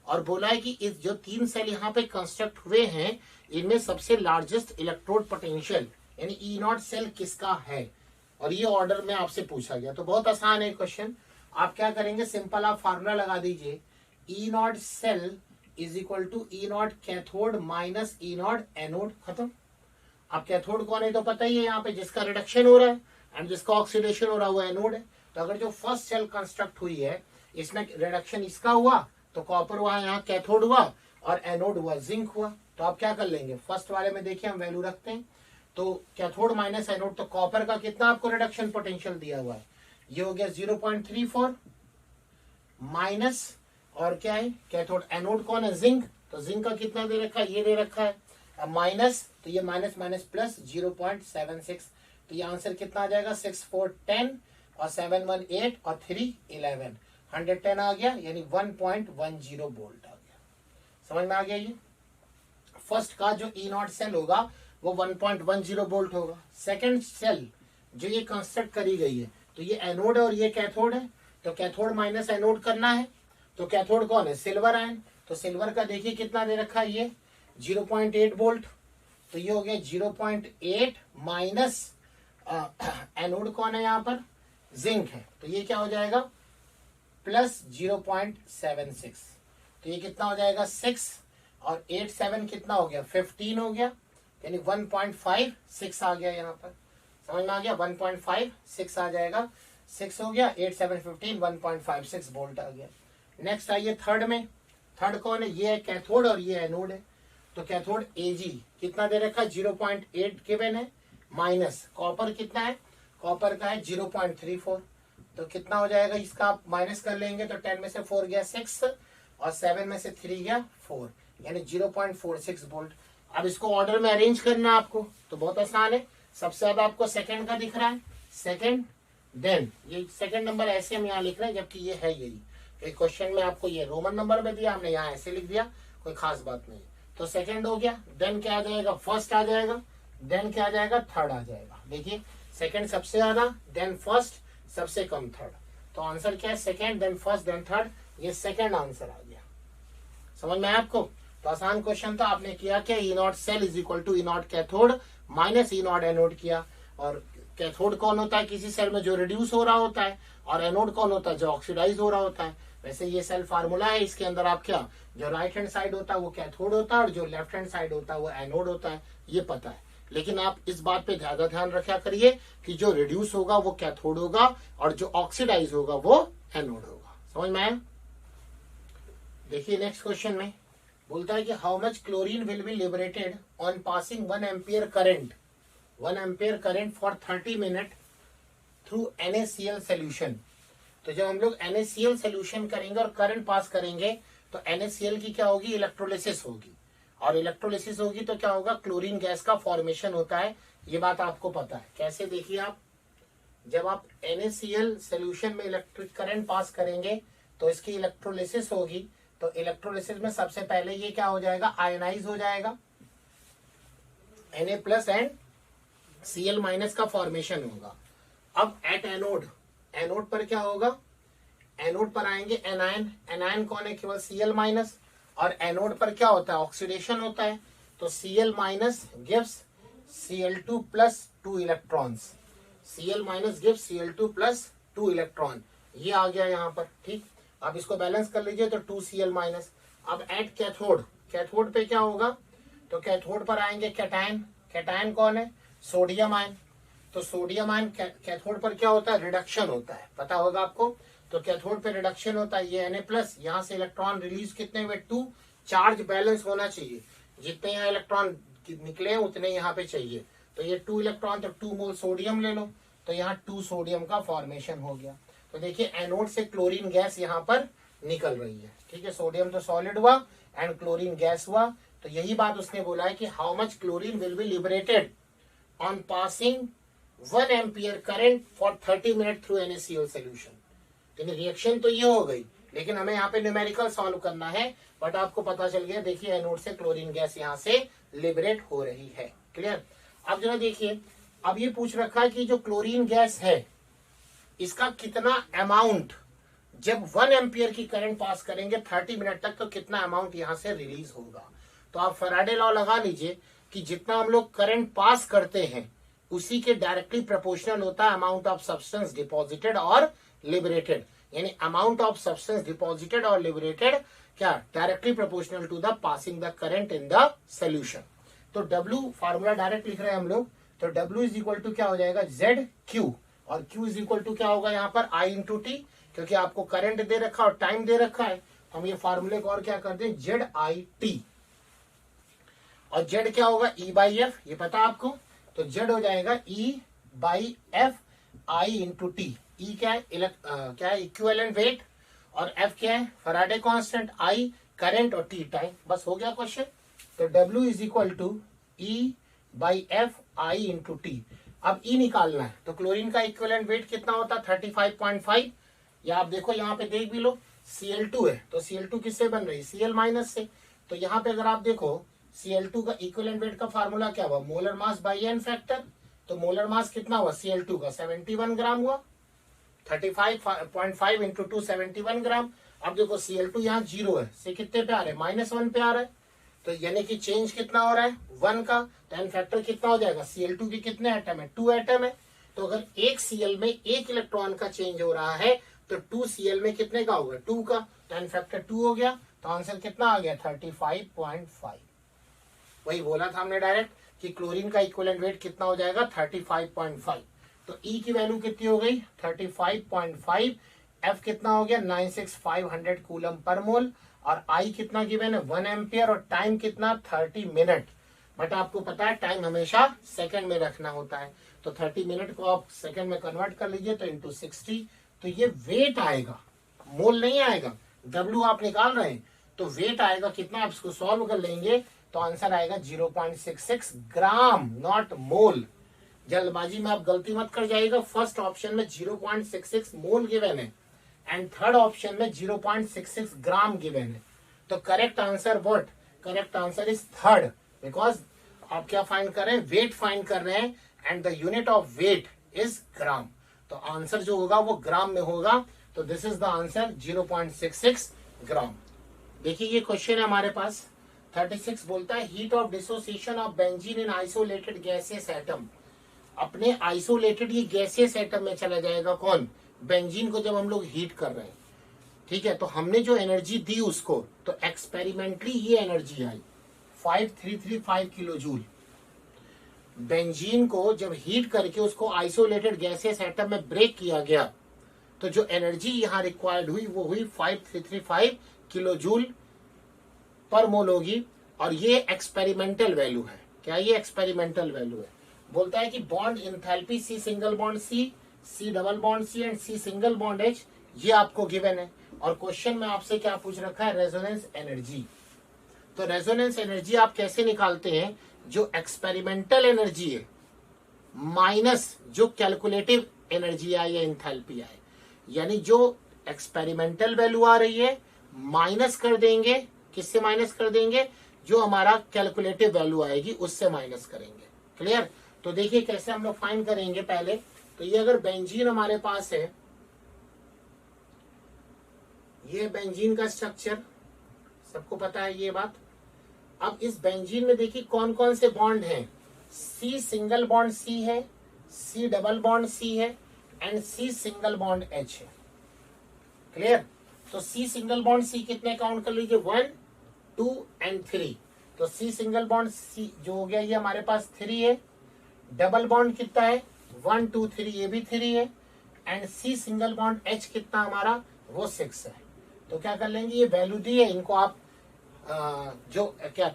और बोला है कि इस जो 3 सेल यहाँ पे कंस्ट्रक्ट हुए हैं, इनमें सबसे लार्जेस्ट इलेक्ट्रोड पोटेंशियल यानी ई नॉट सेल किसका है, और ये ऑर्डर में आपसे पूछा गया। तो बहुत आसान है क्वेश्चन, आप क्या करेंगे, सिंपल आप फार्मूला लगा दीजिए, E naught cell is equal to E naught cathode minus E naught anode, खत्म। अब कैथोड कौन है तो पता ही है, यहाँ पे जिसका रिडक्शन हो रहा है एंड जिसका ऑक्सीडेशन हो रहा है वो एनोड है। तो अगर जो फर्स्ट सेल कंस्ट्रक्ट हुई है इसमें रिडक्शन इसका हुआ तो कॉपर हुआ, यहाँ कैथोड हुआ, और एनोड हुआ जिंक हुआ। तो आप क्या कर लेंगे, फर्स्ट वाले में देखिए हम वैल्यू रखते हैं, तो कैथोड माइनस एनोड, तो कॉपर का कितना आपको रिडक्शन पोटेंशियल दिया हुआ है, ये हो गया 0.34 माइनस, और क्या है कैथोड, एनोड कौन है जिंक, तो जिंक का कितना दे रखा है, ये दे रखा है, अब माइनस, तो ये माइनस माइनस प्लस 0.76, तो ये आंसर कितना आ जाएगा 6 4 10 और 7 1 8 और 3 11, 110 आ गया, यानी 1.10 वोल्ट आ गया। समझ में आ गया। ये फर्स्ट का जो ई नॉट सेल होगा वो 1.10 वोल्ट होगा। सेकंड सेल जो ये कंस्ट्रक्ट करी गई है, तो ये एनोड है और ये कैथोड है, तो कैथोड माइनस एनोड करना है, तो कैथोड कौन है सिल्वर आयन, तो सिल्वर का देखिए कितना दे रखा है ये 0.8 वोल्ट, तो ये हो गया 0.8 माइनस एनोड कौन है यहाँ पर जिंक है, तो ये क्या हो जाएगा प्लस 0.76, तो ये कितना हो जाएगा 6 और 8 7 कितना हो गया 15 हो गया, यानी 1.56 आ गया यहाँ पर। समझ में आ गया, 1.56 आ जाएगा, 6 हो गया 8 7 15 1.56 वोल्ट आ गया। नेक्स्ट आइए थर्ड में, थर्ड कौन है, ये है कैथोड और ये एनोड है, तो कैथोड Ag कितना दे रखा है 0.8 गिवन है, माइनस कॉपर कितना है, कॉपर का है 0.34, तो कितना हो जाएगा इसका आप माइनस कर लेंगे, तो 10 में से 4 गया 6 और 7 में से 3 गया 4, यानी 0.46 वोल्ट। अब इसको ऑर्डर में अरेंज करना आपको, तो बहुत आसान है, सबसे ज्यादा आपको सेकंड का दिख रहा है, सेकंड, देन ये सेकंड नंबर ऐसे हम यहाँ लिख रहे हैं, जबकि ये है यही, एक क्वेश्चन में आपको ये रोमन नंबर में दिया, हमने यहाँ ऐसे लिख दिया, कोई खास बात नहीं। तो सेकंड हो गया, देन क्या आ जाएगा फर्स्ट आ जाएगा, देन क्या आ जाएगा थर्ड आ जाएगा। देखिए सेकंड सबसे ज्यादा, देन फर्स्ट, सबसे कम थर्ड, तो आंसर क्या है second then first then third, ये सेकंड आंसर आ गया। समझ में आया आपको। तो आसान क्वेश्चन था, आपने किया क्या, E naught cell is equal to E naught cathode minus E naught anode किया, और कैथोड कौन होता है किसी सेल में जो रिड्यूस हो रहा होता है, और एनोड कौन होता है जो ऑक्सीडाइज हो रहा होता है। वैसे ये सेल फार्मूला है, इसके अंदर आप क्या, जो राइट हैंड साइड होता है वो कैथोड होता है और जो लेफ्ट हैंड साइड होता है वो एनोड होता है, ये पता है। लेकिन आप इस बात पे ज्यादा ध्यान रखा करिए कि जो रिड्यूस होगा वो कैथोड होगा और जो ऑक्सीडाइज होगा वो एनोड होगा। समझ में आया। देखिए नेक्स्ट क्वेश्चन में बोलता है कि how much chlorine will be liberated on passing 1 ampere current, 1 ampere current for 30 minute through NaCl solution. तो जब हम लोग NaCl सोल्यूशन करेंगे और करंट पास करेंगे तो NaCl की क्या होगी, इलेक्ट्रोलिसिस होगी, और इलेक्ट्रोलिसिस होगी तो क्या होगा, क्लोरीन गैस का फॉर्मेशन होता है। ये बात आपको पता है। कैसे, देखिए आप, जब आप NaCl सोल्यूशन में इलेक्ट्रिक करंट पास करेंगे तो इसकी इलेक्ट्रोलिसिस होगी, तो इलेक्ट्रोलिसिस में सबसे पहले ये क्या हो जाएगा, आयनाइज हो जाएगा Na+ एंड Cl माइनस का फॉर्मेशन होगा। अब एट एनोड, एनोड पर क्या होगा, एनोड पर आएंगे एनायन, एनायन कौन है, केवल Cl माइनस, और एनोड पर क्या होता है, ऑक्सीडेशन होता है, तो Cl minus gives Cl2 plus 2 electrons, Cl minus gives Cl2 plus 2 electron, ये आ गया यहाँ पर। ठीक, अब इसको बैलेंस कर लीजिए तो 2Cl माइनस। अब एट कैथोड, कैथोड पे क्या होगा, तो कैथोड पर आएंगे कैटायन, कैटायन कौन है, सोडियम आयन, तो सोडियम आयन कैथोड पर क्या होता है, रिडक्शन होता है, पता होगा आपको, तो कैथोड पे रिडक्शन होता है, ये Na प्लस, यहाँ से इलेक्ट्रॉन रिलीज कितने हुए 2, चार्ज बैलेंस होना चाहिए, जितने यहाँ इलेक्ट्रॉन निकले हैं उतने यहाँ पे चाहिए, तो ये 2 इलेक्ट्रॉन, तो 2 मोल सोडियम ले लो, तो यहाँ 2 सोडियम का फॉर्मेशन हो गया। तो देखिए एनोड से क्लोरीन गैस यहाँ पर निकल रही है। ठीक है, सोडियम तो सॉलिड हुआ एंड क्लोरीन गैस हुआ, तो यही बात उसने बोला है कि how much chlorine will be liberated on passing 1 ampere current for 30 minute through NaCl solution. यानी रिएक्शन तो ये हो गई, लेकिन हमें यहाँ पे न्यूमेरिकल सॉल्व करना है, बट आपको पता चल गया, देखिए एनोड से क्लोरीन गैस यहाँ से लिबरेट हो रही है। क्लियर। अब जरा देखिए, अब ये पूछ रखा है कि जो क्लोरीन गैस है इसका कितना अमाउंट, जब 1 एम्पियर की करंट पास करेंगे 30 मिनट तक, तो कितना अमाउंट यहाँ से रिलीज होगा। तो आप फैराडे लॉ लगा लीजिए कि जितना हम लोग करंट पास करते हैं उसी के डायरेक्टली प्रोपोर्शनल होता है अमाउंट ऑफ सब्सटेंस डिपॉजिटेड और लिबरेटेड, यानी अमाउंट ऑफ सब्सटेंस डिपॉजिटेड और लिबरेटेड क्या, directly proportional to the passing the current in the solution. तो W फार्मूला डायरेक्ट लिख रहे हैं हम लोग, तो W इज इक्वल टू क्या हो जाएगा, ZQ, और Q इज इक्वल टू क्या होगा यहाँ पर I इंटू टी, क्योंकि आपको करंट दे रखा और टाइम दे रखा है, हम ये फार्मूले को और क्या करते हैं, ZIT, और Z क्या होगा, E/F, ये पता आपको, तो Z हो जाएगा E/F I into T. E क्या है, क्या है, इक्विवेलेंट वेट, और F क्या है, फैराडे कांस्टेंट, I करंट, और T टाइम, बस हो गया क्वेश्चन। तो W is equal to E/F I into T. अब E निकालना है, तो क्लोरीन का इक्विवेलेंट वेट कितना होता है, 35.5, या आप देखो यहाँ पे देख भी लो, Cl2 है, तो Cl2 किससे बन रही, Cl माइनस से, तो यहाँ पे अगर आप देखो Cl2 का इक्विवेलेंट वेट का फार्मूला क्या हुआ, molar mass by n factor, तो मोलर मास कितना हुआ Cl2 का 71 ग्राम हुआ, 35.5 इंटू 2 71 ग्राम। अब देखो Cl2 यहाँ 0 है, से कितने पे आ रहे हैं, -1 पे आ रहा है, तो यानी कि चेंज कितना हो रहा है 1 का, तो एन फैक्टर कितना हो जाएगा, Cl2 के कितने एटम है, 2 एटम है, तो अगर एक Cl में 1 इलेक्ट्रॉन का चेंज हो रहा है तो 2 Cl में कितने का होगा, 2 का, तो एन फैक्टर 2 हो गया, तो आंसर कितना आ गया 35.5। वही बोला था हमने डायरेक्ट कि क्लोरीन का इक्विवेलेंट वेट कितना हो जाएगा 35.5, तो E की वैल्यू कितनी हो गई 35.5, F कितना हो गया 96500 कूलम पर मोल, और I कितना गिवन है 1 एम्पियर, और टाइम कितना 30 मिनट, बट आपको पता है टाइम हमेशा सेकंड में रखना होता है, तो 30 मिनट को आप सेकंड में कन्वर्ट कर लीजिए, तो इंटू 60, तो ये वेट आएगा, मोल नहीं आएगा, W आप निकाल रहे हैं, तो वेट आएगा कितना, आप इसको सॉल्व कर लेंगे तो आंसर आएगा 0.66 ग्राम, नॉट मोल। जल्दबाजी में आप गलती मत कर जाइएगा, फर्स्ट ऑप्शन में 0.66 मोल गिवन है एंड थर्ड ऑप्शन में 0.66 ग्राम गिवन है, तो correct answer what, correct answer is third, because आप क्या फाइंड कर रहे हैं, वेट फाइंड कर रहे हैं, and the unit of weight is gram, तो आंसर जो होगा वो ग्राम में होगा, तो this is the answer 0.66 gram. देखिए ये क्वेश्चन है हमारे पास 36, बोलता है heat of dissociation of benzene in isolated gaseous atom, अपने आइसोलेटेड ये गैसियस एटम में चला जाएगा कौन, बेंजीन को, जब हम लोग हीट कर रहे हैं, ठीक है, तो हमने जो एनर्जी दी उसको, तो एक्सपेरिमेंटली ये एनर्जी आई 5335 किलो जूल। बेंजीन को जब हीट करके उसको आइसोलेटेड गैसियस एटम में ब्रेक किया गया, तो जो एनर्जी यहाँ रिक्वायर्ड हुई वो हुई 5335 किलो जूल पर मोल होगी, और ये एक्सपेरिमेंटल वैल्यू है, क्या ये एक्सपेरिमेंटल वैल्यू है। बोलता है कि bond enthalpy C single bond C double bond C and C single bond H, ये आपको गिवन है, और क्वेश्चन में आपसे क्या पूछ रखा है, रेजोनेंस एनर्जी। तो रेजोनेंस एनर्जी आप कैसे निकालते हैं, जो एक्सपेरिमेंटल एनर्जी है माइनस जो कैलकुलेटिव एनर्जी आए या इंथैल्पी आए, यानी जो एक्सपेरिमेंटल वैल्यू आ रही है माइनस कर देंगे, किससे माइनस कर देंगे, जो हमारा कैलकुलेटिव वैल्यू आएगी उससे माइनस करेंगे। क्लियर। तो देखिए कैसे हम लोग फाइंड करेंगे। पहले तो ये अगर बेंजीन हमारे पास है, ये बेंजीन का स्ट्रक्चर सबको पता है ये बात। अब इस बेंजीन में देखिए कौन कौन से बॉन्ड हैं। सी सिंगल बॉन्ड सी है, सी डबल बॉन्ड सी है and C single bond H है। क्लियर? तो सी सिंगल बॉन्ड सी कितने काउंट कर लीजिए, 1 2 एंड 3। तो सी सिंगल बॉन्ड सी जो हो गया ये हमारे पास 3 है। डबल बॉन्ड कितना है, 1 2 3, ये भी 3 है। And C single bond H कितना हमारा, वो 6 है। तो क्या कर लेंगे, ये वैल्यू दी है, इनको आप जो क्या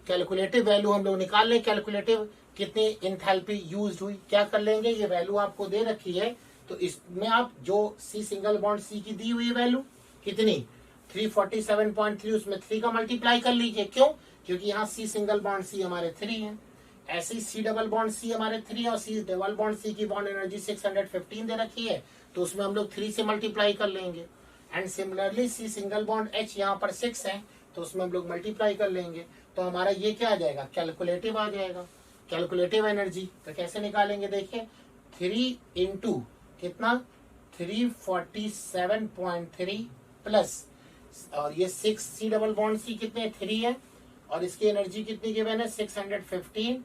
कैलकुलेटिव वैल्यू हम लोग निकाल लें। कैलकुलेटिव कितनी इंथैल्पी यूज हुई, क्या कर लेंगे, ये वैल्यू आपको दे रखी है। तो इसमें आप जो सी सिंगल बॉन्ड सी की दी हुई वैल्यू कितनी 347.3, उसमें 3 का मल्टीप्लाई कर लीजिए। क्यों? क्योंकि यहाँ सी सिंगल बॉन्ड सी हमारे 3 है। ऐसे ही सी डबल बॉन्ड सी हमारे 3 है और सी डबल बॉन्ड सी की बॉन्ड एनर्जी 615 दे रखी है, तो उसमें हम लोग 3 से मल्टीप्लाई कर लेंगे। And similarly C single bond H यहाँ पर 6 है, तो उसमें हम लोग मल्टीप्लाई कर लेंगे। तो हमारा ये क्या आ जाएगा, कैलकुलेटिव आ जाएगा, कैलकुलेटिव एनर्जी। तो कैसे निकालेंगे, देखिए 3 इंटू कितना 347.3 प्लस, और ये 6 सी डबल बॉन्ड सी कितने 3 है और इसकी एनर्जी कितनी गिवन है 615,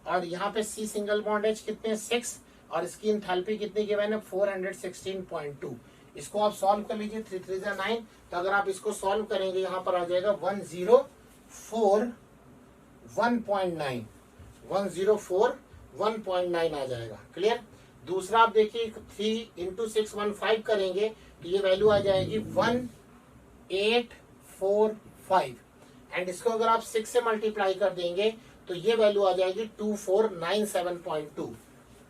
और यहाँ पे सी सिंगल बॉन्ड एच कितने 6 और इसकी एंथैल्पी कितनी गिवन है 416.2। इसको आप सॉल्व कर लीजिए, 3 3 जा 9। तो अगर आप इसको सॉल्व करेंगे यहाँ पर आ जाएगा 104.1.9, 104.1.9 आ जाएगा। क्लियर? दूसरा आप देखिए 3 इंटू 615 करेंगे तो ये वैल्यू आ जाएगी 1845, एंड इसको अगर आप 6 से मल्टीप्लाई कर देंगे तो ये वैल्यू आ जाएगी 2497.2,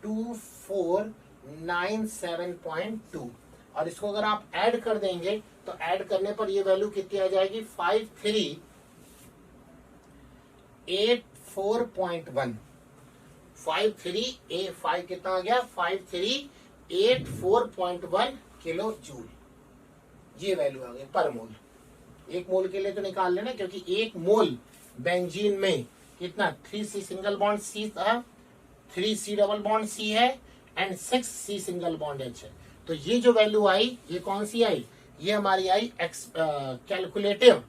2497.2। और इसको अगर आप ऐड कर देंगे तो ऐड करने पर ये वैल्यू कितनी आ जाएगी 5384.1, 5385 कितना आ गया 5384.1 किलो जूल, ये वैल्यू आ गई पर मोल। एक मोल के लिए तो निकाल लेना, क्योंकि एक मोल बेंजीन में कितना 3 सी सिंगल बॉन्ड सी था, 3 सी डबल बॉन्ड सी है and 6 C single bond H है। तो ये जो वैल्यू आई ये कौन सी आई, ये हमारी आई कैलकुलेटिव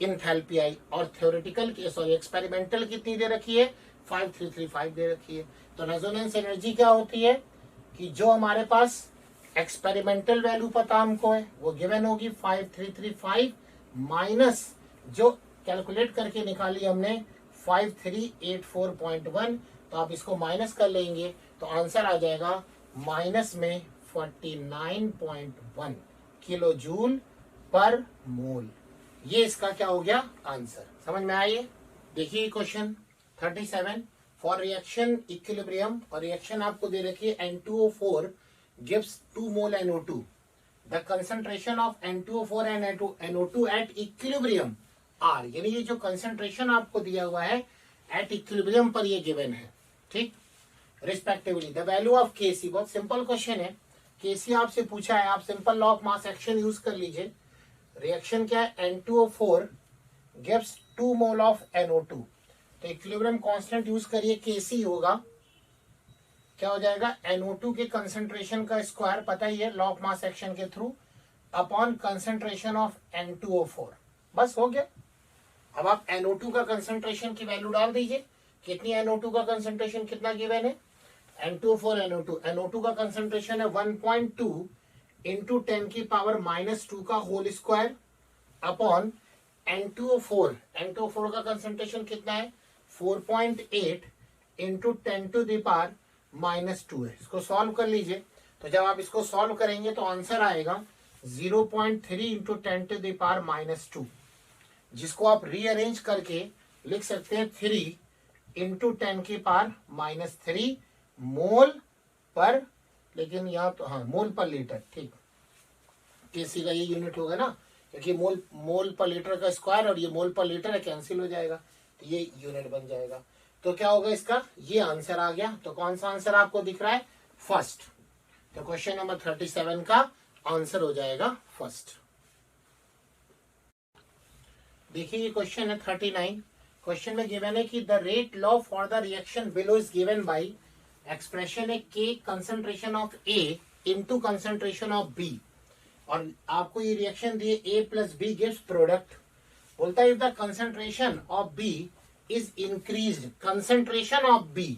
इंथैल्पी आई, और थ्योरेटिकल एक्सपेरिमेंटल कितनी दे रखी है 5335 दे रखी है। तो रेजोनेंस एनर्जी क्या होती है कि जो हमारे पास एक्सपेरिमेंटल वैल्यू पता हमको है वो गिवन होगी 5335 माइनस जो कैलकुलेट करके निकाली हमने 5384.1। तो आप इसको माइनस कर लेंगे तो आंसर आ जाएगा माइनस में 49.1 किलो जूल पर मोल। ये इसका क्या हो गया आंसर, समझ में आइए। देखिए क्वेश्चन 37 फॉर रिएक्शन इक्विलिब्रियम, और रिएक्शन आपको दे रखी है N2O4 gives 2 mole NO2, the concentration of N2O4 and NO2 at equilibrium are, यानी ये जो कंसंट्रेशन आपको दिया हुआ है एट इक्विलिब्रियम पर ये गिवन है, ठीक, respectively the value of Kc। बहुत सिंपल क्वेश्चन है, Kc आपसे पूछा है, आप simple law of mass action use कर लीजिए। रिएक्शन क्या है N2O4 gives 2 mole of NO2, तो इक्विलिब्रियम कांस्टेंट यूज करिए, Kc होगा क्या हो जाएगा NO2 के कंसंट्रेशन का स्क्वायर, पता ही है लॉ ऑफ मास एक्शन के through, upon concentration of N2O4, बस हो गया। अब आप NO2 का कंसंट्रेशन की वैल्यू डाल दीजिए, कितनी NO2 का कंसंट्रेशन कितना गिवन है N2O4 NO2 का कंसंट्रेशन है 1.2 इंटू 10 की पावर -2 का होल स्क्वायर अपॉन N2O4 का कंसंट्रेशन कितना है 4.8 इंटू 10 टू द पावर -2 है। इसको सॉल्व कर लीजिए, तो जब आप इसको सॉल्व करेंगे तो आंसर आएगा 0.3 इंटू 10 टू द पावर -2, जिसको आप रीअरेंज करके लिख सकते हैं 3 इंटू 10 की पावर -3 मोल पर, लेकिन यहाँ तो हाँ मोल पर लीटर, ठीक, Kc का ये यूनिट होगा ना, क्योंकि मोल पर लीटर का स्क्वायर और ये मोल पर लीटर है, कैंसिल हो जाएगा तो ये यूनिट बन जाएगा। तो क्या होगा इसका, ये आंसर आ गया। तो कौन सा आंसर आपको दिख रहा है फर्स्ट, तो क्वेश्चन नंबर 37 का आंसर हो जाएगा फर्स्ट। देखिए ये क्वेश्चन है 39, क्वेश्चन में गिवन है कि the rate law for the reaction below is given by expression है के concentration of A into concentration of B, और आपको ये रिएक्शन दिए A plus B gives product. बोलता है if the concentration of B is increased, concentration of B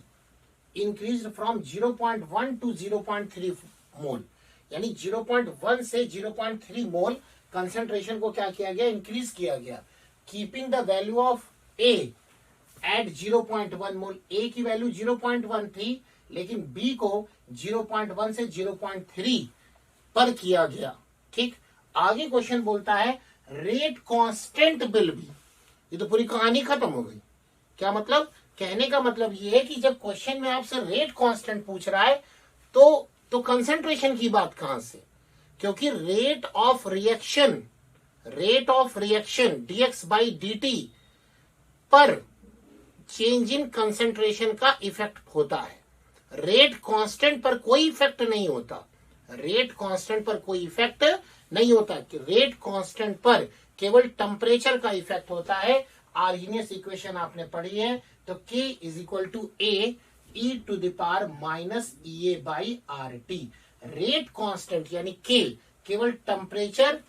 increased from 0.1 to 0.3 mole, यानी 0.1 से 0.3 मोल कंसंट्रेशन को क्या किया गया, इंक्रीज किया गया, keeping the value of A at 0.1 mole. A की वैल्यू 0.1 थी, लेकिन बी को 0.1 से 0.3 पर किया गया। ठीक, आगे क्वेश्चन बोलता है रेट कांस्टेंट विल बी। ये तो पूरी कहानी खत्म हो गई। क्या मतलब, कहने का मतलब ये है कि जब क्वेश्चन में आपसे रेट कांस्टेंट पूछ रहा है तो कंसंट्रेशन की बात कहां से, क्योंकि rate of reaction dx by dt पर चेंज इन कंसंट्रेशन का इफेक्ट होता है। रेट कांस्टेंट पर कोई इफेक्ट नहीं होता, रेट कांस्टेंट पर कोई इफेक्ट नहीं होता, कि रेट कांस्टेंट पर केवल टेम्परेचर का इफेक्ट होता है। आर्गेनियस इक्वेशन आपने पढ़ी है, तो K is equal to A e to the power minus E A by R T. Rate constant यानी K केवल टेम्परेचर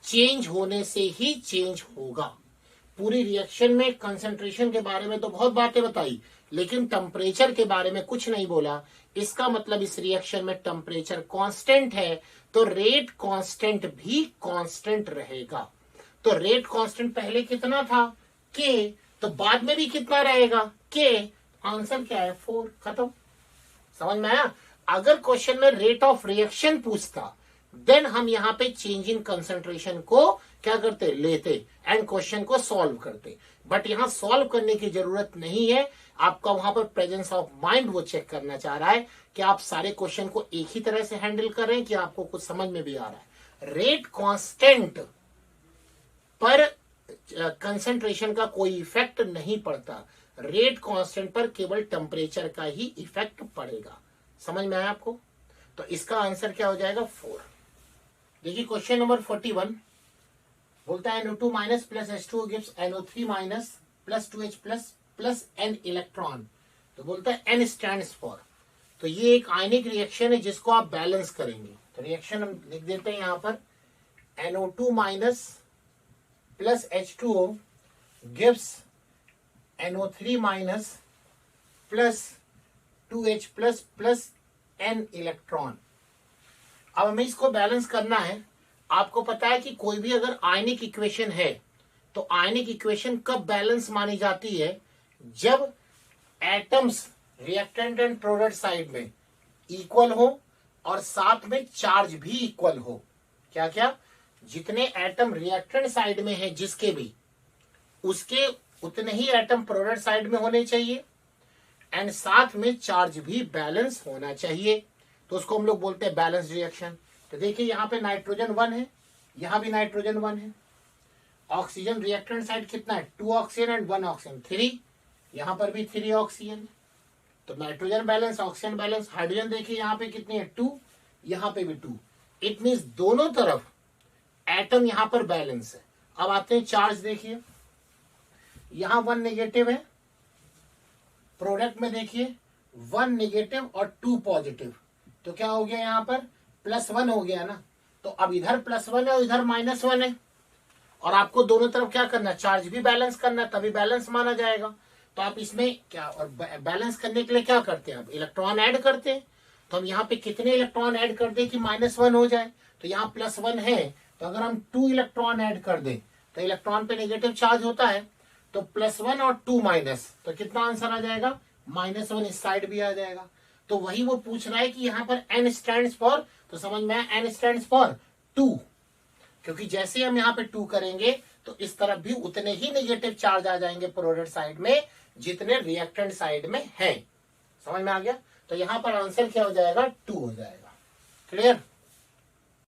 चेंज होने से ही चेंज होगा। पूरी रिएक्शन में कंसंट्रेशन के बारे में तो बहुत बातें बताई, लेकिन टेम्परेचर के बारे में कुछ नहीं बोला। इसका मतलब इस रिएक्शन में टेम्परेचर कांस्टेंट है, तो रेट कांस्टेंट भी कांस्टेंट रहेगा। तो रेट कांस्टेंट पहले कितना था, के, तो बाद में भी कितना रहेगा, के। आंसर क्या है, 4। खत्म। समझ में आया। अगर क्वेश्चन में रेट ऑफ रिएक्शन पूछता, देन हम यहाँ पे चेंज इन कंसंट्रेशन को क्या करते, लेते एंड क्वेश्चन को सॉल्व करते। बट यहाँ सॉल्व करने की जरूरत नहीं है, आपका वहां पर प्रेजेंस ऑफ माइंड वो चेक करना चाह रहा है कि आप सारे क्वेश्चन को एक ही तरह से हैंडल कर रहे हैं, कि आपको कुछ समझ में भी आ रहा है। रेट कांस्टेंट पर कंसंट्रेशन का कोई इफेक्ट नहीं पड़ता, रेट कांस्टेंट पर केवल टेम्परेचर का ही इफेक्ट पड़ेगा। समझ में आया आपको। तो इसका आंसर क्या हो जाएगा, 4। देखिए क्वेश्चन नंबर 41 बोलता है NO2 minus plus H2O gives NO3 minus plus 2H plus plus N electron. तो बोलता है N स्टैंड्स फॉर, तो ये एक आयनिक रिएक्शन है जिसको आप बैलेंस करेंगे। तो रिएक्शन हम लिख देते हैं यहां पर, NO2 minus plus H2O gives NO3 minus plus 2H plus plus N electron. अब हमें इसको बैलेंस करना है। आपको पता है कि कोई भी अगर आयनिक इक्वेशन है, तो आयनिक इक्वेशन कब बैलेंस मानी जाती है, जब atoms reactant and product side में इक्वल हो और साथ में चार्ज भी इक्वल हो। क्या क्या, जितने एटम रिएक्टेंट साइड में है जिसके भी, उसके उतने ही एटम प्रोडक्ट साइड में होने चाहिए एंड साथ में चार्ज भी बैलेंस होना चाहिए। तो उसको हम लोग बोलते हैं बैलेंस रिएक्शन। तो देखिए यहाँ पे नाइट्रोजन 1 है, यहाँ भी नाइट्रोजन 1 है। ऑक्सीजन रिएक्टेंट साइड कितना है, 2 ऑक्सीजन एंड 1 ऑक्सीजन, 3। यहाँ पर भी 3 ऑक्सीजन। तो nitrogen balance, oxygen balance. Hydrogen देखिए यहाँ पे कितनी है, 2, यहाँ पे भी 2। इट मीन्स दोनों तरफ एटम यहाँ पर बैलेंस है। अब आते हैं चार्ज। देखिए यहाँ 1 नेगेटिव है, प्रोडक्ट में देखिए 1 नेगेटिव और 2 पॉजिटिव। तो क्या हो गया, यहाँ पर +1 हो गया ना। तो अब इधर +1 है और इधर -1 है, और आपको दोनों तरफ क्या करना, चार्ज भी बैलेंस करना, तभी बैलेंस माना जाएगा। तो आप इसमें क्या, और बैलेंस करने के लिए क्या करते हैं, आप इलेक्ट्रॉन ऐड करते हैं। तो हम यहाँ पे कितने इलेक्ट्रॉन ऐड कर दें कि -1 हो जाए। तो यहाँ +1 है, तो अगर हम 2 इलेक्ट्रॉन ऐड कर दें तो इलेक्ट्रॉन पे नेगेटिव चार्ज होता है। तो +1 और 2 माइनस, तो कितना आंसर आ जाएगा, -1 इस साइड भी आ जाएगा। तो वही वो पूछ रहा है कि यहाँ पर N स्टैंड्स फॉर, तो समझ में आया, N स्टैंड्स फॉर 2, क्योंकि जैसे हम यहाँ पे 2 करेंगे तो इस तरफ भी उतने ही नेगेटिव चार्ज आ जाएंगे प्रोडक्ट साइड में जितने रिएक्टेंट साइड में है। समझ में आ गया। तो यहाँ पर आंसर क्या हो जाएगा, 2 हो जाएगा। क्लियर।